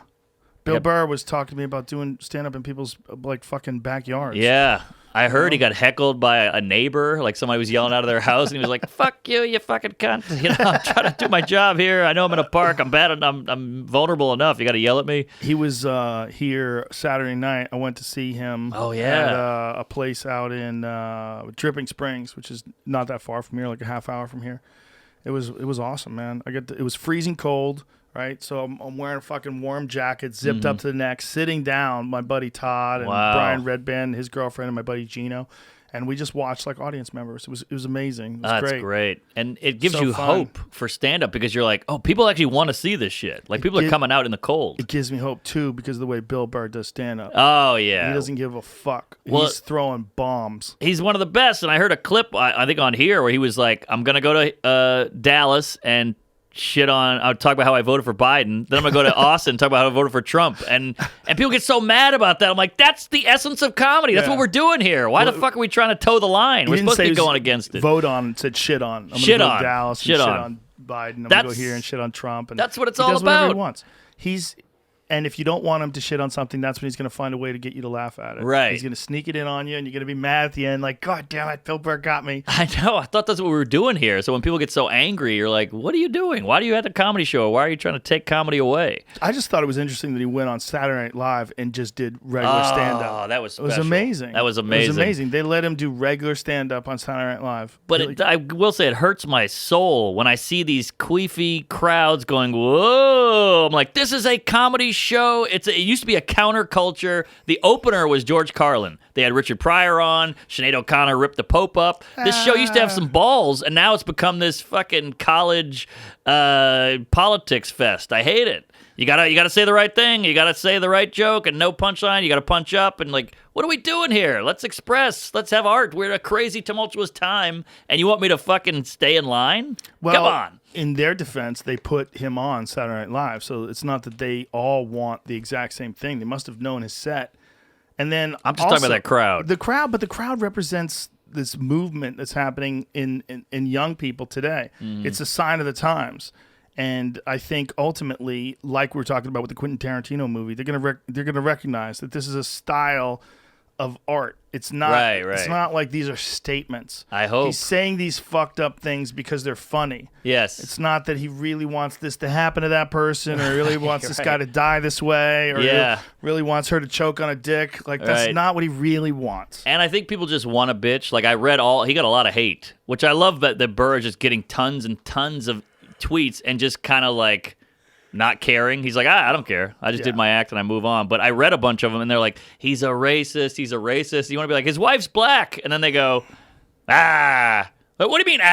Bill Yep. Burr was talking to me about doing stand-up in people's like fucking backyards. Yeah. I heard he got heckled by a neighbor, like somebody was yelling out of their house, and he was like, "Fuck you, you fucking cunt! You know, I'm trying to do my job here. I know I'm in a park. I'm bad. I'm vulnerable enough. You got to yell at me." He was here Saturday night. I went to see him. Oh, yeah. At a place out in Dripping Springs, which is not that far from here, like a half hour from here. It was awesome, man. It was freezing cold, right? So I'm wearing a fucking warm jacket, zipped up to the neck, sitting down. My buddy Todd and Wow. Brian Redband, his girlfriend, and my buddy Gino, and we just watched like audience members. It was amazing. It was That's great. And it gives So you fun. hope for stand-up because you're like, oh, people actually want to see this shit. Like, people are coming out in the cold. It gives me hope too because of the way Bill Burr does stand up. Oh, yeah. He doesn't give a fuck. Well, He's throwing bombs. He's one of the best. And I heard a clip, I think on here, where he was like, I'm going to go to Dallas and shit on, I'll talk about how I voted for Biden. Then I'm going to go to Austin and talk about how I voted for Trump. And people get so mad about that. I'm like, that's the essence of comedy. That's Yeah. what we're doing here. Why the fuck are we trying to toe the line? We're He didn't supposed to say be it was going against it. Vote on. It said shit on. I'm Shit gonna go on. to Dallas Shit and on. shit on Biden. I'm gonna go That's- here and shit on Trump. And that's what it's he all does whatever about. he wants. And if you don't want him to shit on something, that's when he's going to find a way to get you to laugh at it. Right. He's going to sneak it in on you, and you're going to be mad at the end, like, God damn it, Bill Burr got me. I know. I thought that's what we were doing here. So when people get so angry, you're like, what are you doing? Why do you have a comedy show? Why are you trying to take comedy away? I just thought it was interesting that he went on Saturday Night Live and just did regular stand-up. Oh, that was It was special. amazing. That was It amazing. was amazing. They let him do regular stand-up on Saturday Night Live. But I will say it hurts my soul when I see these queefy crowds going, whoa. I'm like, this is a comedy show. It used to be a counterculture. The opener was George Carlin. They had Richard Pryor on. Sinead O'Connor ripped the Pope up. This show used to have some balls, and now it's become this fucking college politics fest. I hate it. You gotta say the right thing. You gotta say the right joke and no punchline. You gotta punch up and like, what are we doing here? Let's express. Let's have art. We're in a crazy, tumultuous time, and you want me to fucking stay in line? Well, Come on. In their defense, they put him on Saturday Night Live, so it's not that they all want the exact same thing. They must have known his set. And then I'm just talking about that crowd. The crowd represents this movement that's happening in young people today. Mm-hmm. It's a sign of the times. And I think ultimately, like we were talking about with the Quentin Tarantino movie, they're gonna recognize that this is a style of art. It's not. Right. It's not like these are statements. I hope. He's saying these fucked up things because they're funny. Yes. It's not that he really wants this to happen to that person, or really wants this Right. guy to die this way, or Yeah. really wants her to choke on a dick. Like that's Right. not what he really wants. And I think people just want a bitch. Like I read he got a lot of hate, which I love that Burr is just getting tons and tons of tweets and just kind of like not caring. He's like, I don't care. I just did my act and I move on. But I read a bunch of them and they're like, he's a racist. He's a racist. You want to be like, his wife's black. And then they go, But what do you mean,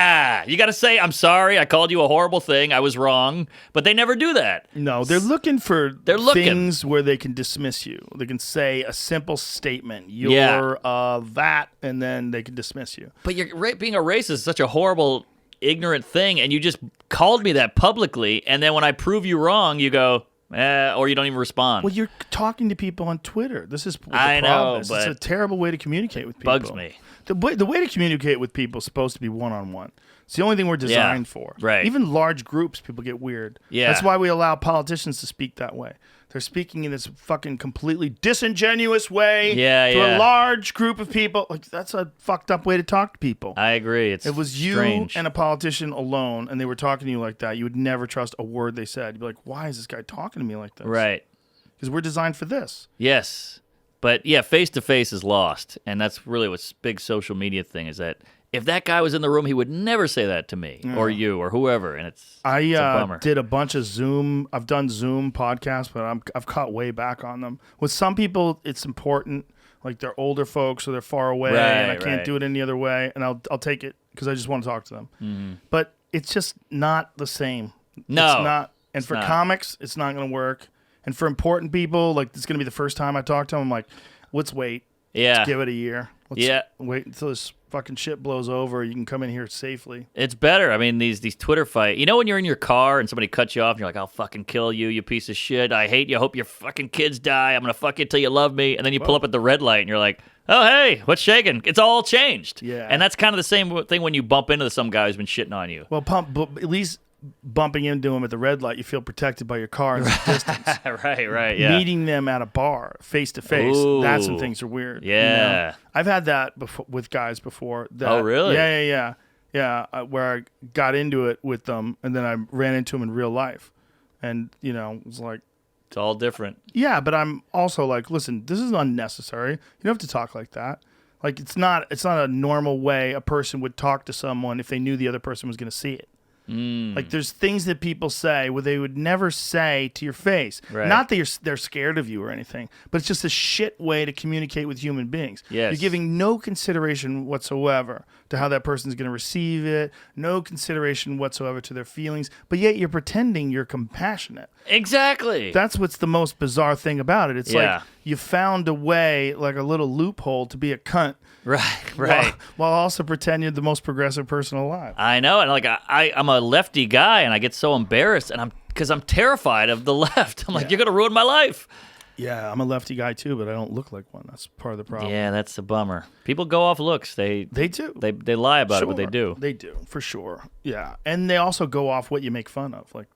You got to say, I'm sorry. I called you a horrible thing. I was wrong. But they never do that. No, they're looking for looking. things where they can dismiss you. They can say a simple statement. You're that, and then they can dismiss you. But being a racist is such a horrible, ignorant thing, and you just called me that publicly, and then when I prove you wrong, you go, or you don't even respond. Well, you're talking to people on Twitter. This is what the I problem know, is. but It's a terrible way to communicate with people. bugs me. The way to communicate with people is supposed to be one-on-one. It's the only thing we're designed for. Right. Even large groups, people get weird. Yeah. That's why we allow politicians to speak that way. They're speaking in this fucking completely disingenuous way to a large group of people. Like, that's a fucked up way to talk to people. I agree. It was you strange. and a politician alone, and they were talking to you like that. You would never trust a word they said. You'd be like, why is this guy talking to me like this? Right. Because we're designed for this. Yes. But yeah, face-to-face is lost, and that's really what's big social media thing is that if that guy was in the room, he would never say that to me or you or whoever, and it's a bummer. Did a bunch of Zoom. I've done Zoom podcasts, but I've caught way back on them. With some people, it's important, like they're older folks or they're far away, and I can't do it any other way, and I'll take it because I just want to talk to them. Mm-hmm. But it's just not the same. No, it's not. And for comics, it's not going to work. And for important people, like it's going to be the first time I talk to them. I'm like, let's wait. Yeah. Let's give it a year. Let's wait until this fucking shit blows over. You can come in here safely. It's better. I mean, these Twitter fights. You know when you're in your car and somebody cuts you off and you're like, I'll fucking kill you, you piece of shit. I hate you. I hope your fucking kids die. I'm going to fuck you till you love me. And then you pull up at the red light and you're like, oh, hey, what's shaking? It's all changed. Yeah. And that's kind of the same thing when you bump into some guy who's been shitting on you. Well, at least bumping into him at the red light, you feel protected by your car in the distance. right, yeah. Meeting them at a bar, face to face, that's when things are weird. Yeah. You know? I've had that with guys before. Oh, really? Yeah. Where I got into it with them, and then I ran into them in real life. And, it was like... It's all different. Yeah, but I'm also like, listen, this is unnecessary. You don't have to talk like that. Like, it's not a normal way a person would talk to someone if they knew the other person was going to see it. Like there's things that people say where they would never say to your face. Right. Not that they're scared of you or anything, but it's just a shit way to communicate with human beings. Yes. You're giving no consideration whatsoever to how that person's going to receive it, no consideration whatsoever to their feelings, but yet you're pretending you're compassionate. Exactly. That's what's the most bizarre thing about it. It's like you found a way, like a little loophole to be a cunt. Right. While also pretend you're the most progressive person alive. I know, and like I'm a lefty guy, and I get so embarrassed, and because I'm terrified of the left. I'm like, you're gonna ruin my life. Yeah, I'm a lefty guy too, but I don't look like one. That's part of the problem. Yeah, that's a bummer. People go off looks. They do. They lie about it, but they do. They do, for sure. Yeah, and they also go off what you make fun of. Like,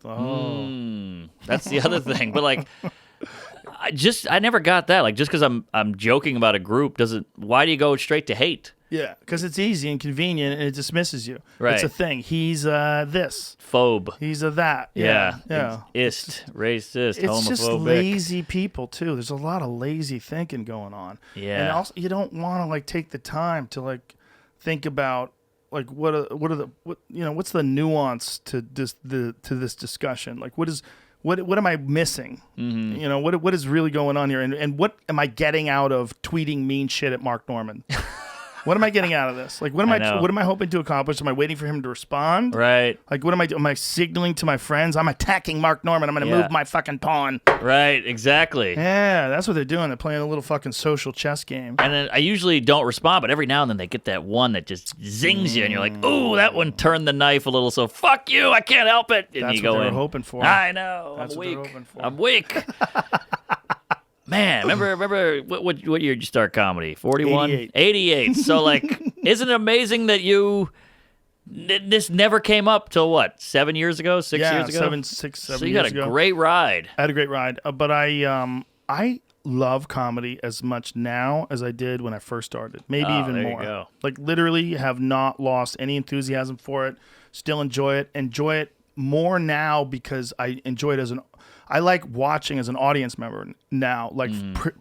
that's the other thing. But like, I never got that. Like, just because I'm joking about a group doesn't. Why do you go straight to hate? Yeah, because it's easy and convenient, and it dismisses you. Right. It's a thing. He's this. Phobe. He's a that. Yeah. Racist, homophobic. It's just lazy people too. There's a lot of lazy thinking going on. Yeah. And also, you don't want to like take the time to like think about like what's the nuance to this discussion? Like what am I missing? Mm-hmm. What is really going on here? And what am I getting out of tweeting mean shit at Mark Norman? What am I getting out of this? Like, what am I hoping to accomplish? Am I waiting for him to respond? Right. Like, what am I doing? Am I signaling to my friends? I'm attacking Mark Norman. I'm going to move my fucking pawn. Right, exactly. Yeah, that's what they're doing. They're playing a little fucking social chess game. And then I usually don't respond, but every now and then they get that one that just zings you, and you're like, ooh, that one turned the knife a little, so fuck you, I can't help it. And that's you go what they're in. hoping for. I know. That's I'm what they're weak. hoping for. I'm weak. Man, remember what year did you start comedy? 41? 88. 88. So, like, isn't it amazing that you This never came up till what? 7 years ago? 6 years ago? 7 So you years had a ago. great ride. I had a great ride, but I love comedy as much now as I did when I first started. Maybe Oh, even there you more. go. Like literally have not lost any enthusiasm for it. Still enjoy it. Enjoy it more now because I enjoy it I like watching as an audience member now, like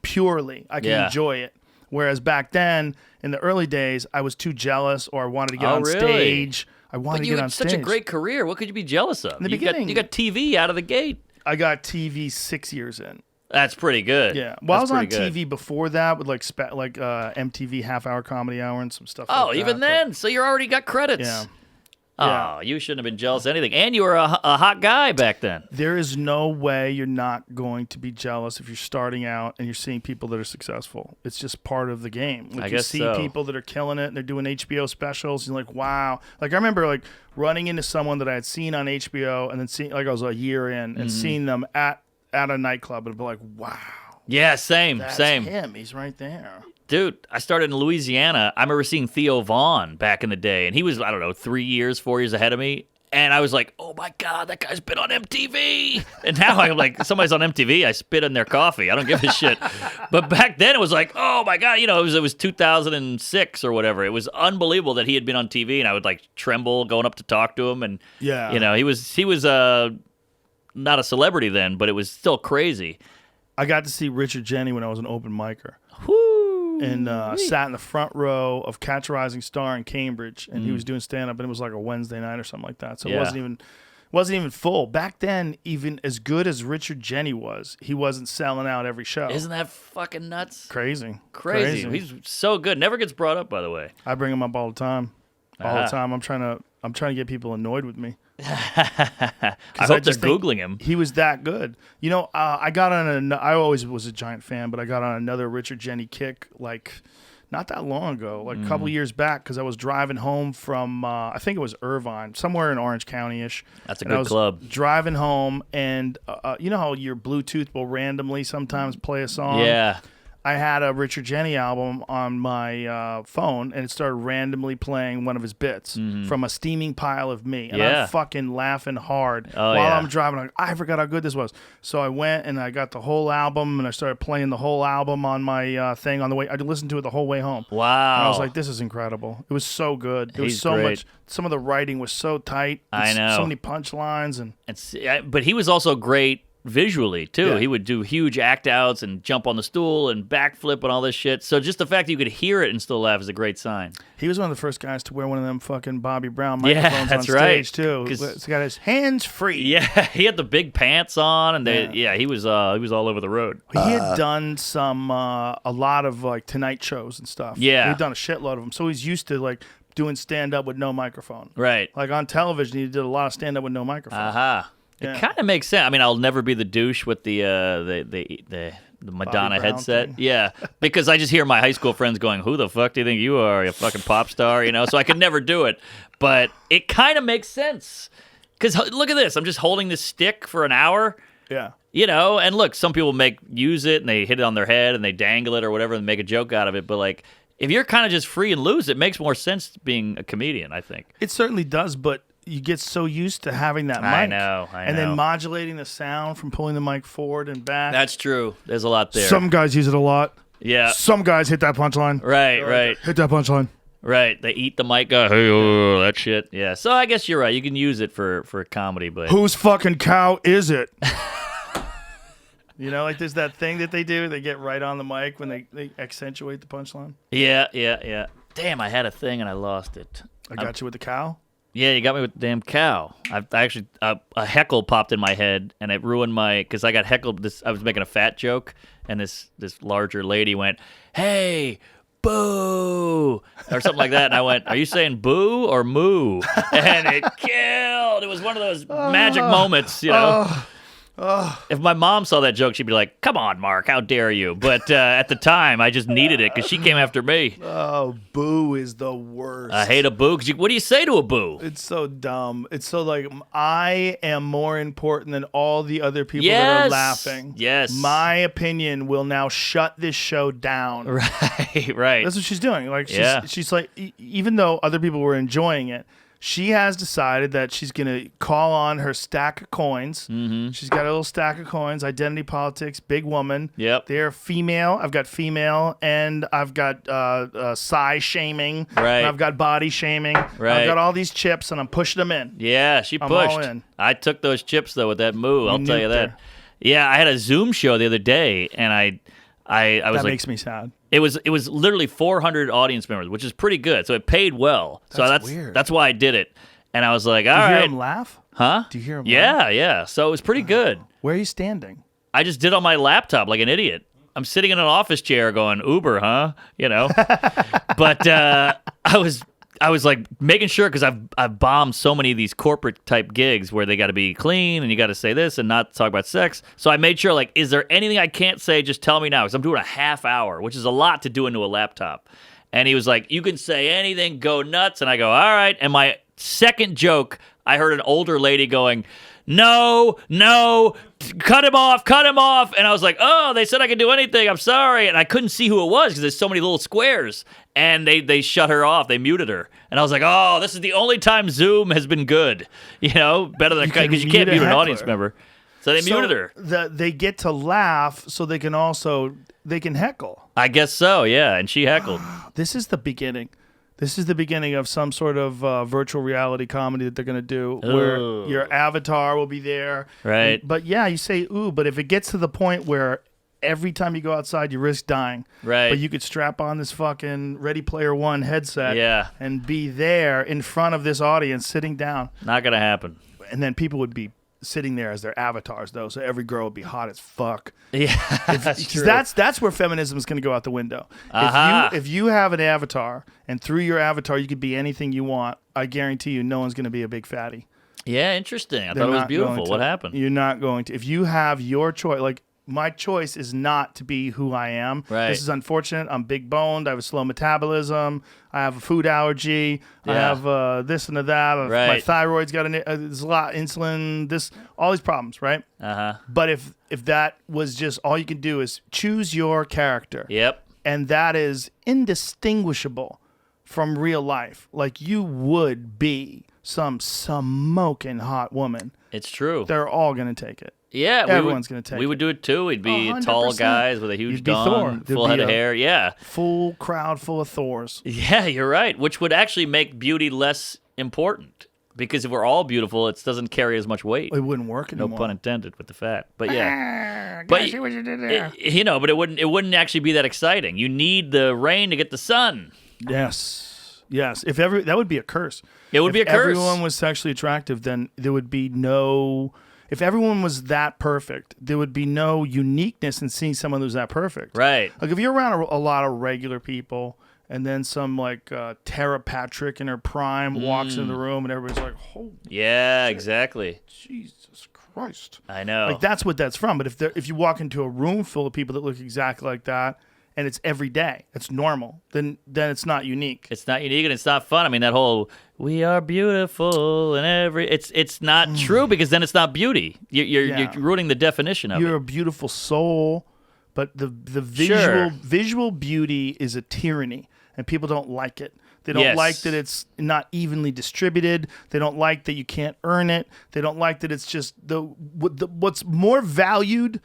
purely. I can enjoy it. Whereas back then, in the early days, I was too jealous or I wanted to get on really? stage. I wanted But to you get on had stage. such a great career. What could you be jealous of? the beginning. You got TV out of the gate. I got TV 6 years in. That's pretty good. Yeah. Well, I was That's on pretty good. TV before that with like MTV Half Hour Comedy Hour and some stuff Oh, like that. even then? So you already got credits. Yeah. Oh, Yeah. you shouldn't have been jealous of anything. And you were a hot guy back then. There is no way you're not going to be jealous if you're starting out and you're seeing people that are successful. It's just part of the game. Like I you guess see so. people that are killing it and they're doing HBO specials. And you're like, wow. Like I remember like running into someone that I had seen on HBO and then seeing like I was a year in and Mm-hmm. seeing them at a nightclub and be like, wow. Yeah, same. That's Same. him. He's right there. Dude, I started in Louisiana. I remember seeing Theo Vaughn back in the day, and he was, I don't know, 3 years, 4 years ahead of me. And I was like, oh my God, that guy's been on MTV. And now I'm like, somebody's on MTV, I spit in their coffee. I don't give a shit. But back then it was like, oh my God, you know, it was 2006 or whatever. It was unbelievable that he had been on TV, and I would like tremble going up to talk to him. And, Yeah. you know, he was not a celebrity then, but it was still crazy. I got to see Richard Jenny when I was an open micer. Whoo! And sat in the front row of Catch a Rising Star in Cambridge, and he was doing stand up, and it was like a Wednesday night or something like that. So Yeah. it wasn't even full back then. Even as good as Richard Jenny was, he wasn't selling out every show. Isn't that fucking nuts? Crazy? Crazy. He's so good. Never gets brought up, by the way. I bring him up all the time. All the Uh-huh. time. I'm trying to get people annoyed with me. I I hope they're just think Googling him. He was that good. You know, I got on I always was a giant fan, but I got on another Richard Jenny kick like not that long ago, like a couple years back, because I was driving home from I think it was Irvine, somewhere in Orange County-ish. That's a And I good was club. Driving home, and you know how your Bluetooth will randomly sometimes play a song? Yeah. I had a Richard Jenny album on my phone, and it started randomly playing one of his bits from A Steaming Pile of Me. And Yeah. I'm fucking laughing hard Oh, while yeah. I'm driving. Like, I forgot how good this was. So I went and I got the whole album, and I started playing the whole album on my thing on the way. I listened to it the whole way home. Wow. And I was like, this is incredible. It was so good. There was He's so great. much. Some of the writing was so tight. I know. So many punchlines. And But he was also great visually, too. Yeah. He would do huge act outs and jump on the stool and backflip and all this shit. So just the fact that you could hear it and still laugh is a great sign. he was one of the first guys to wear one of them fucking Bobby Brown Yeah, microphones that's on right. stage, too. 'Cause- He's got his hands free. Yeah, he had the big pants on, and he was all over the road. He had done some a lot of like Tonight shows and stuff. Yeah. He'd done a shitload of them, so he's used to like doing stand up with no microphone. Right. Like on television, he did a lot of stand up with no microphone. Aha. Yeah. It kind of makes sense. I mean, I'll never be the douche with the Madonna Brown headset. thing. Yeah, because I just hear my high school friends going, "Who the fuck do you think you are? You fucking pop star?" You know. So I could never do it. But it kind of makes sense. Because look at this. I'm just holding this stick for an hour. Yeah. You know, and look, some people use it and they hit it on their head and they dangle it or whatever and make a joke out of it. But like, if you're kind of just free and loose, it makes more sense being a comedian, I think. It certainly does, but you get so used to having that mic. I know. And then modulating the sound from pulling the mic forward and back. That's true. There's a lot there. Some guys use it a lot. Yeah. Some guys hit that punchline. Right. Hit that punchline. Right. They eat the mic, go, hey, oh, that shit. Yeah. So I guess you're right. You can use it for comedy, but Whose fucking cow is it? You know, like there's that thing that they do. They get right on the mic when they accentuate the punchline. yeah. Damn, I had a thing and I lost it. I got you with the cow. Yeah, you got me with the damn cow. I actually a heckle popped in my head and it ruined because I got heckled. I was making a fat joke and this larger lady went, "Hey, boo," or something like that. And I went, "Are you saying boo or moo?" And it killed. It was one of those magic moments, you know. If my mom saw that joke, she'd be like, "Come on, Mark, how dare you?" But at the time, I just needed it because she came after me. Oh, boo is the worst. I hate a boo. What do you say to a boo? It's so dumb. It's so like, I am more important than all the other people that are laughing. Yes. My opinion will now shut this show down. Right. That's what she's doing. Like, Yeah. she's like, even though other people were enjoying it, She has decided that she's going to call on her stack of coins. Mm-hmm. She's got a little stack of coins, identity politics, big woman. Yep. They're female. I've got female, and I've got size shaming. Right. And I've got body shaming. Right. I've got all these chips, and I'm pushing them in. Yeah, she I'm pushed. all in. I took those chips, though, with that move. I'll tell you nuked that. her. Yeah, I had a Zoom show the other day, and I was That like, makes me sad. It was literally 400 audience members, which is pretty good. So it paid well. So That's weird. That's why I did it. And I was like, all Do you right. hear him laugh? Huh? Do you hear him Yeah, yeah. So it was pretty good. Where are you standing? I just did it on my laptop like an idiot. I'm sitting in an office chair going, Uber, huh? You know? But I was like making sure, because I've bombed so many of these corporate type gigs where they got to be clean and you got to say this and not talk about sex. So I made sure, like, is there anything I can't say? Just tell me now, because I'm doing a half hour, which is a lot to do into a laptop. And he was like, you can say anything, go nuts. And I go, all right. And my second joke, I heard an older lady going, no, cut him off. And I was like, oh, they said I could do anything. I'm sorry. And I couldn't see who it was because there's so many little squares. And they shut her off. They muted her. And I was like, oh, this is the only time Zoom has been good. You know, better than, because you can't mute an audience member. So they muted her. They get to laugh so they can heckle. I guess so, yeah. And she heckled. This is the beginning. This is the beginning of some sort of virtual reality comedy that they're going to do where your avatar will be there. Right. But yeah, you say, ooh, but if it gets to the point where every time you go outside, you risk dying. Right. But you could strap on this fucking Ready Player One headset and be there in front of this audience sitting down. Not going to happen. And then people would be sitting there as their avatars, though, so every girl would be hot as fuck. Yeah, that's true. That's where feminism is going to go out the window. If you have an avatar, and through your avatar you could be anything you want, I guarantee you no one's going to be a big fatty. Yeah, interesting. I They're thought it was not beautiful. going to. What happened? You're not going to. If you have your choice, like my choice is not to be who I am. Right. This is unfortunate. I'm big boned. I have a slow metabolism. I have a food allergy. I have this and that. Right. My thyroid's got there's a lot of insulin. All these problems, right? But if that was just all you can do is choose your character. Yep. And that is indistinguishable from real life. Like you would be some smoking hot woman. It's true. They're all going to take it. Yeah, everyone's going to take it. We would do it too. We'd be 100%. tall guys with a huge You'd be dong, Thor. full head of hair. Yeah. Full crowd full of Thors. Yeah, you're right. Which would actually make beauty less important. Because if we're all beautiful, it doesn't carry as much weight. It wouldn't work No anymore. pun intended with the fat. But yeah. But see what you did there. But it wouldn't actually be that exciting. You need the rain to get the sun. Yes. If that would be a curse. It would be a curse. If everyone was sexually attractive, then there would be no. If everyone was that perfect, there would be no uniqueness in seeing someone who's that perfect. Right. Like if you're around a lot of regular people, and then some like Tara Patrick in her prime walks in the room, and everybody's like, "Holy yeah, shit. Exactly. Jesus Christ!" I know. Like that's what that's from. But if you walk into a room full of people that look exactly like that, and it's every day, it's normal, then it's not unique. It's not unique and it's not fun. I mean, that whole "we are beautiful" and it's not true, because then it's not beauty. You're ruining the definition of it. You're a beautiful soul, but the visual beauty is a tyranny, and people don't like it. They don't like that it's not evenly distributed. They don't like that you can't earn it. They don't like that it's just what's more valued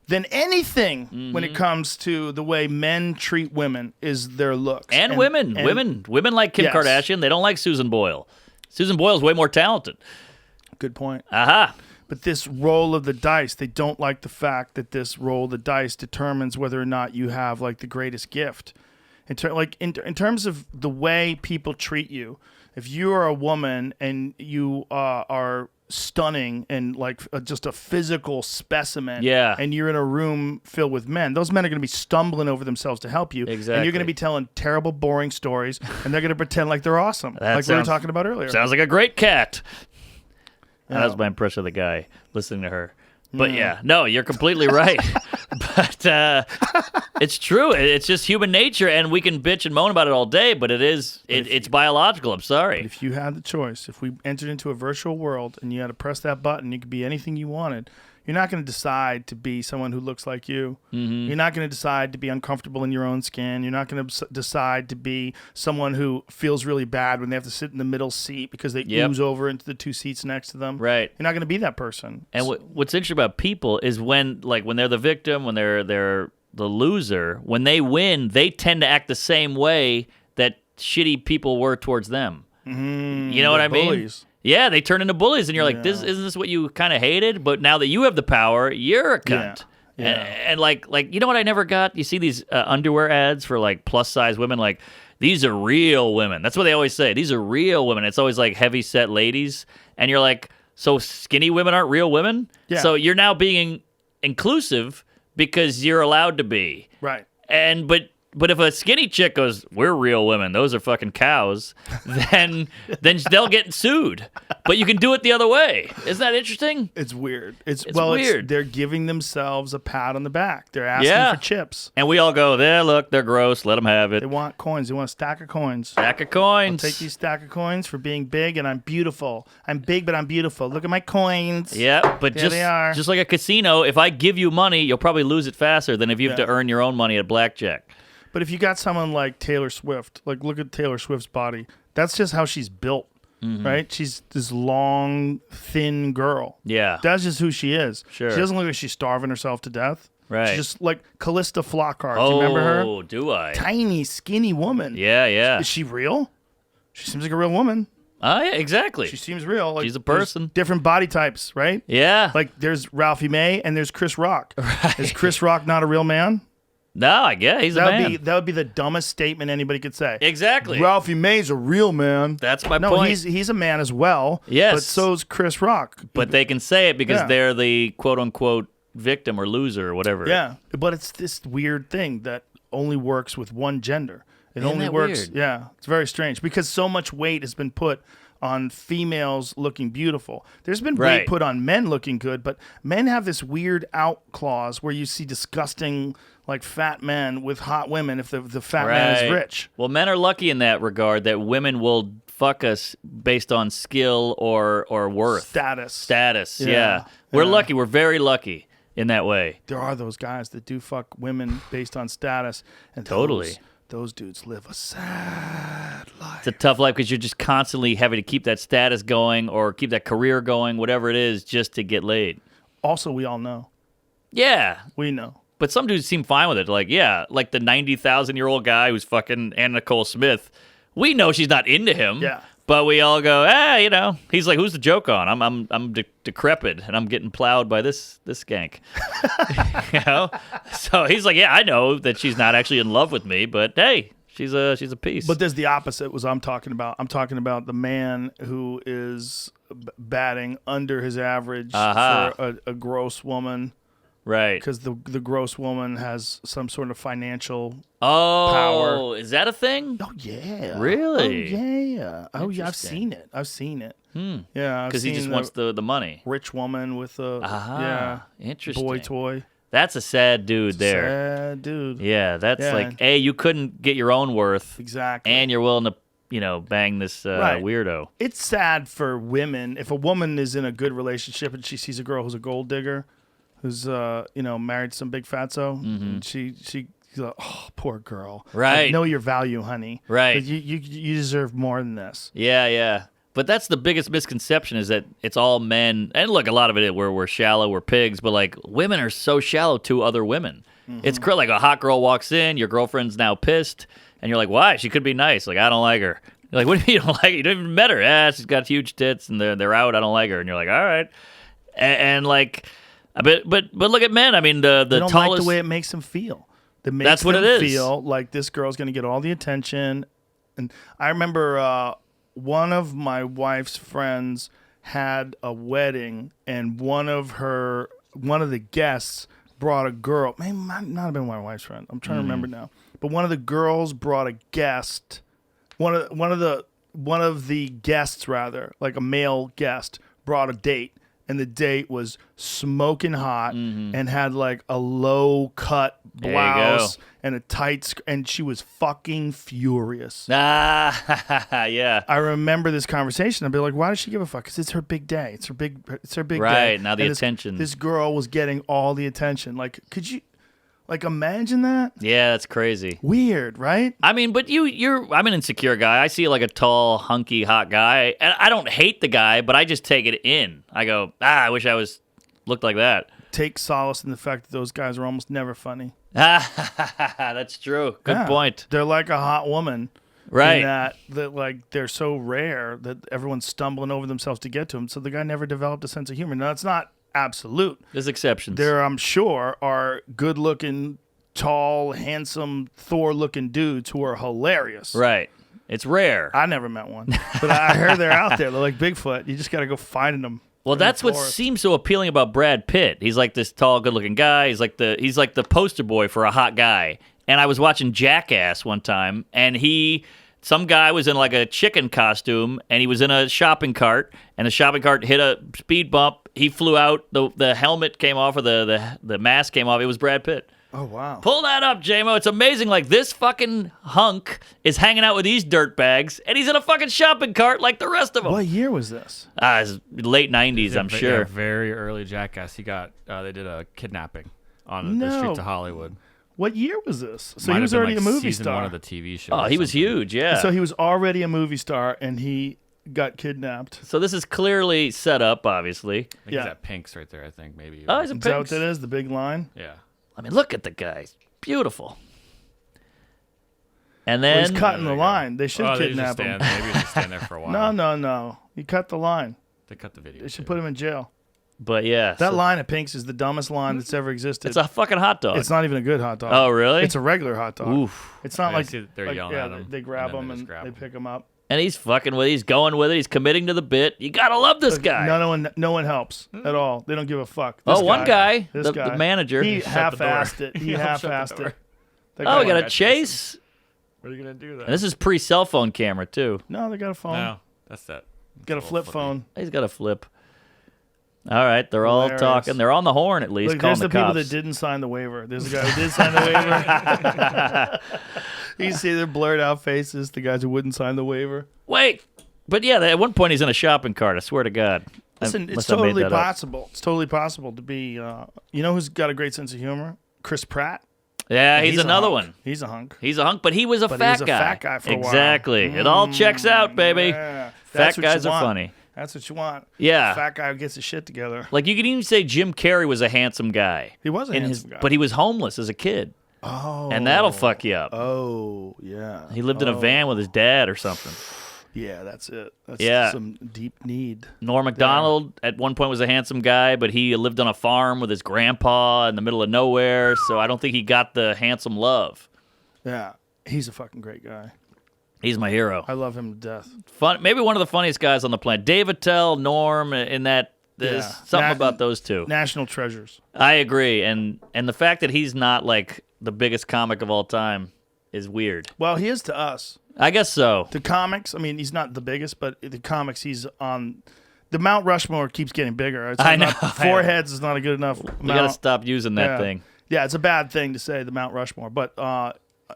than anything when it comes to the way men treat women is their looks. And women like Kim Kardashian. They don't like Susan Boyle. Susan Boyle's way more talented. Good point. Aha. But this roll of the dice, they don't like the fact that this roll of the dice determines whether or not you have like the greatest gift. In terms of the way people treat you, if you are a woman and you are stunning and like just a physical specimen, and you're in a room filled with men, those men are going to be stumbling over themselves to help you. Exactly. And you're going to be telling terrible, boring stories, and they're going to pretend like they're awesome, like we were talking about earlier. Sounds like a great cat. That was my impression of the guy listening to her. But no, you're completely right. But it's true. It's just human nature, and we can bitch and moan about it all day, but it's biological. I'm sorry. If you had the choice, if we entered into a virtual world and you had to press that button, you could be anything you wanted, you're not going to decide to be someone who looks like you. Mm-hmm. You're not going to decide to be uncomfortable in your own skin. You're not going to decide to be someone who feels really bad when they have to sit in the middle seat because they ooze over into the 2 seats next to them. Right. You're not going to be that person. And what's interesting about people is when they're the victim, when they're the loser, when they win, they tend to act the same way that shitty people were towards them. You know what I mean? Bullies. Yeah, they turn into bullies, and you're like, isn't this what you kind of hated? But now that you have the power, you're a cunt. Yeah. And like you know what I never got? You see these underwear ads for like plus size women, like these are real women. That's what they always say. These are real women. It's always like heavy set ladies, and you're like, so skinny women aren't real women? Yeah. So you're now being inclusive because you're allowed to be. Right. But if a skinny chick goes, we're real women, those are fucking cows, then they'll get sued. But you can do it the other way. Isn't that interesting? It's weird. It's weird. They're giving themselves a pat on the back. They're asking for chips. And we all go, there, look, they're gross. Let them have it. They want coins. They want a stack of coins. Stack of coins. I'll take these stack of coins for being big, and I'm beautiful. I'm big, but I'm beautiful. Look at my coins. Yeah, but There they are. just like a casino, if I give you money, you'll probably lose it faster than if you have to earn your own money at blackjack. But if you got someone like Taylor Swift, like look at Taylor Swift's body. That's just how she's built, right? She's this long, thin girl. Yeah. That's just who she is. Sure. She doesn't look like she's starving herself to death. Right. She's just like Callista Flockhart. Do you remember her? Oh, do I? Tiny, skinny woman. Yeah. Is she real? She seems like a real woman. Oh, yeah, exactly. She seems real. Like, She's a there's person. Different body types, right? Yeah. Like there's Ralphie May and there's Chris Rock. Right. Is Chris Rock not a real man? No, I guess he's a man. That would be the dumbest statement anybody could say. Exactly. Ralphie May's a real man. That's my no, point. he's a man as well. Yes. But so's Chris Rock. But they can say it because Yeah. they're the quote-unquote victim or loser or whatever. Yeah. But it's this weird thing that only works with one gender. It Isn't only that works. weird? Yeah. It's very strange because so much weight has been put on females looking beautiful. There's been Right. weight put on men looking good, but men have this weird out clause where you see disgusting like fat men with hot women if the fat man is Right. rich. Well, men are lucky in that regard that women will fuck us based on skill or worth. Status. Yeah. We're Yeah. lucky. We're very lucky in that way. There are those guys that do fuck women based on status, and Totally. those dudes live a sad life. It's a tough life because you're just constantly having to keep that status going or keep that career going, whatever it is, just to get laid. Also, we all know. Yeah. We know. But some dudes seem fine with it. Like, yeah, like the 90,000-year-old guy who's fucking Anna Nicole Smith. We know she's not into him. Yeah. But we all go, you know. He's like, who's the joke on? I'm decrepit and I'm getting plowed by this skank. You know. So he's like, yeah, I know that she's not actually in love with me, but hey, she's a piece. But there's the opposite. Was I'm talking about. I'm talking about the man who is batting under his average for a gross woman. Right. Because the gross woman has some sort of financial power. Is that a thing? Oh, yeah. Really? Oh, yeah. Oh, yeah. I've Interesting. seen it. Yeah. Because he just wants the money. Rich woman with a Interesting. boy toy. That's a sad dude there. Sad dude. Yeah, that's Yeah. like, A, you couldn't get your own worth. Exactly. And you're willing to, bang this Right. weirdo. It's sad for women. If a woman is in a good relationship and she sees a girl who's a gold digger, who's married to some big fatso, and she's like, oh, poor girl. Right. Like, know your value, honey. Right. Like, you deserve more than this. Yeah. But that's the biggest misconception is that it's all men. And look, a lot of it, we're shallow, we're pigs, but like women are so shallow to other women. It's like a hot girl walks in, your girlfriend's now pissed, and you're like, why? She could be nice. Like, I don't like her. You're like, what do you mean you don't like her? You don't even met her. Yeah, she's got huge tits and they're out. I don't like her. And you're like, all right. And like, but look at men. I mean, the They don't tallest. like the way it makes them feel. That's what them it is. Feel like this girl's going to get all the attention. And I remember one of my wife's friends had a wedding, and one of the guests brought a girl. May not have been my wife's friend. I'm trying to remember now. But one of the girls brought a guest. One of the guests, rather, like a male guest, brought a date. and the date was smoking hot and had like a low cut There you blouse go. and a tight and she was fucking furious. Yeah. I remember this conversation. I'd be like, why does she give a fuck? Because it's her big day. It's her big day. Right, now the And attention. This girl was getting all the attention. Like, could you like imagine that? Yeah, that's crazy. Weird, right? I mean, but I'm an insecure guy. I see like a tall, hunky, hot guy, and I don't hate the guy, but I just take it in. I go, I wish I looked like that. Take solace in the fact that those guys are almost never funny. That's true. Good Yeah. point. They're like a hot woman. Right. In that like they're so rare that everyone's stumbling over themselves to get to them. So the guy never developed a sense of humor. Now, it's not absolute. There's exceptions. There, I'm sure, are good-looking, tall, handsome, Thor-looking dudes who are hilarious. Right. It's rare. I never met one, but I heard they're out there. They're like Bigfoot. You just got to go finding them. Well, that's what seems so appealing about Brad Pitt. He's like this tall, good-looking guy. He's like the poster boy for a hot guy. And I was watching Jackass one time, and some guy was in like a chicken costume, and he was in a shopping cart, and the shopping cart hit a speed bump. He flew out. The helmet came off, or the mask came off. It was Brad Pitt. Oh, wow. Pull that up, J-Mo. It's amazing. Like, this fucking hunk is hanging out with these dirtbags, and he's in a fucking shopping cart like the rest of them. What year was this? It's late 90s, I'm sure. Yeah, very early Jackass. He got they did a kidnapping on the streets of Hollywood. What year was this? So Might he was have been, already like, a movie season star. one of the TV show. Oh, or he was something. huge, yeah. So he was already a movie star, and he got kidnapped. So this is clearly set up, obviously. I think Yeah. he's at Pink's right there. I think maybe. Oh, he's a Is that what Pink's. that is? The big line? Yeah. I mean, look at the guy. He's beautiful. And Well, then he's cutting the line. They should Oh, they kidnap just him. maybe just stand there for a while. No. He cut the line. They cut the video. They should too. put him in jail. But yeah, That so line at Pink's is the dumbest line that's ever existed. it's a fucking hot dog. It's not even a good hot dog. Oh, really? It's a regular hot dog. Oof. It's not I like see they're like, yelling yeah, at him, they grab and then him they and just grab they him. pick him up. And he's fucking with it. He's going with it. He's committing to the bit. You gotta love this guy. No one helps at all. They don't give a fuck. This Oh, one guy, This the guy. manager. He Shut the door. half-assed it. He half-assed it. That Oh, guy- we got a chase. What are you gonna do that? And this is pre-cell phone camera too. No, they got a phone. No, that's that. Got a It's flip little phone. He's got a flip. All right, they're all Hilarious. talking. They're on the horn at least, Look, calling there's the the people cops. that didn't sign the waiver. There's a guy who did sign the waiver. You see their blurred out faces, the guys who wouldn't sign the waiver. Wait, but yeah, at one point he's in a shopping cart. I swear to God. Listen, it's Unless I made totally that up. possible. It's totally possible to be, you know who's got a great sense of humor? Chris Pratt. Yeah, he's a another hunk. one. He's a hunk. He's a hunk, but he was a But he fat was a guy. fat guy for a while. Exactly. It all checks out, baby. Yeah. Fat That's what you guys are want. funny. That's what you want. Yeah. Fat guy who gets his shit together. Like you could even say Jim Carrey was a handsome guy. He was a in handsome guy. But he was homeless as a kid. Oh. And that'll fuck you up. Oh, yeah. He lived in a van with his dad or something. Yeah, that's it. That's Yeah. some deep need. Norm Macdonald at one point was a handsome guy, but he lived on a farm with his grandpa in the middle of nowhere, so I don't think he got the handsome love. Yeah. He's a fucking great guy. He's my hero. I love him to death. Fun, maybe one of the funniest guys on the planet. Dave Attell, Norm, in that. There's Yeah. something about those two. National treasures. I agree, and the fact that he's not like the biggest comic of all time is weird. Well, he is to us. I guess so. The comics, I mean, he's not the biggest, but the comics, he's on. The Mount Rushmore keeps getting bigger. It's I know. Four heads is not a good enough We gotta stop using that Yeah. thing. Yeah, it's a bad thing to say, the Mount Rushmore, but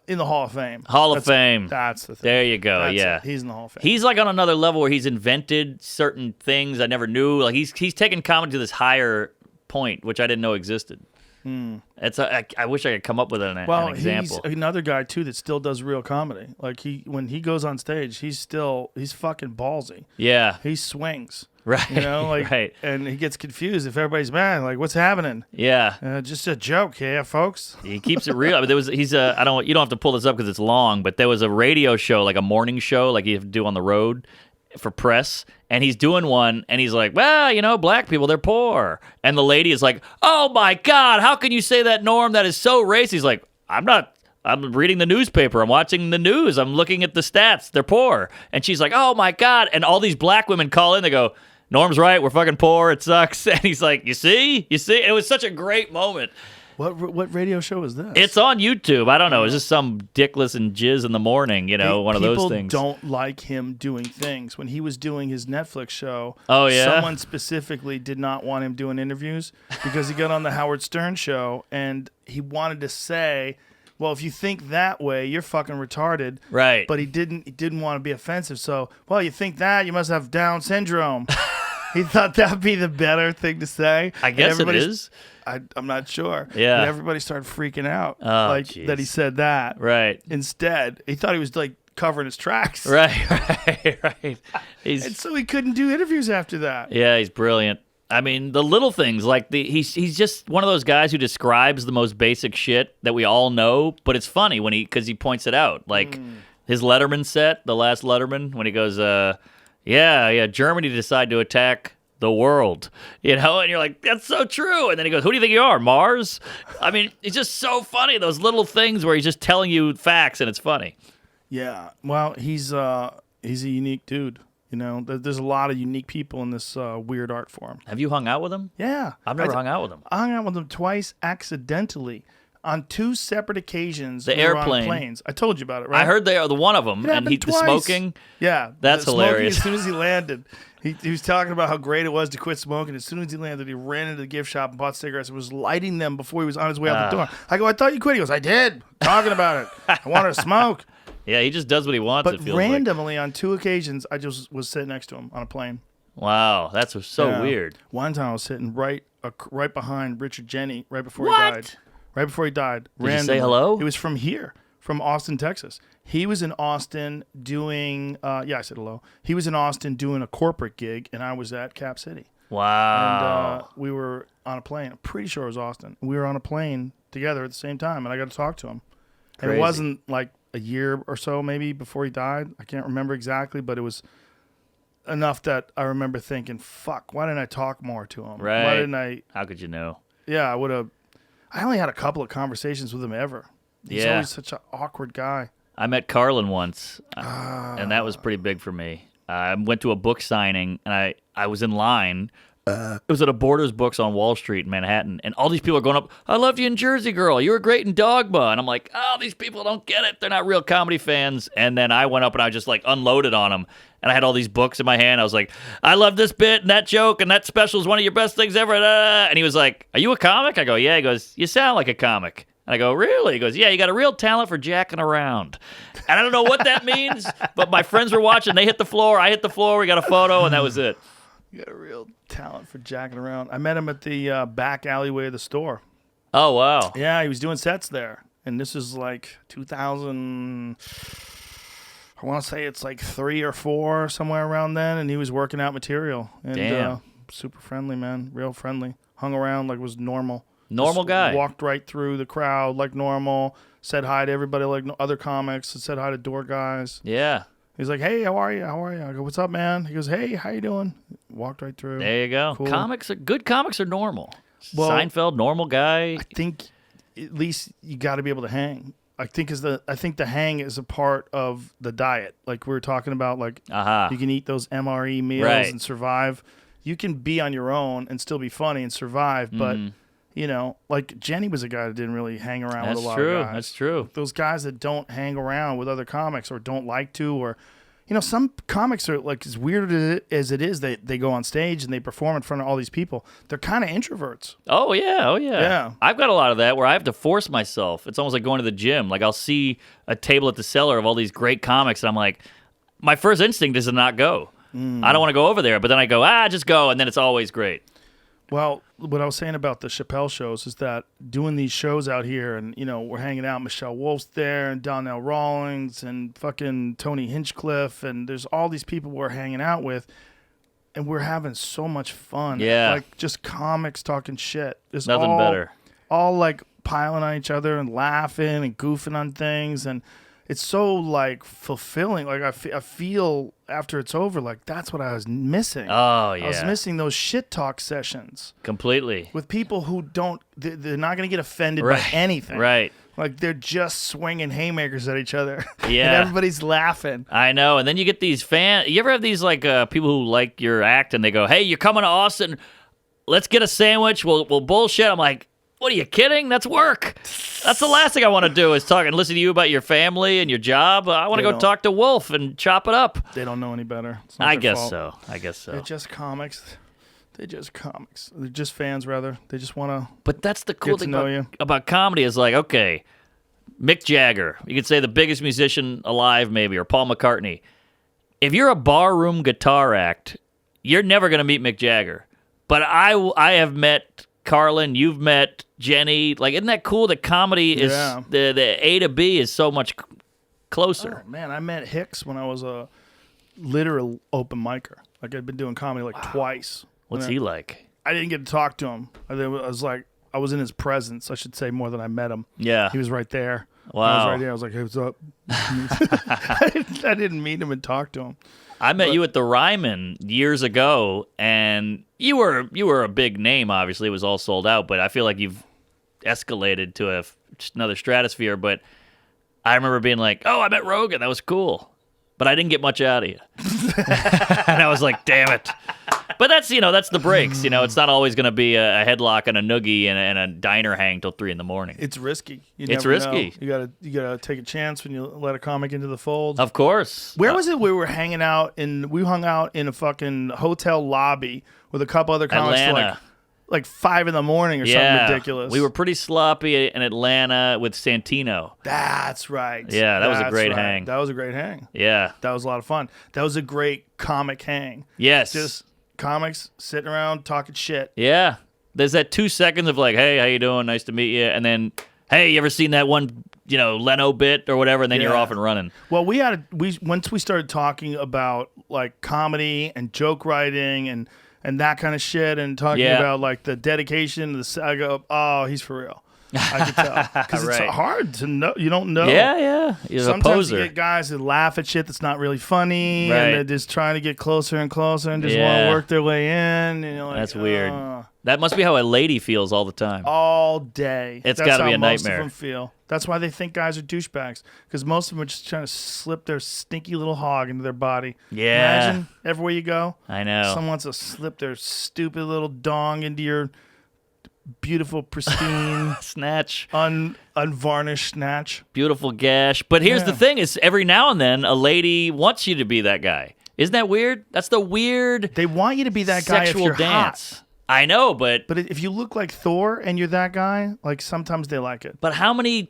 in the Hall of Fame. Hall of Fame. That's the thing. There you go. That's yeah, it. He's in the Hall of Fame. He's like on another level where he's invented certain things I never knew. Like he's taken comedy to this higher point, which I didn't know existed. I wish I could come up with an example. He's another guy too that still does real comedy. Like when he goes on stage, he's fucking ballsy. Yeah, He swings. right. You know, like, right. and he gets confused if everybody's mad. Like, what's happening? Yeah, Just a joke here, folks. he keeps it real. I mean, you don't have to pull this up because it's long, but there was a radio show, like a morning show, like you have to do on the road for press, and he's doing one, and he's like, well, you know, black people, they're poor. And the lady is like, oh my God, how can you say that, Norm? That is so racist. He's like, I'm reading the newspaper. I'm watching the news. I'm looking at the stats. They're poor. And she's like, oh my God. And all these black women call in. They go, Norm's right. We're fucking poor. It sucks. And he's like, you see? And it was such a great moment. What radio show is this? It's on YouTube. I don't know. It's just some dickless and jizz in the morning, one of those things. People don't like him doing things. When he was doing his Netflix show, oh, yeah? Someone specifically did not want him doing interviews because he got on the Howard Stern show and he wanted to say, well, if you think that way, you're fucking retarded. Right. But he didn't want to be offensive. So, well, you think that, you must have Down syndrome. He thought that'd be the better thing to say. I guess it is. I'm not sure. Yeah. But everybody started freaking out geez. that he said that. Right. Instead, he thought he was like covering his tracks. Right. And so he couldn't do interviews after that. Yeah, he's brilliant. I mean, the little things, like he's just one of those guys who describes the most basic shit that we all know, but it's funny because he points it out. Like his Letterman set, the last Letterman, when he goes, yeah, Germany decided to attack the world, and you're like, that's so true. And then he goes, who do you think you are, Mars? I mean, it's just so funny, those little things where he's just telling you facts and it's funny. Yeah, well, he's a unique dude. There's a lot of unique people in this weird art form. Have you hung out with him? Yeah. I've never hung out with him. I hung out with him twice accidentally on 2 separate occasions. The we were airplane. on planes. I told you about it, right? I heard they are the one of them, It and happened the twice. smoking. Yeah. That's the smoking hilarious. As soon as he landed, he was talking about how great it was to quit smoking. As soon as he landed, he ran into the gift shop and bought cigarettes and was lighting them before he was on his way out the door. I go, I thought you quit. He goes, I did. Talking about it. I wanted to smoke. Yeah, he just does what he wants. But it feels randomly, on 2 occasions, I just was sitting next to him on a plane. Wow, that's so Yeah. weird. One time I was sitting right behind Richard Jeni right before What? he died. Right before he died. Did you say hello? He was from here, from Austin, Texas. He was in Austin doing, I said hello. He was in Austin doing a corporate gig, and I was at Cap City. Wow. And we were on a plane. I'm pretty sure it was Austin. We were on a plane together at the same time, and I got to talk to him. And it Crazy. wasn't like a year or so maybe before he died. I can't remember exactly, but it was enough that I remember thinking, fuck, why didn't I talk more to him? Right. Why didn't I? How could you know? Yeah, I would have. I only had a couple of conversations with him ever. He's Yeah. always such an awkward guy. I met Carlin once, and that was pretty big for me. I went to a book signing, and I was in line. It was at a Borders Books on Wall Street in Manhattan, and all these people are going up, I loved you in Jersey Girl. You were great in Dogma. And I'm like, oh, these people don't get it. They're not real comedy fans. And then I went up and I just like unloaded on them. And I had all these books in my hand. I was like, I love this bit and that joke and that special is one of your best things ever. And he was like, are you a comic? I go, yeah. He goes, you sound like a comic. And I go, really? He goes, yeah, you got a real talent for jacking around. And I don't know what that means, but my friends were watching. They hit the floor. I hit the floor. We got a photo, and that was it. You got a real talent for jacking around. I met him at the back alleyway of the store. Oh, wow. Yeah, he was doing sets there. And this is like 2000, I want to say it's like 3 or 4, somewhere around then. And he was working out material. And, Damn. super friendly, man. Real friendly. Hung around like it was normal. Normal Just guy. Walked right through the crowd like normal. Said hi to everybody like other comics. Said hi to door guys. Yeah. He's like, hey, how are you? How are you? I go, what's up, man? He goes, hey, how you doing? Walked right through. There you go. Cool. Good comics are normal. Well, Seinfeld, normal guy. I think at least you got to be able to hang. I think the hang is a part of the diet. Like we were talking about, like you can eat those MRE meals and survive. You can be on your own and still be funny and survive, but like Jenny was a guy that didn't really hang around with a lot of guys. That's true. Those guys that don't hang around with other comics or don't like to, or some comics are like, as weird as it is, they go on stage and they perform in front of all these people. They're kind of introverts. Oh yeah. Yeah. I've got a lot of that where I have to force myself. It's almost like going to the gym. Like I'll see a table at the cellar of all these great comics, and I'm like, my first instinct is to not go. I don't want to go over there, but then I go, just go, and then it's always great. Well, what I was saying about the Chappelle shows is that doing these shows out here, and we're hanging out. Michelle Wolf's there, and Donnell Rawlings, and fucking Tony Hinchcliffe, and there's all these people we're hanging out with, and we're having so much fun. Yeah, like just comics talking shit. There's nothing better. All like piling on each other and laughing and goofing on things, and it's so like fulfilling. Like I feel after it's over, like that's what I was missing. Oh yeah, I was missing those shit talk sessions completely with people who don't. They're not going to get offended by anything. Right. Like they're just swinging haymakers at each other. Yeah. And everybody's laughing. I know. And then you get these fans. You ever have these like people who like your act and they go, "Hey, you're coming to Austin. Let's get a sandwich. We'll bullshit." I'm like, What are you kidding? That's work. That's the last thing I want to do is talk and listen to you about your family and your job. I want to go talk to Wolf and chop it up. They don't know any better. It's not I their guess fault. so. I guess so. They're just comics. They're just fans, rather. They just want to. But that's the cool Get to thing know you. about comedy is like, okay, Mick Jagger, you could say the biggest musician alive maybe, or Paul McCartney. If you're a barroom guitar act, you're never going to meet Mick Jagger. But I have met Carlin, you've met Jenny. Like, isn't that cool that comedy is, the A to B is so much closer? Oh, man, I met Hicks when I was a literal open micer. Like, I'd been doing comedy twice. What's he like? I didn't get to talk to him. I was in his presence, I should say, more than I met him. Yeah. He was right there. Wow. I was right there. I was like, hey, what's up? I didn't meet him and talk to him. I met you at the Ryman years ago, and you were a big name, obviously. It was all sold out, but I feel like you've escalated to another stratosphere. But I remember being like, oh, I met Rogan. That was cool. But I didn't get much out of you. And I was like, damn it. But that's the breaks. It's not always going to be a headlock and a noogie and a diner hang till 3 a.m. It's risky. It's risky. Know. You gotta take a chance when you let a comic into the fold. Of course. Where was it we were hanging out we hung out in a fucking hotel lobby with a couple other comics till Atlanta. like 5 a.m. or something ridiculous. We were pretty sloppy in Atlanta with Santino. That's right. Yeah, that was a That's great right. hang. That was a great hang. Yeah. That was a lot of fun. That was a great comic hang. Yes. Just comics sitting around talking shit. Yeah. There's that 2 seconds of like, hey, how you doing? Nice to meet you. And then, hey, you ever seen that one, Leno bit or whatever? And then you're off and running. Well, once we started talking about like comedy and joke writing and that kind of shit and talking about like the dedication, I go, oh, he's for real. I can tell. Because Right. it's hard to know. You don't know. Yeah. You're a Sometimes poser. you get guys that laugh at shit that's not really funny, Right. and they're just trying to get closer and closer and just want Yeah. to work their way in. And you're like, That's weird. That must be how a lady feels all the time. all day. It's That's gotta be how a most nightmare. of them feel. That's why they think guys are douchebags, because most of them are just trying to slip their stinky little hog into their body. Yeah. Imagine everywhere you go, I know. someone wants to slip their stupid little dong into your beautiful, pristine, Snatch. unvarnished snatch. Beautiful gash. But here's the Yeah. thing is every now and then a lady wants you to be that guy. Isn't that weird? That's the weird They want you to be that guy if sexual you're dance. hot. I know, but But if you look like Thor and you're that guy, like sometimes they like it. how many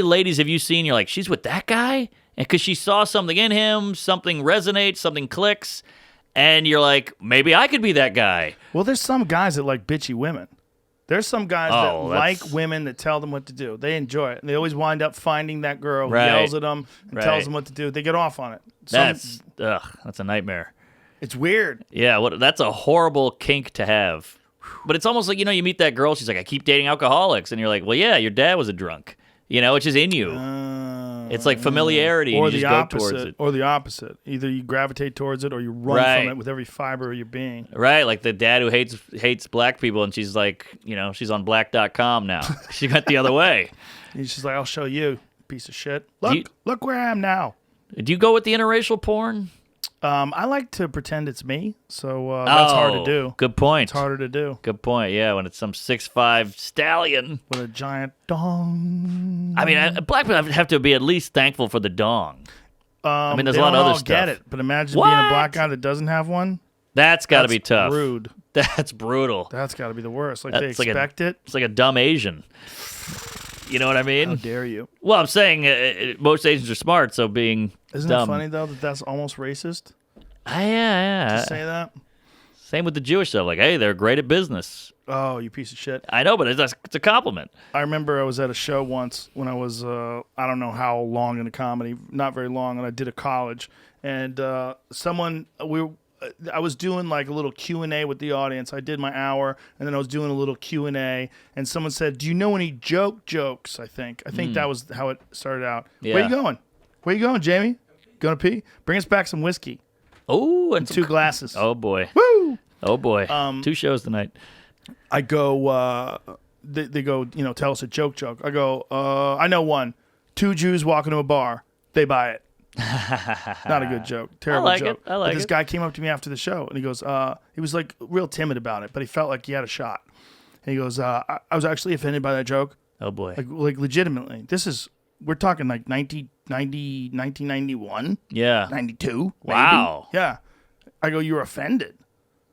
ladies have you seen? You're like, she's with that guy, and because she saw something in him, something resonates, something clicks, and you're like, maybe I could be that guy. Well, there's some guys that like bitchy women. There's some guys that Oh, like that's- women that tell them what to do. They enjoy it. And they always wind up finding that girl who Right. yells at them and tells Right. them what to do. They get off on it. That's a nightmare. It's weird. Yeah, that's a horrible kink to have. But it's almost like, you meet that girl, she's like, I keep dating alcoholics. And you're like, well, yeah, your dad was a drunk. It's just in you. It's like familiarity, Or and you the just go towards opposite. it. Or the opposite. Either you gravitate towards it or you run Right. from it with every fiber of your being. Right, like the dad who hates black people, and she's like, she's on black.com now. She went the other way. He's just like, I'll show you, piece of shit. Do you- Look where I am now. Do you go with the interracial porn? I like to pretend it's me, so that's hard to do. Good point. It's harder to do Good point. Yeah, when it's some 6'5" stallion. with a giant dong. I mean, black people have to be at least thankful for the dong. mean, there's they a lot don't of other all get stuff. it, but imagine being a What? black guy that doesn't have one. That's got to That's be tough. Rude. That's brutal. That's got to be the worst. Like That's they like expect it. It's like a dumb Asian. You know what I How mean? dare you? Well, I'm saying most Asians are smart, so being Isn't dumb. it funny though that that's almost racist Yeah. to say that? Same with the Jewish stuff. Like, hey, they're great at business. Oh, you piece of shit. I know, but it's a compliment. I remember I was at a show once when I was I don't know how long into comedy, not very long, and I did a college, and I was doing like a little Q&A with the audience. I did my hour, and then I was doing a little Q&A, and someone said, "Do you know any jokes?" I think that was how it started out. Yeah. Where you going? Where you going, Jamie? Going to pee? Bring us back some whiskey. Oh, and some 2 glasses. Oh boy. Woo! Oh boy. 2 shows tonight. I go, they go, tell us a joke. I go, I know one. 2 Jews walk into a bar. They buy it. Not a good joke. Terrible like joke. it. I like But this it. guy came up to me after the show, and he goes, he was like real timid about it, but he felt like he had a shot. And he goes, I was actually offended by that joke. Oh boy. Like legitimately. We're talking like 1991, Yeah. 92. Wow. Maybe. Yeah. I go, you're offended.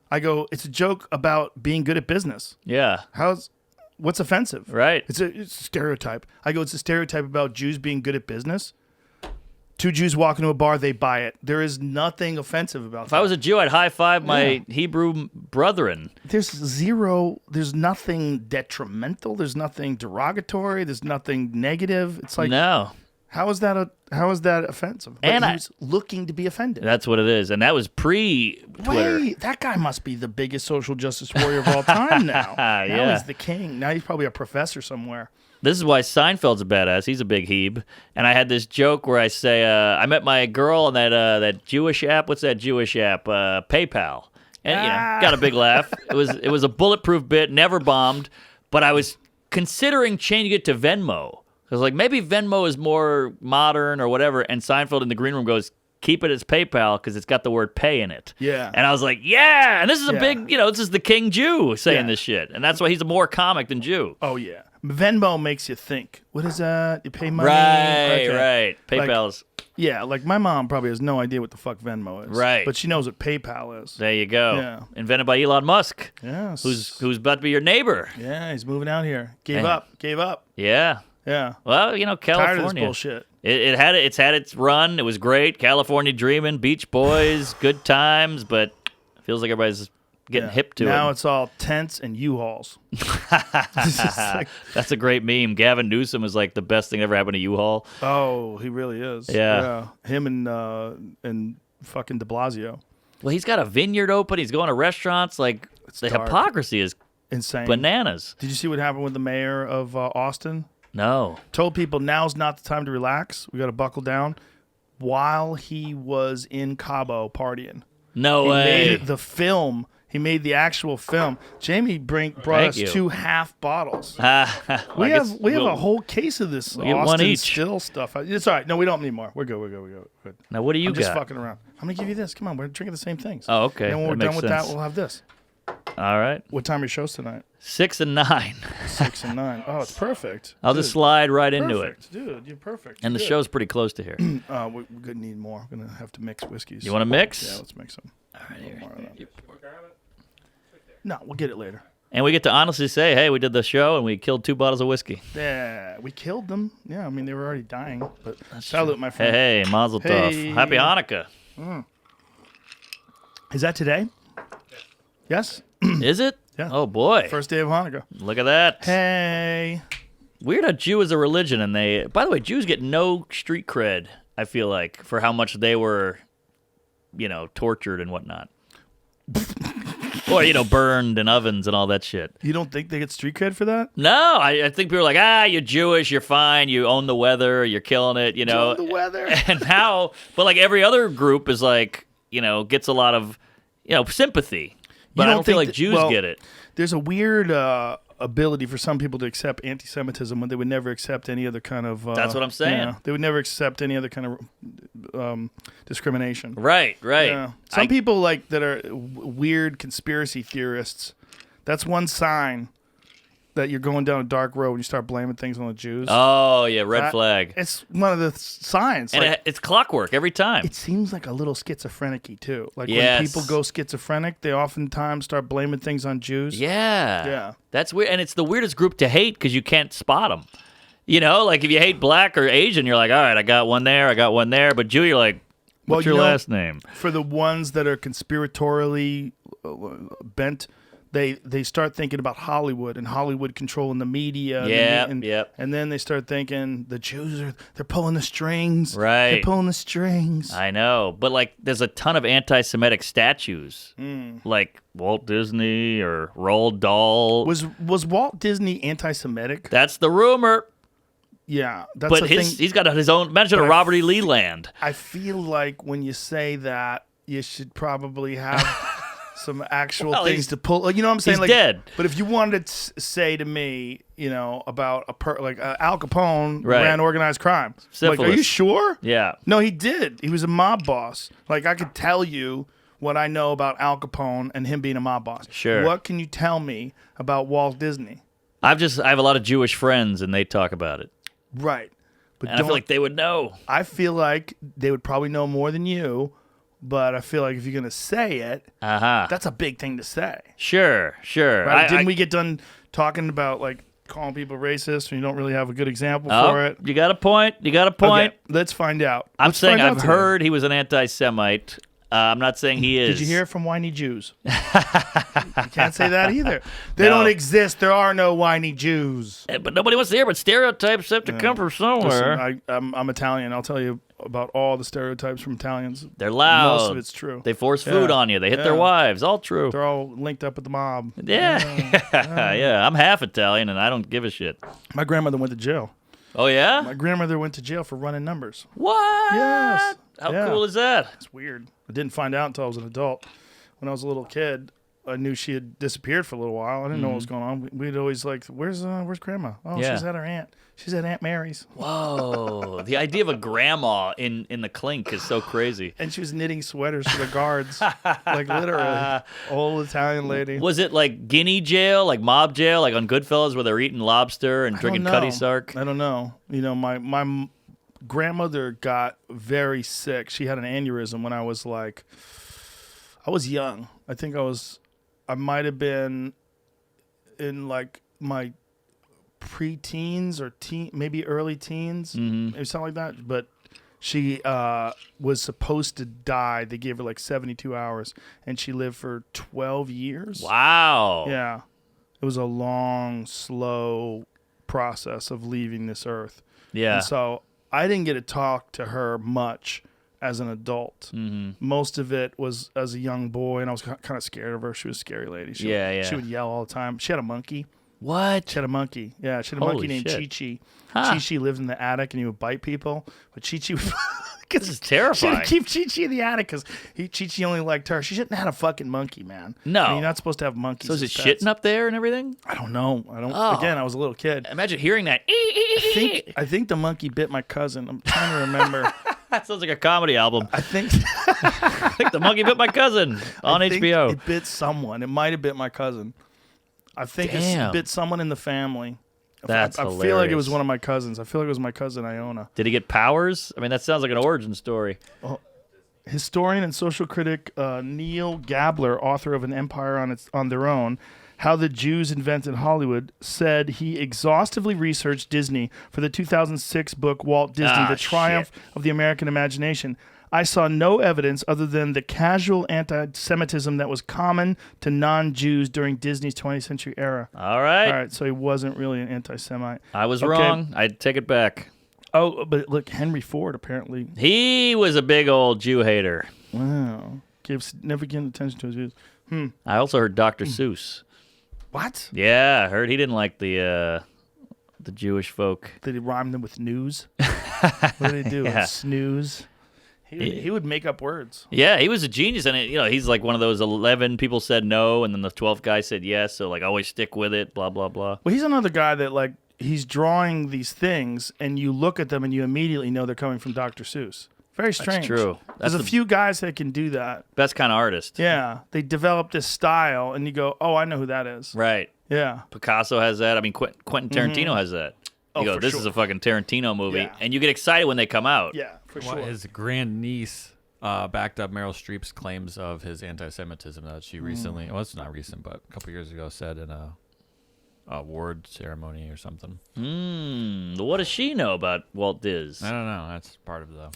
I go, it's a joke about being good at business. Yeah. What's offensive? Right. It's a stereotype. I go, it's a stereotype about Jews being good at business. Two Jews walk into a bar, they buy it. There is nothing offensive about If that. I was a Jew, I'd high five my Hebrew brethren. There's nothing detrimental. There's nothing derogatory. There's nothing negative. It's like, No. how is that offensive? But And he was looking to be offended. That's what it is. And that was pre-Twitter. Wait, that guy must be the biggest social justice warrior of all time now. Now Yeah. he's the king. Now he's probably a professor somewhere. This is why Seinfeld's a badass. He's a big Hebe. And I had this joke where I say, I met my girl on that Jewish app. What's that Jewish app? PayPal. And got a big laugh. It was a bulletproof bit, never bombed. But I was considering changing it to Venmo. I was like, maybe Venmo is more modern or whatever. And Seinfeld in the green room goes, keep it as PayPal because it's got the word pay in it. Yeah. And I was like, yeah. And this is a Yeah. big, this is the king Jew saying Yeah. this shit. And that's why he's a more comic than Jew. Oh yeah. Venmo makes you think. What is that? You pay money. Right, Okay. right. PayPal's. Yeah, like my mom probably has no idea what the fuck Venmo is. Right. But she knows what PayPal is. There you go. Yeah. Invented by Elon Musk, Yes. who's about to be your neighbor. Yeah, he's moving out here. Gave Man. up. Yeah. Yeah. Well, Tired of this California. bullshit. It's had its run. It was great. California dreaming, Beach Boys, good times, but it feels like everybody's getting Yeah. hip to now it. it's all tents and U-Hauls. It's just like, That's a great meme. Gavin Newsom is like the best thing that ever happened to U-Haul. oh, he really is. Yeah. Him and fucking de Blasio. Well, he's got a vineyard open. He's going to restaurants. Like, the dark. hypocrisy is Insane. bananas. Did you see what happened with the mayor of Austin? No. Told people now's not the time to relax. We got to buckle down. While he was in Cabo partying. No He way. made the film. He made the actual film. Jamie brought Thank us you. 2 half bottles. I We guess have a we'll- whole case of this get one Austin each. Still stuff. It's all right. No, we don't need more. We're good. Good. Now, what do you I'm got? just fucking around. I'm gonna give you this. Come on, we're drinking the same things. Oh, okay. And when That we're makes done with sense. that, we'll have this. All right. What time are your shows tonight? 6 and 9. 6 and 9. Oh, it's perfect. I'll Dude, just slide right into it. perfect. Dude, you're perfect. And the You're show's pretty close to here. good. We're gonna need more. We're gonna have to mix whiskeys. You want to mix? Yeah, let's mix them. All right, here. More of that. No, we'll get it later. And we get to honestly say, hey, we did the show and we killed 2 bottles of whiskey. Yeah, we killed them. Yeah, I mean they were already dying. But salute, my Hey, friend. hey, Mazel Tov. Hey. Happy Hanukkah. Is that today? Yes. Is it? Yeah. Oh, boy. First day of Hanukkah. Look at that. Hey. Weird how Jew is a religion. And they, by the way, Jews get no street cred, I feel like, for how much they were, tortured and whatnot. Or, burned in ovens and all that shit. You don't think they get street cred for that? No, I think people are like, you're Jewish, you're fine, you own the weather, you're killing it, Own the weather. And now, but like every other group is like, gets a lot of, sympathy. But I don't feel think like that- Jews well, get it. There's a weird ability for some people to accept anti-Semitism when they would never accept any other kind of. That's what I'm saying. They would never accept any other kind of discrimination. Right. Yeah. Some people like that are weird conspiracy theorists. That's one sign that you're going down a dark road when you start blaming things on the Jews. Oh, yeah, red That- flag. It's one of the signs. And Like, it's clockwork every time. it seems like a little schizophrenic-y too. Like Yes. when people go schizophrenic, they oftentimes start blaming things on Jews. Yeah. Yeah. That's weird. And it's the weirdest group to hate because you can't spot them. Like if you hate black or Asian, you're like, all right, I got one there. But Jew, you're like, what's your last name? For the ones that are conspiratorially bent, they start thinking about Hollywood and Hollywood controlling the media. Yep. And then they start thinking the Jews they're pulling the strings. Right. They're pulling the strings. I know. But like there's a ton of anti-Semitic statues. Like Walt Disney or Roald Dahl. Was Walt Disney anti-Semitic? That's the rumor. Yeah, that's But the thing. he's got his own. Imagine a But I Robert E. Lee land. I feel like when you say that, you should probably have some actual Well, things he's- to pull. You know what I'm saying? he's Like, dead. But if you wanted to say to me, about Al Capone Right. ran organized crime, like, are Syphilis. you sure? Yeah. No, he did. He was a mob boss. Like I could tell you what I know about Al Capone and him being a mob boss. Sure. What can you tell me about Walt Disney? I have a lot of Jewish friends, and they talk about it. Right. But And I feel like they would know. I feel like they would probably know more than you, but I feel like if you're going to say it, that's a big thing to say. Sure. Right? Didn't we get done talking about, like, calling people racist when you don't really have a good example for it? You got a point. Okay, let's find out. I'm saying I've heard he was an anti-Semite. I'm not saying he is. Did you hear it from whiny Jews? You can't say that either. They don't exist. There are no whiny Jews. But nobody wants to hear. But stereotypes have to come from somewhere. Listen, I'm Italian. I'll tell you about all the stereotypes from Italians. They're loud. Most of it's true. They force food on you. They hit their wives. All true. They're all linked up with the mob. Yeah. I'm half Italian, and I don't give a shit. My grandmother went to jail. Oh, yeah? My grandmother went to jail for running numbers. What? Yes. How cool is that? It's weird. I didn't find out until I was an adult. When I was a little kid, I knew she had disappeared for a little while. I didn't know what was going on. We'd always like, where's grandma? Oh, she's at her aunt. She's at Aunt Mary's. Whoa. The idea of a grandma in the clink is so crazy. And she was knitting sweaters for the guards. Like literally. Old Italian lady. Was it like guinea jail, like mob jail, like on Goodfellas where they're eating lobster and drinking Cutty Sark? I don't know. You know, my grandmother got very sick. She had an aneurysm when I was young. I think I might have been in like my pre-teens or maybe early teens, or something like that. But she was supposed to die. They gave her like 72 hours, and she lived for 12 years. Wow. Yeah. It was a long, slow process of leaving this earth. Yeah. And so I didn't get to talk to her much as an adult. Most of it was as a young boy, and I was kind of scared of her. She was a scary lady. She would yell all the time. She had a monkey. What? She had a monkey. Yeah, she had a Holy monkey named shit. Chi-Chi. Huh. Chi-Chi lived in the attic, and he would bite people. But Chi-Chi would... This is terrifying. She would keep Chi-Chi in the attic because Chi-Chi only liked her. She shouldn't have had a fucking monkey, man. No. I mean, you're not supposed to have monkeys. So is it as pets. shitting up there and everything? I don't know. Again, I was a little kid. Imagine hearing that. I think the monkey bit my cousin. I'm trying to remember. That sounds like a comedy album. I think The monkey bit my cousin on HBO. It bit someone. It might have bit my cousin. I think it bit someone in the family. That's I feel like it was one of my cousins. I feel like it was my cousin Iona. Did he get powers? I mean, that sounds like an origin story. Historian and social critic Neil Gabler, author of An Empire on Their Own, How the Jews Invented Hollywood, said he exhaustively researched Disney for the 2006 book Walt Disney, The Triumph of the American Imagination. I saw no evidence other than the casual anti-Semitism that was common to non-Jews during Disney's 20th century era. All right, so he wasn't really an anti-Semite. I was wrong. I'd take it back. Oh, but look, Henry Ford apparently. He was a big old Jew hater. Wow. Gave significant attention to his views. I also heard Dr. Seuss. What? Yeah, I heard he didn't like the Jewish folk. Did he rhyme them with news? What did he do? Snooze? He would make up words. Yeah, he was a genius, and he's like one of those 11 people said no, and then the 12th guy said yes. So like, always stick with it. Blah blah blah. Well, he's another guy that like he's drawing these things, and you look at them, and you immediately know they're coming from Dr. Seuss. Very strange. That's true. There's a few guys that can do that. Best kind of artist. Yeah, they develop this style, and you go, "Oh, I know who that is." Right. Yeah. Picasso has that. I mean, Quentin Tarantino has that. You go, this is a fucking Tarantino movie, and you get excited when they come out. Yeah, for sure. His grandniece backed up Meryl Streep's claims of his anti-Semitism that she recently, well, it's not recent, but a couple years ago said in a award ceremony or something. What does she know about Walt Diz? I don't know. That's part of the...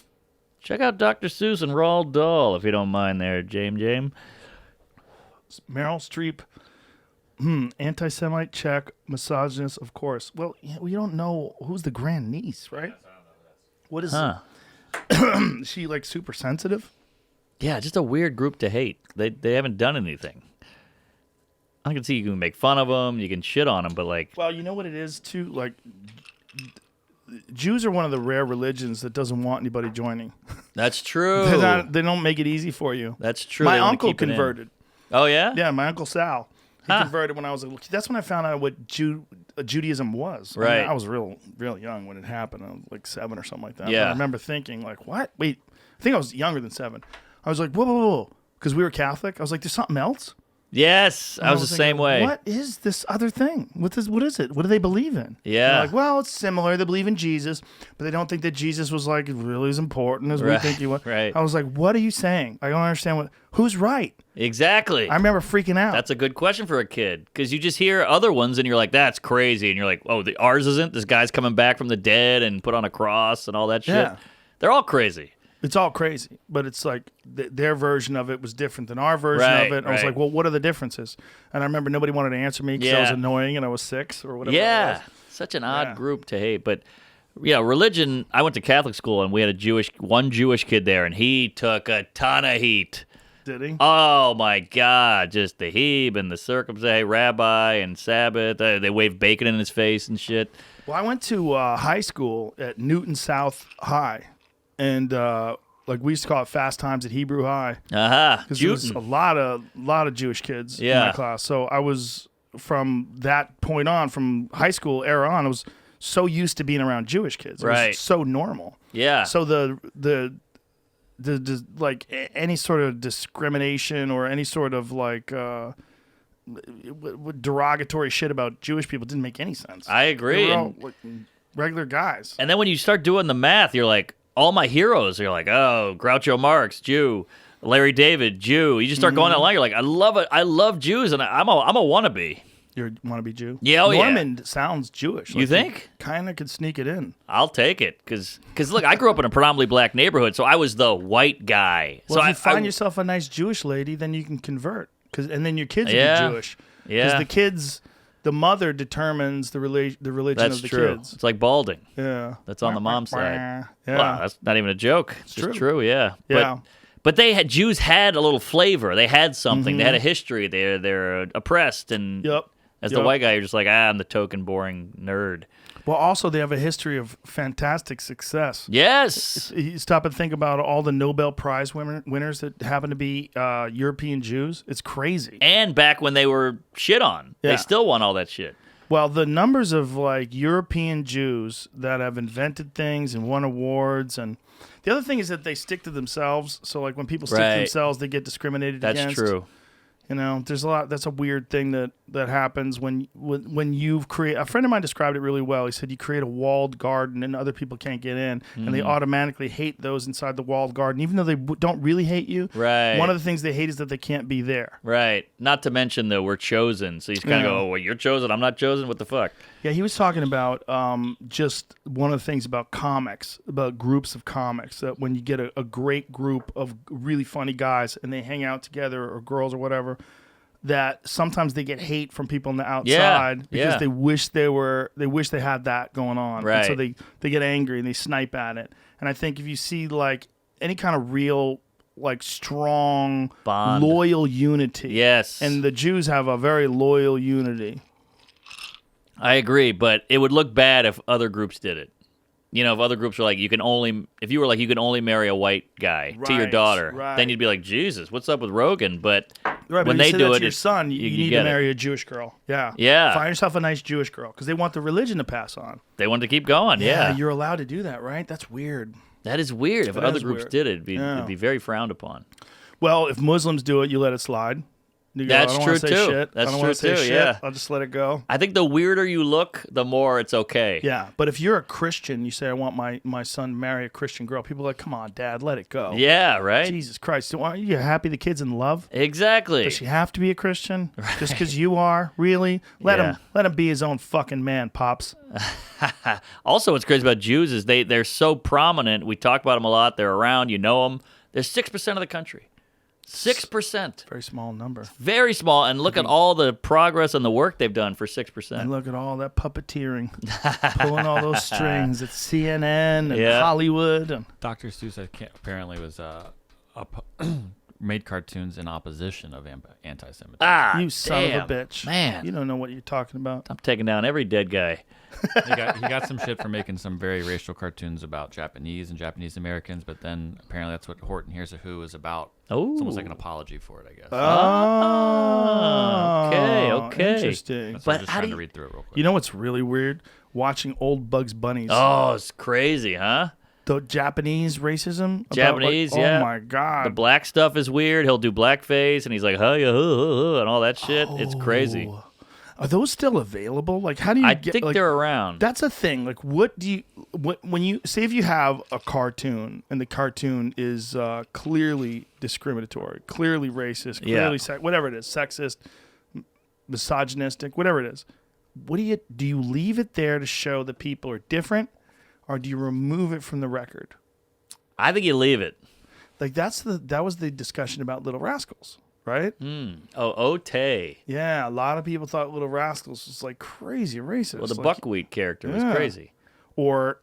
Check out Dr. Seuss and Roald Dahl, if you don't mind there, James. Meryl Streep, anti-Semite, check. Misogynist, of course. Well, we don't know who's the grandniece, right? What is is she like super sensitive? Yeah, just a weird group to hate. They haven't done anything. I can see you can make fun of them, you can shit on them, but like... Well, you know what it is, too? Like, Jews are one of the rare religions that doesn't want anybody joining. That's true. They don't make it easy for you. That's true. My uncle converted. Oh, yeah? Yeah, my Uncle Sal. He converted when I was a little kid. That's when I found out what Judaism was. Right. I mean, I was real young when it happened. I was like 7 or something like that. Yeah. But I remember thinking, like, what? Wait, I think I was younger than 7. I was like, whoa. because we were Catholic. I was like, there's something else. Yes, And I was the same way. What is this other thing? What is it? What do they believe in? Yeah. They're like, well, it's similar. They believe in Jesus, but they don't think that Jesus was like really as important as we Right, think he was. right. I was like, what are you saying? I don't understand who's right. Exactly. I remember freaking out. That's a good question for a kid because you just hear other ones and you're like, that's crazy. And you're like, oh, ours isn't? This guy's coming back from the dead and put on a cross and all that shit. Yeah. They're all crazy. It's all crazy, but it's like their version of it was different than our version Right, of it. I was right. like, well, what are the differences? And I remember nobody wanted to answer me because I was Yeah. annoying and I was 6 or whatever. it Yeah. was. Such an odd Yeah. group to hate. But, religion, I went to Catholic school and we had one Jewish kid there and he took a ton of heat. Did he? Oh my God! Just the Heb and the circumcised rabbi and Sabbath. They waved bacon in his face and shit. Well, I went to high school at Newton South High, and like we used to call it Fast Times at Hebrew High because there was a lot of Jewish kids in Yeah. my class. So I was from that point on, from high school era on, I was so used to being around Jewish kids. It Right. was so normal. Yeah. So the like any sort of discrimination or any sort of like derogatory shit about Jewish people didn't make any sense. I agree. They were all And, like regular guys. and then when you start doing the math, you're like, all my heroes. You're like, oh, Groucho Marx, Jew. Larry David, Jew. You just start going down the line. You're like, I love it. I love Jews, and I'm a wannabe. You want to be Jew? Yeah, oh, yeah. Norman sounds Jewish. You think? Kind of could sneak it in. I'll take it because look, I grew up in a predominantly black neighborhood, so I was the white guy. Well, so if you find yourself a nice Jewish lady, then you can convert. And then your kids Yeah. will be Jewish. Yeah. Because the mother determines the religion That's of the true. kids. It's like balding. Yeah. That's on the mom's side. Yeah. Wow, that's not even a joke. It's just true. true. Yeah. Yeah. But Jews had a little flavor. They had something. They had a history. They're oppressed, and Yep. as the white guy, you're just like, I'm the token boring nerd. Well, also they have a history of fantastic success. Yes. You stop and think about all the Nobel Prize winners that happen to be European Jews. It's crazy. And back when they were shit on, Yeah. they still won all that shit. Well, the numbers of like European Jews that have invented things and won awards, and the other thing is that they stick to themselves. So like when people stick Right. to themselves, they get discriminated That's against. true. You know, there's a lot. That's a weird thing that happens when you've created. A friend of mine described it really well. He said you create a walled garden and other people can't get in, and they automatically hate those inside the walled garden, even though they don't really hate you. Right. One of the things they hate is that they can't be there. Right. Not to mention that we're chosen. So you kind of Yeah. go, oh, well, you're chosen. I'm not chosen. What the fuck? Yeah, he was talking about just one of the things about comics, about groups of comics, that when you get a great group of really funny guys and they hang out together, or girls or whatever, that sometimes they get hate from people on the outside because yeah. they wish they had that going on. Right. And so they get angry and they snipe at it. And I think if you see like any kind of real like strong Bond. loyal unity. Yes. And the Jews have a very loyal unity. I agree, but it would look bad if other groups did it. You know, if other groups were like, you can only marry a white guy to your Right, daughter, right. then you'd be like, Jesus, what's up with Rogan? But Right, when but they you say do that it, to your son, you need to get it. marry a Jewish girl. Yeah. Yeah. Find yourself a nice Jewish girl because they want the religion to pass on. They want to keep going. Yeah, You're allowed to do that, right? That's weird. that is weird. If That other is groups weird. did it, Yeah. it'd be very frowned upon. Well, if Muslims do it, you let it slide. You go, That's I don't wanna true, say too. Shit. That's I don't true, wanna say too, shit. yeah. I'll just let it go. I think the weirder you look, the more it's okay. Yeah, but if you're a Christian, you say, I want my son to marry a Christian girl. People are like, come on, Dad, let it go. Yeah, right? Jesus Christ. Are you happy the kid's in love? Exactly. Does she have to be a Christian? Just because you are? Really? Let him be his own fucking man, Pops. Also, what's crazy about Jews is they're so prominent. We talk about them a lot. They're around. You know them. They're 6% of the country. 6%. Very small number. Very small. And look at all the progress and the work they've done for 6%. And look at all that puppeteering, pulling all those strings at CNN and Yeah. Hollywood. And Dr. Seuss apparently was made cartoons in opposition of anti-Semitism. Ah, you son damn. of a bitch. Man. You don't know what you're talking about. I'm taking down every dead guy. he got some shit for making some very racial cartoons about Japanese and Japanese Americans, but then apparently that's what Horton Hears a Who is about. Oh. It's almost like an apology for it, I guess. Oh, okay. Interesting. That's why I'm but just how trying do to read through it real quick. You know what's really weird? Watching old Bugs Bunnies. Oh, it's crazy, huh? The Japanese racism? About, Japanese, like, yeah. Oh, my God. The black stuff is weird. He'll do blackface, and he's like, "Hey, and all that shit. It's crazy. Are those still available? Like, how do you I get... think like, they're around. That's a thing. Like, what do you... when you... Say if you have a cartoon, and the cartoon is clearly discriminatory, clearly racist, clearly... whatever it is, sexist, misogynistic, whatever it is. What do you leave it there to show that people are different, or do you remove it from the record? I think you leave it. Like that was the discussion about Little Rascals, right? Ote. Yeah, a lot of people thought Little Rascals was like crazy racist. Well, the like, buckwheat character was crazy. Or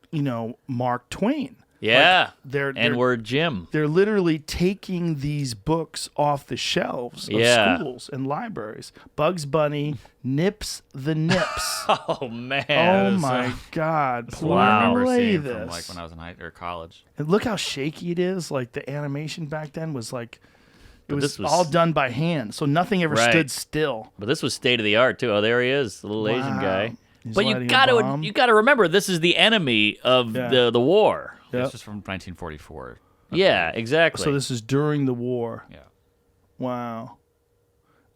Mark Twain. Yeah, Like, they're N-word Jim. They're literally taking these books off the shelves of schools and libraries. Bugs Bunny, Nips the Nips. Oh man! Oh my God! Wow. Play From this. like when I was in college. And look how shaky it is. Like the animation back then was like, it was this was- all done by hand, so nothing ever stood still. But this was state of the art too. Oh, there he is, the little Asian guy. He's But you lighting a bomb. gotta remember, this is the enemy of the war. Yep. This is from 1944. Yeah, exactly. So this is during the war. Yeah. Wow.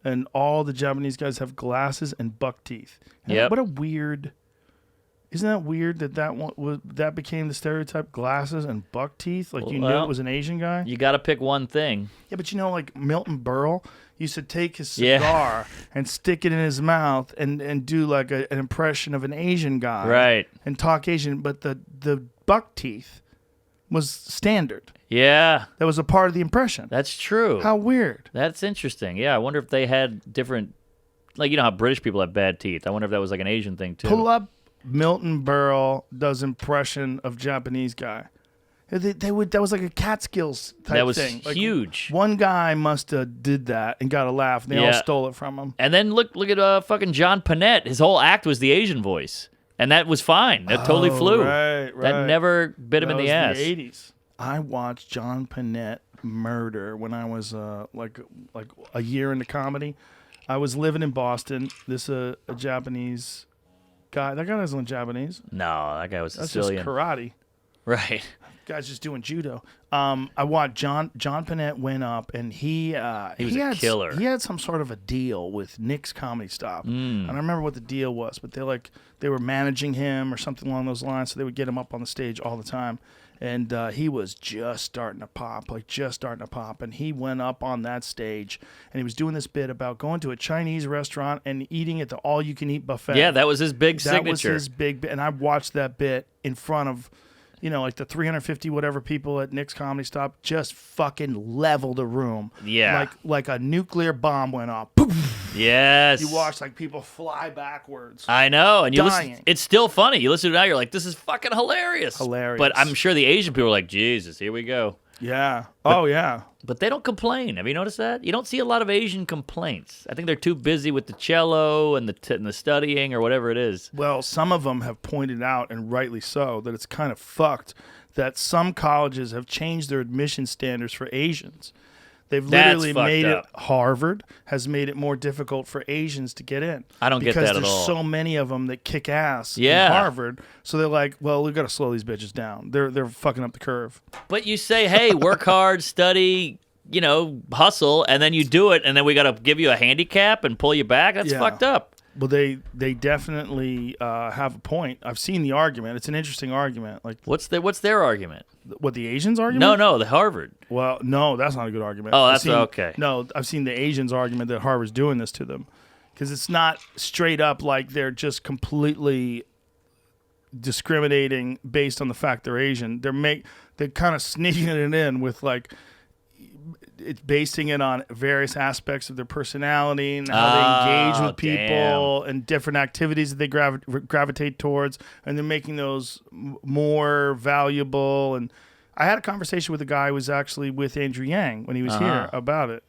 And all the Japanese guys have glasses and buck teeth. Yep. What a weird... Isn't that weird that became the stereotype? Glasses and buck teeth? Like you knew it was an Asian guy? You got to pick one thing. Yeah, but like Milton Berle used to take his cigar and stick it in his mouth and do like an impression of an Asian guy. Right. And talk Asian, but the buck teeth was standard. Yeah. That was a part of the impression. That's true. How weird. That's interesting. Yeah, I wonder if they had different, like, how British people have bad teeth. I wonder if that was like an Asian thing too. Pull up Milton Berle does impression of Japanese guy. They would. That was like a Catskills type thing. That was Like, huge. One guy must have did that and got a laugh. And they all stole it from him. And then look at fucking John Panette. His whole act was the Asian voice, and that was fine. That totally flew. Right. That never bit him in the ass. The 80s. I watched John Panette murder when I was like a year into comedy. I was living in Boston. This a Japanese guy. That guy wasn't Japanese. No, that guy was That's Sicilian. just karate. Right. Guy's just doing judo. I watched John Panette went up and he was a killer. He had some sort of a deal with Nick's Comedy Stop. I don't remember what the deal was, but they were managing him or something along those lines, so they would get him up on the stage all the time. And he was just starting to pop. And he went up on that stage, and he was doing this bit about going to a Chinese restaurant and eating at the all-you-can-eat buffet. Yeah, that was his big signature. That was his big bit. And I watched that bit in front of, like the 350 whatever people at Nick's Comedy Stop, just fucking leveled the room. Yeah. Like a nuclear bomb went off. Poof. Yes. You watch like people fly backwards. I know, and you listen, Dying. it's still funny. You listen to it now, you're like, this is fucking hilarious. But I'm sure the Asian people are like, Jesus, here we go. Yeah. Oh, yeah. But they don't complain. Have you noticed that? You don't see a lot of Asian complaints. I think they're too busy with the cello and the studying or whatever it is. Well, some of them have pointed out, and rightly so, that it's kind of fucked that some colleges have changed their admission standards for Asians. They've literally made it. Harvard has made it more difficult for Asians to get in. I don't get that at all. Because there's so many of them that kick ass Yeah. in Harvard. So they're like, well, we've got to slow these bitches down. They're fucking up the curve. But you say, hey, work hard, study, hustle, and then you do it, and then we got to give you a handicap and pull you back? That's fucked up. Well, they definitely have a point. I've seen the argument. It's an interesting argument. Like, What's their argument? what, the Asians' argument? No, the Harvard. Well, no, that's not a good argument. Oh, I've that's seen- okay. No, I've seen the Asians' argument that Harvard's doing this to them, because it's not straight up like they're just completely discriminating based on the fact they're Asian. They're kind of sneaking it in with like, it's basing it on various aspects of their personality and how they engage with people and different activities that they gravitate towards, and they're making those more valuable. And I had a conversation with a guy who was actually with Andrew Yang when he was here about it,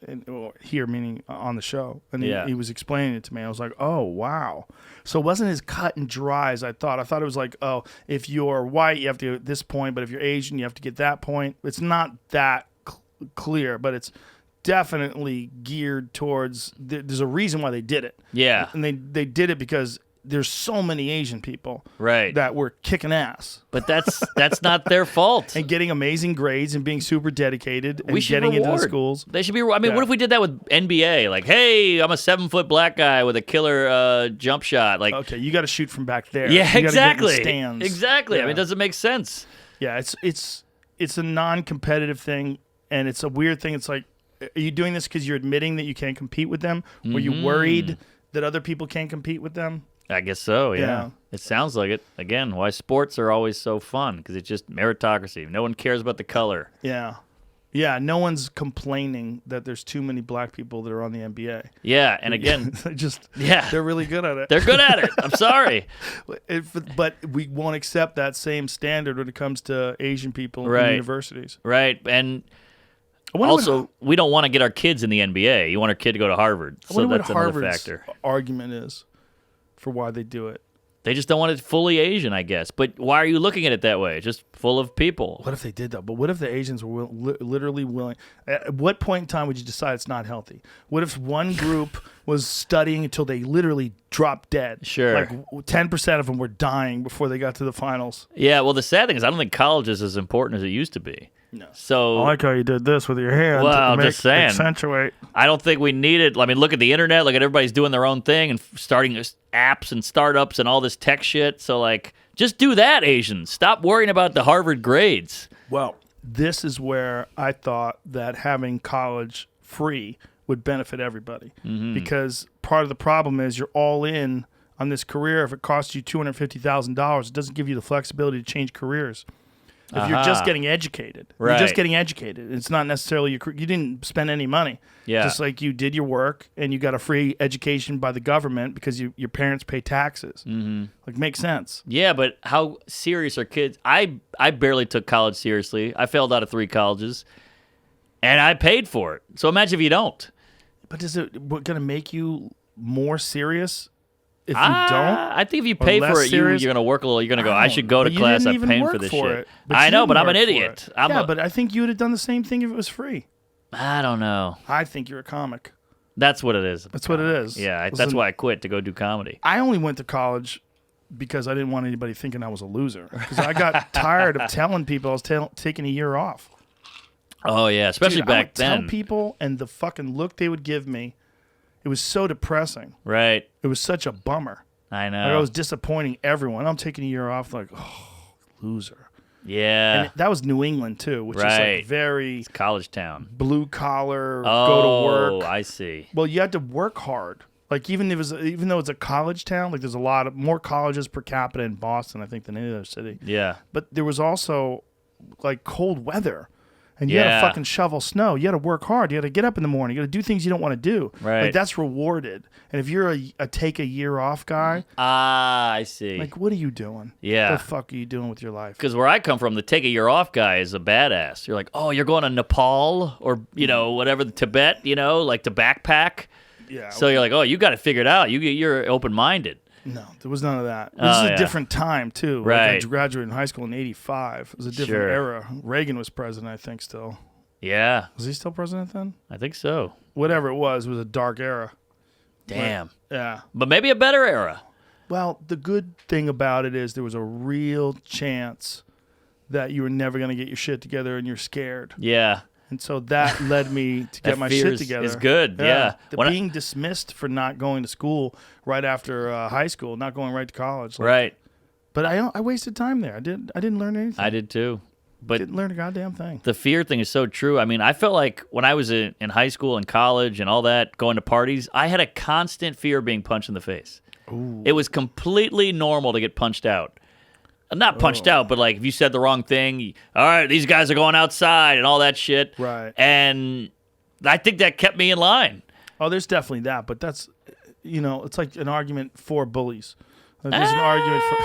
here meaning on the show, and he was explaining it to me. I was like, oh, wow. So it wasn't as cut and dry as I thought. I thought it was like, oh, if you're white, you have to get this point, but if you're Asian, you have to get that point. It's not that clear, but it's definitely geared towards, there's a reason why they did it. Yeah. And they did it because there's so many Asian people Right. that were kicking ass But that's not their fault. and getting amazing grades and being super dedicated and We should getting into the reward. schools. They should be. I mean, Yeah. what if we did that with NBA? Like, hey, I'm a 7-foot black guy with a killer jump shot. Like, Okay, you got to shoot from back there. yeah, You gotta get in the exactly, stands. exactly. I Yeah. mean, it doesn't make sense. Yeah, it's a non-competitive thing, and it's a weird thing. It's like, are you doing this because you're admitting that you can't compete with them? Were you worried that other people can't compete with them? I guess so. Yeah. Yeah. It sounds like it. Again, why sports are always so fun because it's just meritocracy. No one cares about the color. Yeah. Yeah, no one's complaining that there's too many black people that are on the NBA. Yeah, and again, They're really good at it. they're good at it. I'm sorry. But we won't accept that same standard when it comes to Asian people Right. in universities. Right, and I wonder also we don't want to get our kids in the NBA. You want our kid to go to Harvard, I so wonder that's what another Harvard's factor. argument is for why they do it. They just don't want it fully Asian, I guess. But why are you looking at it that way? It's just full of people. What if they did though? But what if the Asians were literally willing? At what point in time would you decide it's not healthy? What if one group was studying until they literally dropped dead? Sure. Like 10% of them were dying before they got to the finals. Yeah, well, the sad thing is I don't think college is as important as it used to be. No. So I like how you did this with your hand. Well, to I'm make, just saying. Accentuate. I don't think we need it. I mean, look at the internet. Look at everybody's doing their own thing and starting apps and startups and all this tech shit. So, like, just do that, Asians. Stop worrying about the Harvard grades. Well, this is where I thought that having college free would benefit everybody. Mm-hmm. Because part of the problem is you're all in on this career. If it costs you $250,000, it doesn't give you the flexibility to change careers. If you're just getting educated, you're just Right. getting educated. It's not necessarily you didn't spend any money. Yeah. Just like you did your work and you got a free education by the government because your parents pay taxes. Mm-hmm. Like, makes sense. Yeah, but how serious are kids? I barely took college seriously. I failed out of 3 colleges, and I paid for it. So imagine if you don't. But is it going to make you more serious if you don't? I think if you Or pay less for it, serious? you're going to work a little. You're going to go, I don't should go to know. But you class. didn't I'm even paying work for this for shit. it. But I you know, didn't but I'm an work for idiot. it. I'm yeah, a- but I think you would have done the same thing if it was free. I don't know. I think you're a comic. That's what it is. That's what it is. Yeah, that's Listen, why I quit to go do comedy. I only went to college because I didn't want anybody thinking I was a loser. Because I got tired of telling people I was taking a year off. Oh, yeah, especially Dude, I back would then. tell people, and the fucking look they would give me, it was so depressing. Right. It was such a bummer. I know. Like, I was disappointing everyone. I'm taking a year off, like, oh, loser. yeah. And that was New England too, which is Right. like very College town. blue collar, Oh, go to work. I see. Well, you had to work hard. Like even though it's a college town, like there's a lot of more colleges per capita in Boston, I think, than any other city. Yeah. But there was also like cold weather, and you had Yeah. to fucking shovel snow. You had to work hard. You had to get up in the morning. You had to do things you don't want to do. Right. Like that's rewarded. And if you're a take a year off guy, Ah, I see. like what are you doing? Yeah. What the fuck are you doing with your life? Because where I come from, the take a year off guy is a badass. You're like, oh, you're going to Nepal or, whatever, Tibet, like to backpack. Yeah. So you're like, oh, you got it figured out. You're open-minded. No, there was none of that. This Oh, is a yeah. different time too. Like, Right. I graduated in high school in '85. It was a different Sure. era. Reagan was president, I think. Still, Yeah, was he still president then? I think so. Whatever it was a dark era. Damn. Yeah. But maybe a better era. Well, the good thing about it is there was a real chance that you were never going to get your shit together, and you're scared. Yeah. And so that led me to get That my fear shit is- together. is good, yeah. When I- Being dismissed for not going to school right after high school, not going right to college. Like, Right. But I wasted time there. I didn't learn anything. I did too. But didn't learn a goddamn thing. the fear thing is so true. I mean, I felt like when I was in high school and college and all that, going to parties, I had a constant fear of being punched in the face. Ooh. It was completely normal to get punched out. Not punched Oh. out, but like if you said the wrong thing, all right, these guys are going outside and all that shit. Right. And I think that kept me in line. Oh, there's definitely that, but that's, it's like an argument for bullies. Like, there's an argument for.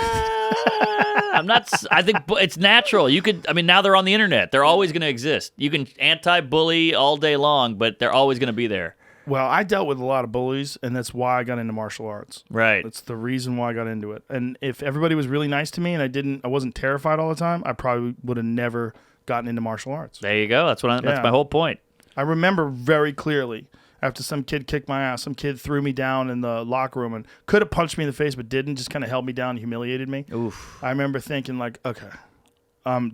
I'm not. I think it's natural. Now they're on the internet. They're always going to exist. You can anti-bully all day long, but they're always going to be there. Well, I dealt with a lot of bullies, and that's why I got into martial arts. Right. That's the reason why I got into it. And if everybody was really nice to me and I wasn't terrified all the time, I probably would have never gotten into martial arts. There you go. That's Yeah. my whole point. I remember very clearly after some kid kicked my ass. Some kid threw me down in the locker room and could have punched me in the face, but didn't. Just kind of held me down and humiliated me. Oof. I remember thinking like, okay,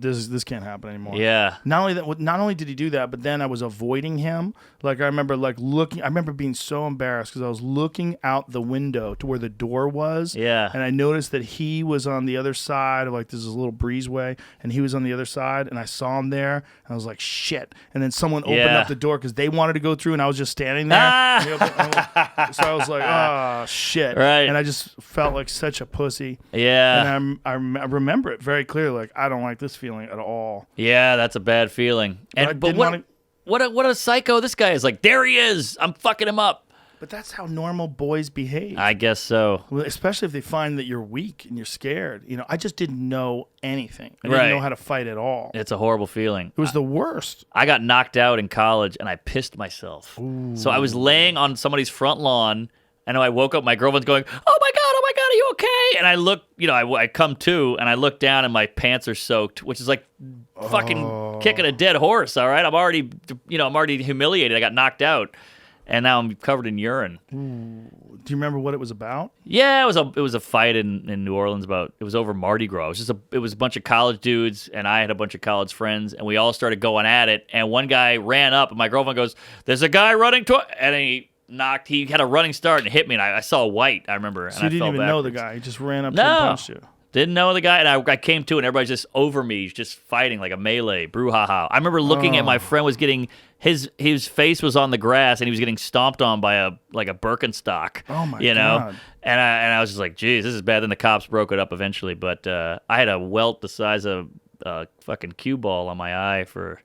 this can't happen anymore. Yeah. Not only did he do that, but then I was avoiding him. Like I remember looking. I remember being so embarrassed because I was looking out the window to where the door was. Yeah. And I noticed that he was on the other side of like this little breezeway, and he was on the other side, and I saw him there, and I was like, shit. And then someone opened up the door because they wanted to go through, and I was just standing there. So I was like, oh shit. Right. And I just felt like such a pussy. Yeah. And I remember it very clearly. Like I don't like this feeling at all. Yeah, that's a bad feeling. I But didn't wanna- what a psycho this guy is. Like, there he is. I'm fucking him up. But that's how normal boys behave. I guess so. Well, especially if they find that you're weak and you're scared. You know, I just didn't know anything. I didn't know how to fight at all. It's a horrible feeling. It was the worst. I got knocked out in college, and I pissed myself. Ooh. So I was laying on somebody's front lawn, and I woke up. My girlfriend's going, "Oh my god, are you okay?" And I look, I come to, and I look down, and my pants are soaked, which is like fucking kicking a dead horse. All right, I'm already humiliated. I got knocked out, and now I'm covered in urine. Do you remember what it was about? Yeah, it was a fight in New Orleans it was over Mardi Gras. It was a bunch of college dudes, and I had a bunch of college friends, and we all started going at it. And one guy ran up, and my girlfriend goes, "There's a guy running and he had a running start and hit me, and I saw white, I remember. So and you didn't I even fell know the backwards. guy. He just ran up to you and punched you. Didn't know the guy, and I came to, and everybody's just over me, just fighting like a melee, brouhaha. I remember looking at my friend was getting his face was on the grass, and he was getting stomped on by a Birkenstock. Oh my God! God. And I was just like, geez, this is bad. Then the cops broke it up eventually, but I had a welt the size of a fucking cue ball on my eye for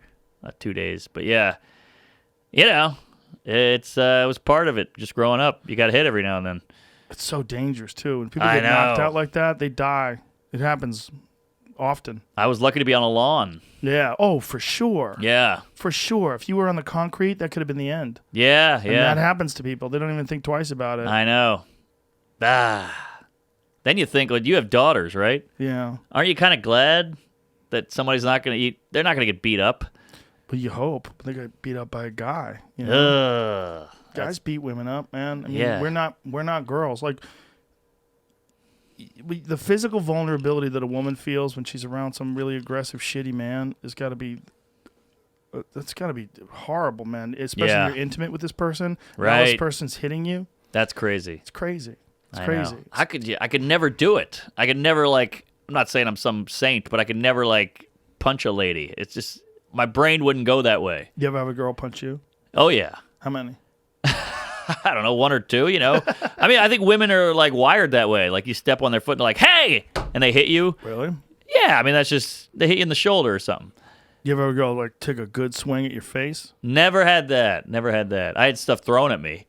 2 days. But yeah, it was part of it. Just growing up, you got hit every now and then. It's so dangerous too. When people get knocked out like that, they die. It happens often. I was lucky to be on a lawn. Yeah. Oh, for sure. Yeah. For sure. If you were on the concrete, that could have been the end. Yeah, And that happens to people. They don't even think twice about it. I know. Then you think, you have daughters, right? Yeah. Aren't you kind of glad that somebody's not going to eat? They're not going to get beat up. But you hope they get beat up by a guy. You know? Ugh. Guys beat women up, man. I mean, we're not girls. Like the physical vulnerability that a woman feels when she's around some really aggressive, shitty man has got to be. That's got to be horrible, man. Especially if you're intimate with this person. Right. Now this person's hitting you. That's crazy. It's crazy. It's I crazy. know. I could never do it. I could never I'm not saying I'm some saint, but I could never punch a lady. It's just my brain wouldn't go that way. You ever have a girl punch you? Oh yeah. How many? I don't know, 1 or 2, I mean, I think women are wired that way. Like you step on their foot and they're like, "Hey!" and they hit you. Really? Yeah, I mean that's just they hit you in the shoulder or something. You ever go take a good swing at your face? Never had that. I had stuff thrown at me.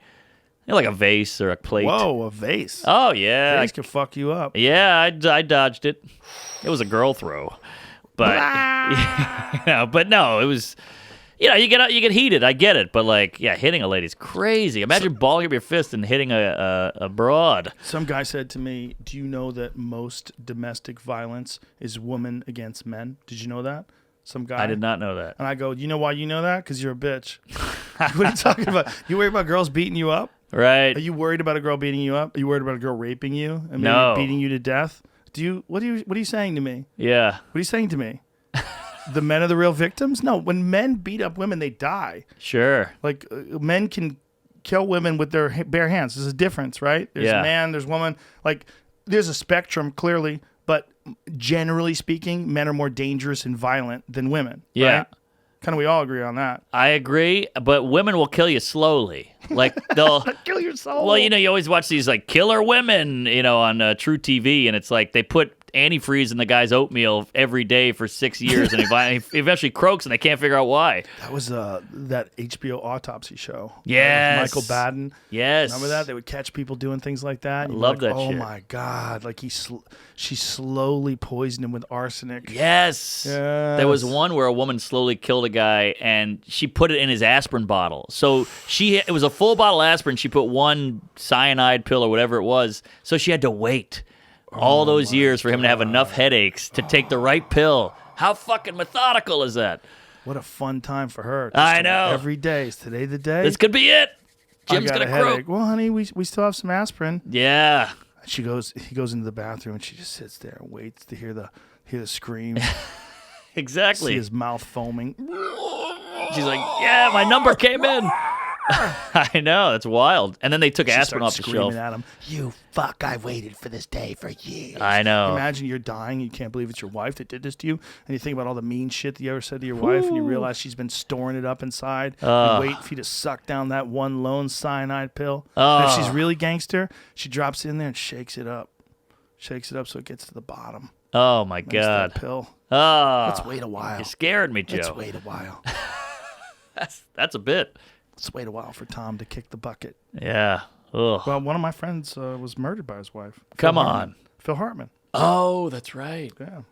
Like a vase or a plate. Whoa, a vase. Oh yeah. Vase can fuck you up. Yeah, I dodged it. It was a girl throw. But but no, it was you get heated. I get it, but hitting a lady's crazy. Imagine balling up your fist and hitting a broad. Some guy said to me, "Do you know that most domestic violence is woman against men? Did you know that?" Some guy. I did not know that. And I go, "You know why you know that? Because you're a bitch." What are you talking about? You worried about girls beating you up? Right. Are you worried about a girl beating you up? Are you worried about a girl raping you and maybe No. beating you to death? What are you saying to me? Yeah. What are you saying to me? The men are the real victims? No, when men beat up women, they die. Sure. Men can kill women with their bare hands. There's a difference, right? There's man, there's woman. There's a spectrum, clearly, but generally speaking, men are more dangerous and violent than women. Yeah. Right? Kind of, we all agree on that. I agree, but women will kill you slowly. They'll kill your soul. Well, you always watch these killer women, on True TV, and it's they put antifreeze in the guy's oatmeal every day for 6 years, and he eventually croaks, and they can't figure out why. That was that HBO autopsy show. Yes. Michael Baden. Yes. Remember that? They would catch people doing things like that. I love that oh shit. Oh my God! She slowly poisoned him with arsenic. Yes. There was one where a woman slowly killed a guy, and she put it in his aspirin bottle. So it was a full bottle of aspirin. She put one cyanide pill or whatever it was. So she had to wait all those years for him to have enough headaches to take the right pill. How fucking methodical is that? What a fun time for her. I know. Every day. Is today the day? This could be it. Jim's I got gonna a croak. headache. Well, honey, we still have some aspirin. Yeah. He goes into the bathroom and she just sits there and waits to hear the screams. Exactly. See his mouth foaming. She's like, yeah, my number came in. I know, that's wild. And then they took She aspirin off starts the screaming shelf. at him. You fuck! I waited for this day for years. I know. Imagine you're dying. You can't believe it's your wife that did this to you, and you think about all the mean shit that you ever said to your wife, and you realize she's been storing it up inside. And wait for you to suck down that one lone cyanide pill. And if she's really gangster, she drops it in there and shakes it up so it gets to the bottom. Oh my Makes God. that pill. Oh, Let's wait a while. you scared me, Joe. Let's wait a while. That's a bit. Let's wait a while for Tom to kick the bucket. Yeah. Ugh. Well, one of my friends was murdered by his wife. Come Phil on. Hartman. Phil Hartman. Oh, that's right. Yeah.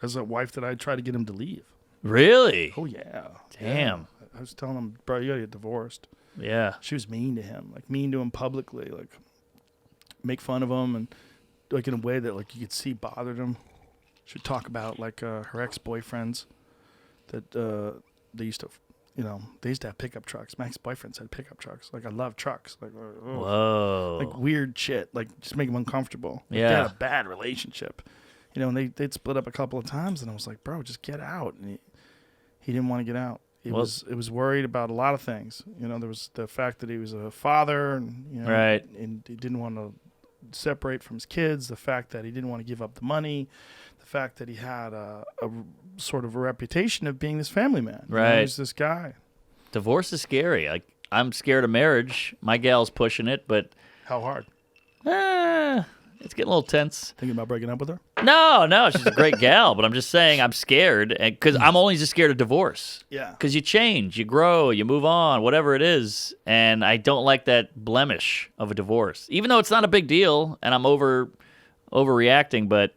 As a wife that I tried to get him to leave. Really? Oh, yeah. Damn. Yeah. I was telling him, bro, you gotta get divorced. Yeah. She was mean to him, like mean to him publicly, like make fun of him and like in a way that like you could see bothered him. She would talk about like her ex-boyfriends that they used to, they used to have pickup trucks. My ex-boyfriends had pickup trucks. Like I love trucks. Like Whoa. like weird shit. Like just make them uncomfortable. Like, Yeah. they had a bad relationship. And they'd split up a couple of times, and I was like, bro, just get out. And he didn't want to get out. It was worried about a lot of things. There was the fact that he was a father, and Right. and he didn't want to separate from his kids. The fact that he didn't want to give up the money. The fact that he had a sort of a reputation of being this family man. Right. He was this guy. Divorce is scary. Like I'm scared of marriage. My gal's pushing it, but How hard? it's getting a little tense. Thinking about breaking up with her? No, she's a great gal, but I'm just saying I'm scared because I'm only just scared of divorce. Yeah. Because you change, you grow, you move on, whatever it is, and I don't like that blemish of a divorce, even though it's not a big deal, and I'm overreacting, but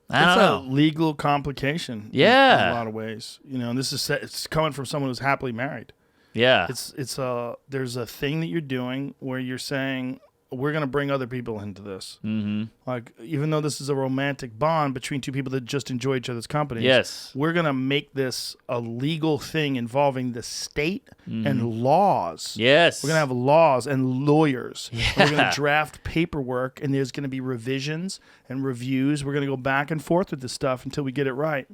I don't know. It's a legal complication. Yeah. In a lot of ways. And this is it's coming from someone who's happily married. Yeah, There's a thing that you're doing where you're saying we're going to bring other people into this. Mm-hmm. Like even though this is a romantic bond between two people that just enjoy each other's company. Yes. We're going to make this a legal thing involving the state and laws. Yes. We're going to have laws and lawyers. Yeah. We're going to draft paperwork, and there's going to be revisions and reviews. We're going to go back and forth with this stuff until we get it right.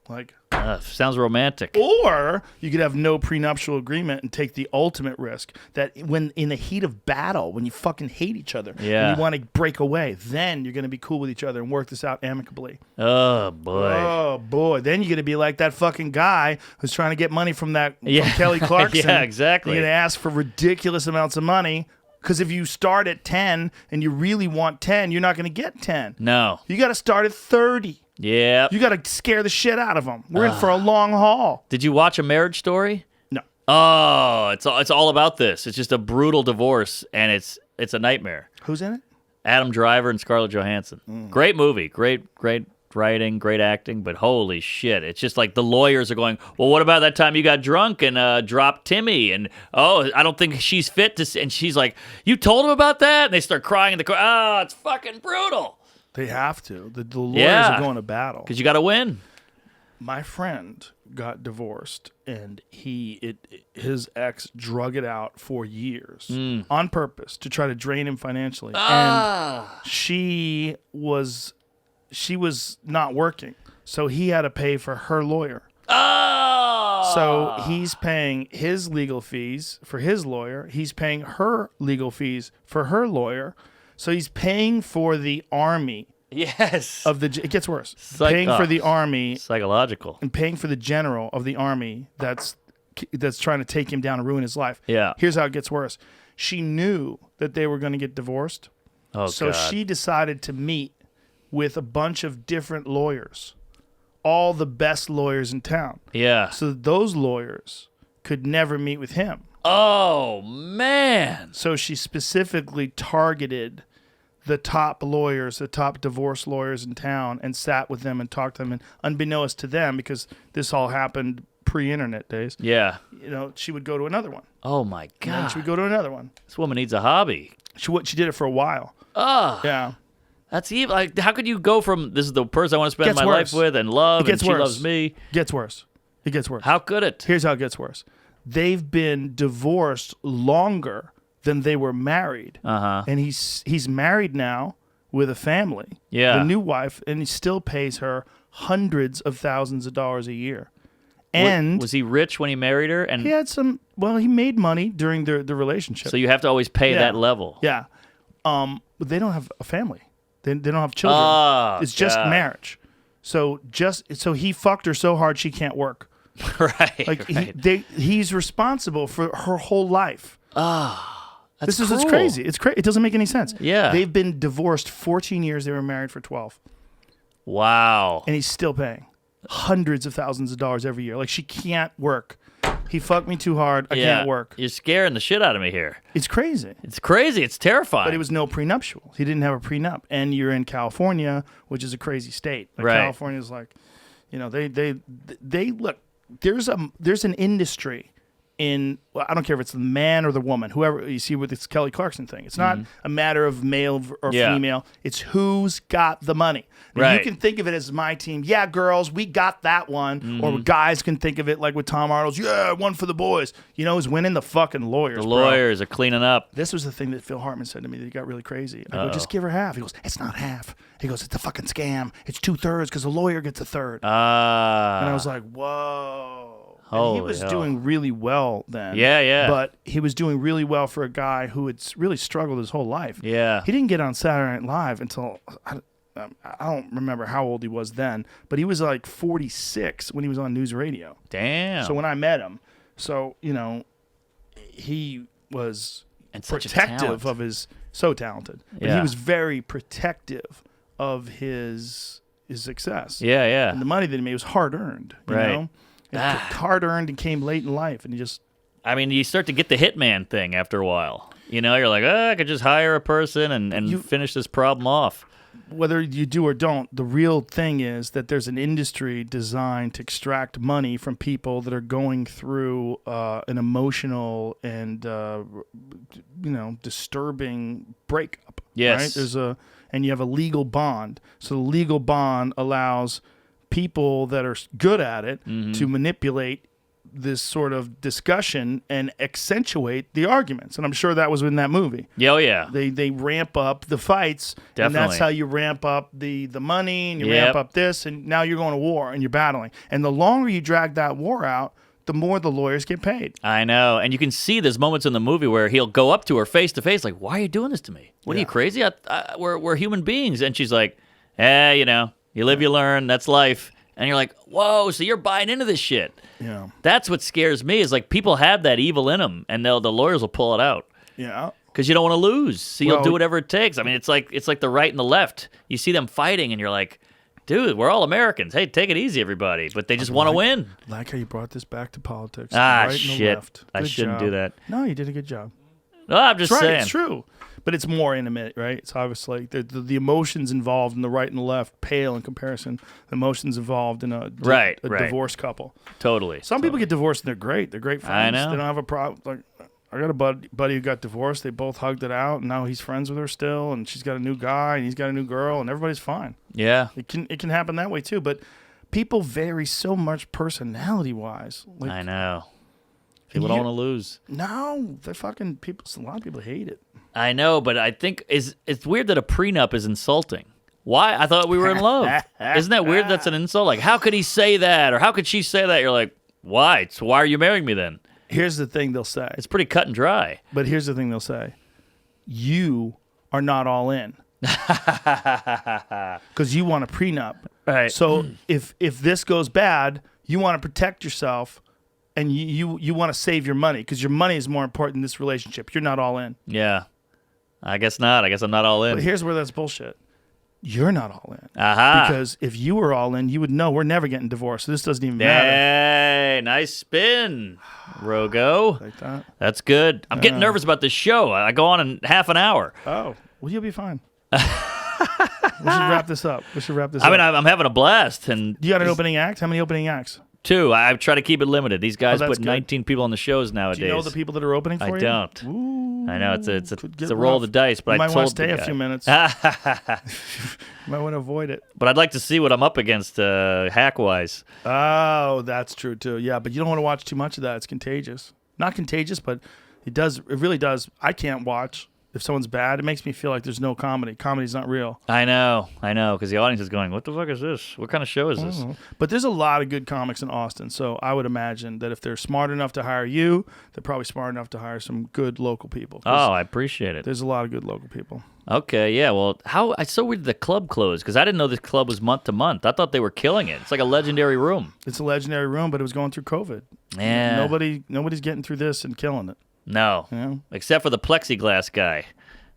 Like, sounds romantic. or you could have no prenuptial agreement and take the ultimate risk that when in the heat of battle, when you fucking hate each other, Yeah. and you want to break away, then you're going to be cool with each other and work this out amicably. Oh boy. Oh boy, then you're going to be like that fucking guy who's trying to get money from from Kelly Clarkson. Yeah, exactly. You're going to ask for ridiculous amounts of money because if you start at 10 and you really want 10, you're not going to get 10. No. You got to start at 30. Yeah. You got to scare the shit out of them. We're in for a long haul. Did you watch A Marriage Story? No. Oh, it's all about this. It's just a brutal divorce, and it's a nightmare. Who's in it? Adam Driver and Scarlett Johansson. Great movie. Great writing, great acting, but holy shit. It's just like the lawyers are going, well, what about that time you got drunk and dropped Timmy? And, I don't think she's fit to... And she's like, you told him about that? And they start crying in the car. Oh, it's fucking brutal. They have to. The lawyers Yeah. are going to battle. Because you got to win. My friend got divorced, and his ex drug it out for years on purpose to try to drain him financially. And she was not working, so he had to pay for her lawyer. Oh! So he's paying his legal fees for his lawyer. He's paying her legal fees for her lawyer. So he's paying for the army Yes. it gets worse. Paying for the army Psychological. and paying for the general of the army that's trying to take him down and ruin his life. Yeah. Here's how it gets worse. She knew that they were going to get divorced. Oh, So God. she decided to meet with a bunch of different lawyers, all the best lawyers in town. Yeah. So that those lawyers could never meet with him. Oh, man. So she specifically targeted the top lawyers, the top divorce lawyers in town, and sat with them and talked to them. And unbeknownst to them, because this all happened pre-internet days, Yeah. she would go to another one. Oh, my And God. she would go to another one. This woman needs a hobby. She did it for a while. Oh, Yeah. that's evil. Like, how could you go from this is the person I want to spend Gets my worse. life with and love, It gets and she worse. loves me? Gets worse. It gets worse. How could it? Here's how it gets worse. They've been divorced longer than they were married. And he's married now with a family. Yeah. The new wife, and he still pays her hundreds of thousands of dollars a year. And was he rich when he married her? And he had some. Well, he made money during the relationship. so you have to always pay Yeah. that level. Yeah. But they don't have a family. They don't have children. Oh, it's just God. marriage. So he fucked her so hard she can't work. Right. Like right. he's responsible for her whole life. That's It's cruel. crazy. It's crazy. It doesn't make any sense. Yeah. They've been divorced 14 years. They were married for 12. Wow. And he's still paying hundreds of thousands of dollars every year. Like, she can't work. He fucked me too hard. I can't work. You're scaring the shit out of me here. It's crazy. It's crazy. It's terrifying. But it was no prenuptial. He didn't have a prenup. And you're in California, which is a crazy state. Like, Right. California's like, you know, they look. There's an industry in, well, I don't care if it's the man or the woman, whoever you see with this Kelly Clarkson thing. It's not a matter of male or Yeah. female. It's who's got the money. Now, Right. You can think of it as my team. Yeah, girls, we got that one. Or guys can think of it like with Tom Arnold's. Yeah, one for the boys. You know who's winning? The fucking lawyers. the bro. lawyers are cleaning up. This was the thing that Phil Hartman said to me that got really crazy. I go, just give her half. He goes, it's not half. He goes, it's a fucking scam. It's 2/3 because the lawyer gets a third. And I was like, whoa. And he Holy was hell. doing really well then. Yeah, yeah. But he was doing really well for a guy who had really struggled his whole life. Yeah. He didn't get on Saturday Night Live until, I don't remember how old he was then, but he was like 46 when he was on news radio. Damn. So when I met him, you know, he was And such a protective talent. of his, so talented, but Yeah. he was very protective of his success. Yeah, yeah. And the money that he made was hard earned, you Right. know? Hard earned and came late in life, and he just, I mean, you start to get the hitman thing after a while. You know, you're like, I could just hire a person and finish this problem off. whether you do or don't, the real thing is that there's an industry designed to extract money from people that are going through an emotional and disturbing breakup. Yes. Right? And you have a legal bond. So the legal bond allows people that are good at it to manipulate this sort of discussion and accentuate the arguments. And I'm sure that was in that movie. Yeah, oh, yeah. They ramp up the fights, and Definitely. that's how you ramp up the money, and you Yep. ramp up this, and now you're going to war, and you're battling. And the longer you drag that war out, the more the lawyers get paid. I know. And you can see there's moments in the movie where he'll go up to her face to face, like, why are you doing this to me? What are you, crazy? We're human beings. And she's like, you live, you learn. That's life. And you're like, whoa, so you're buying into this shit. Yeah. That's what scares me is like people have that evil in them, and the lawyers will pull it out. Yeah. Because you don't want to lose, so you'll Well- do whatever it takes. I mean, it's like the right and the left. You see them fighting, and you're like, dude, we're all Americans. Hey, take it easy, everybody. But they just want to win. Like how you brought this back to politics. Ah, the right and the shit. left. I Good shouldn't job. do that. No, you did a good job. No, I'm just It's right. saying. It's true. But it's more intimate, right? It's obviously the emotions involved in the right and the left pale in comparison. The emotions involved in a Right. divorced couple. Totally. Some people get divorced and they're great. They're great friends. I know. They don't have a problem. Like, I got a buddy who got divorced. They both hugged it out, and now he's friends with her still. And she's got a new guy, and he's got a new girl, and everybody's fine. Yeah. It can happen that way too. But people vary so much personality wise. Like, I know. People don't want to lose. No, they're fucking people. A lot of people hate it. I know, but I think it's weird that a prenup is insulting. Why? I thought we were in love. Isn't that weird? That's an insult. Like, how could he say that? Or how could she say that? You're like, why? So why are you marrying me then? Here's the thing they'll say. It's pretty cut and dry. But here's the thing they'll say. You are not all in. Because you want a prenup. Right. So if this goes bad, you want to protect yourself and you want to save your money because your money is more important in this relationship. You're not all in. Yeah. I guess not. I guess I'm not all in. But here's where that's bullshit. You're not all in. Aha. Because if you were all in, you would know we're never getting divorced. So this doesn't even matter. Hey, nice spin, Rogo. Like that. That's good. I'm getting nervous about this show. I go on in half an hour. Oh, well, you'll be fine. We should wrap this up. I mean, I'm having a blast. And You got an opening act? How many opening acts? 2. I try to keep it limited. These guys that's put good. 19 people on the shows nowadays. Do you know the people that are opening for I you? don't. Ooh, I know it's could get a roll of rough. the dice, but You I might told want to stay the a guy. few minutes. You might want to avoid it. But I'd like to see what I'm up against hack-wise. Oh, that's true too. Yeah, but you don't want to watch too much of that. It's contagious. Not contagious, but It does. It really does. I can't watch if someone's bad. It makes me feel like there's no comedy. Comedy's not real. I know, because the audience is going, what the fuck is this? What kind of show is this? But there's a lot of good comics in Austin, so I would imagine that if they're smart enough to hire you, they're probably smart enough to hire some good local people. Oh, I appreciate it. There's a lot of good local people. Okay, yeah, well, it's so weird the club closed, because I didn't know this club was month to month. I thought they were killing it. It's like a legendary room. It's a legendary room, but it was going through COVID. Yeah. Nobody's getting through this and killing it. No, Yeah. except for the plexiglass guy.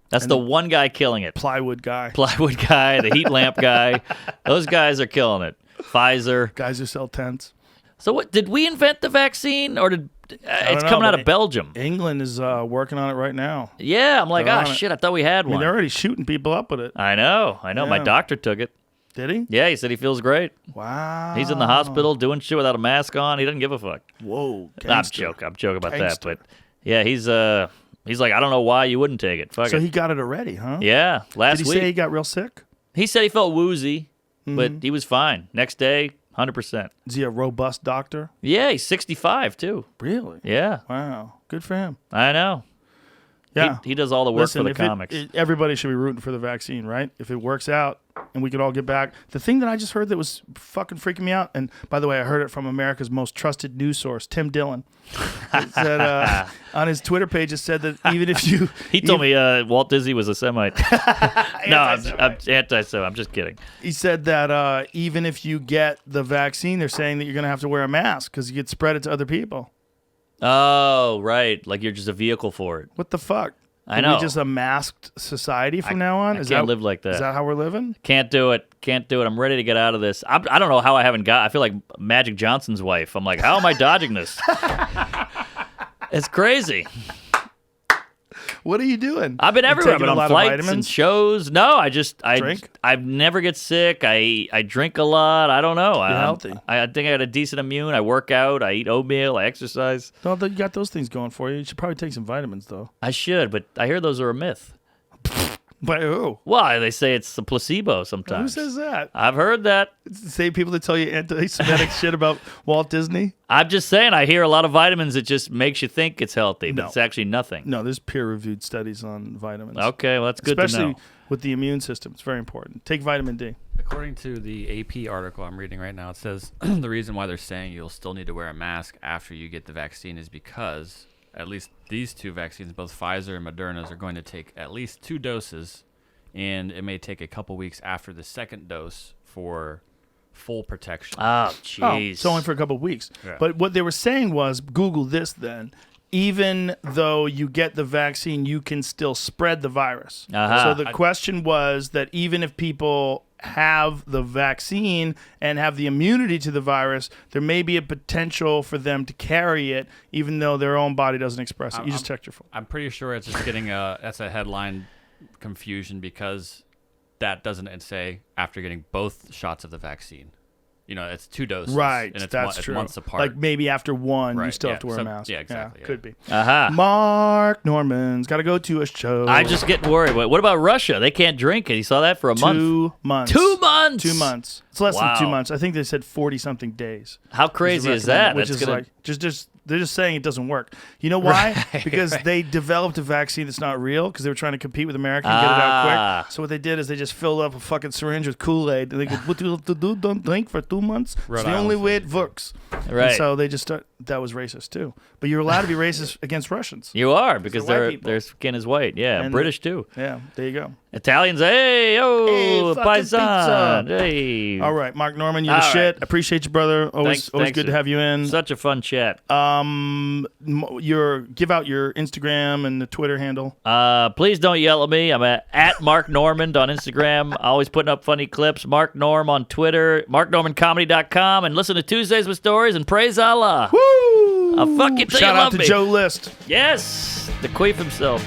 That's the one guy killing it. Plywood guy. Plywood guy, the heat lamp guy. Those guys are killing it. Pfizer. Guys who sell tents. So what? Did we invent the vaccine, or did it's know, coming out but of Belgium? England is working on it right now. Yeah, I'm like, They're on it. shit, I thought we had I mean, one. they're already shooting people up with it. I know. My Yeah. doctor took it. Did he? Yeah, he said he feels great. Wow. He's in the hospital doing shit without a mask on. He doesn't give a fuck. Whoa. I'm Gangster. joking about Gangster. that. But yeah, he's like, I don't know why you wouldn't take it. Fuck So it. he got it already, huh? Yeah, last Did he week. say he got real sick? He said he felt woozy, but he was fine. Next day, 100%. Is he a robust doctor? Yeah, he's 65 too. Really? Yeah, Wow. Good for him. I know. Yeah. He does all the work Listen, for the if comics. everybody should be rooting for the vaccine, right? If it works out and we could all get back. The thing that I just heard that was fucking freaking me out, and by the way, I heard it from America's most trusted news source, Tim Dillon. It said, on his Twitter page, it said that even if you... He told me Walt Disney was a Semite. No, I'm anti-Semite. I'm just kidding. He said that even if you get the vaccine, they're saying that you're going to have to wear a mask because you could spread it to other people. Oh, right. Like you're just a vehicle for it. What the fuck? I Are know. we just a masked society from now on? I can't live like that. Is that how we're living? Can't do it. I'm ready to get out of this. I don't know how I haven't got. I feel like Magic Johnson's wife. I'm like, how am I dodging this? It's crazy. What are you doing? I've been You everywhere. I've taking been a lot on of flights and vitamins? shows. No, I Drink? I never get sick. I drink a lot. I don't know. You're healthy. I think I got a decent immune. I work out. I eat oatmeal. I exercise. No, you got those things going for you. You should probably take some vitamins, though. I should, but I hear those are a myth. But who? Why? They say it's a placebo Who sometimes. says that? I've heard that. It's the same people that tell you anti-Semitic shit about Walt Disney. I'm just saying, I hear a lot of vitamins that just makes you think it's healthy, but No. it's actually nothing. No, there's peer-reviewed studies on vitamins. Okay, well, that's good Especially to know. with the immune system. It's very important. Take vitamin D. According to the AP article I'm reading right now, it says the reason why they're saying you'll still need to wear a mask after you get the vaccine is because at least these two vaccines, both Pfizer and Moderna's, are going to take at least 2 doses, and it may take a couple weeks after the second dose for full protection. Oh, Oh, jeez. it's only for a couple of weeks. Yeah. But what they were saying was, Google this then. Even though you get the vaccine, you can still spread the virus. Uh-huh. So the question was that even if people have the vaccine and have the immunity to the virus, there may be a potential for them to carry it, even though their own body doesn't express it. You just checked your phone. I'm pretty sure it's just getting that's a headline confusion because that doesn't say after getting both shots of the vaccine. You know, it's 2 doses. Right, and it's that's it's true. months apart. Like maybe after one, you Right, still yeah. have to wear a So- mask. yeah, exactly, yeah. Could be. Aha. Mark Norman's got to go to a show. I'm just getting worried. What about Russia? They can't drink it. You saw that for a month. 2 months. 2 months? 2 months. It's less Wow. than 2 months. I think they said 40-something days. How crazy is recommended, that? Which That's is gonna- like just they're just saying it doesn't work. You know why? Right, Because right. they developed a vaccine that's not real because they were trying to compete with America and get it out Ah. quick. So what they did is they just filled up a fucking syringe with Kool-Aid. And they go, what you have to do? Don't drink for 2 months. Rhode It's the only Island way says it it, too. works. Right. And so they just start. That was racist too. But you're allowed to be racist against Russians. You are, because They're white their people. their skin is white. Yeah, And British too. Yeah, there you go. Italians, hey, Hey, fucking paisan, pizza. hey. All right, Mark Norman, you're the All shit. right. Appreciate you, brother. Always Thanks, good to have you in. Such a fun chat. Give out your Instagram and the Twitter handle. Please don't yell at me. I'm at Mark Normand on Instagram. Always putting up funny clips. Mark Norm on Twitter. MarkNormanComedy.com. And listen to Tuesdays with Stories and praise Allah. Woo! I'll fucking tell you Shout out love to me. Joe List. Yes, the queef himself.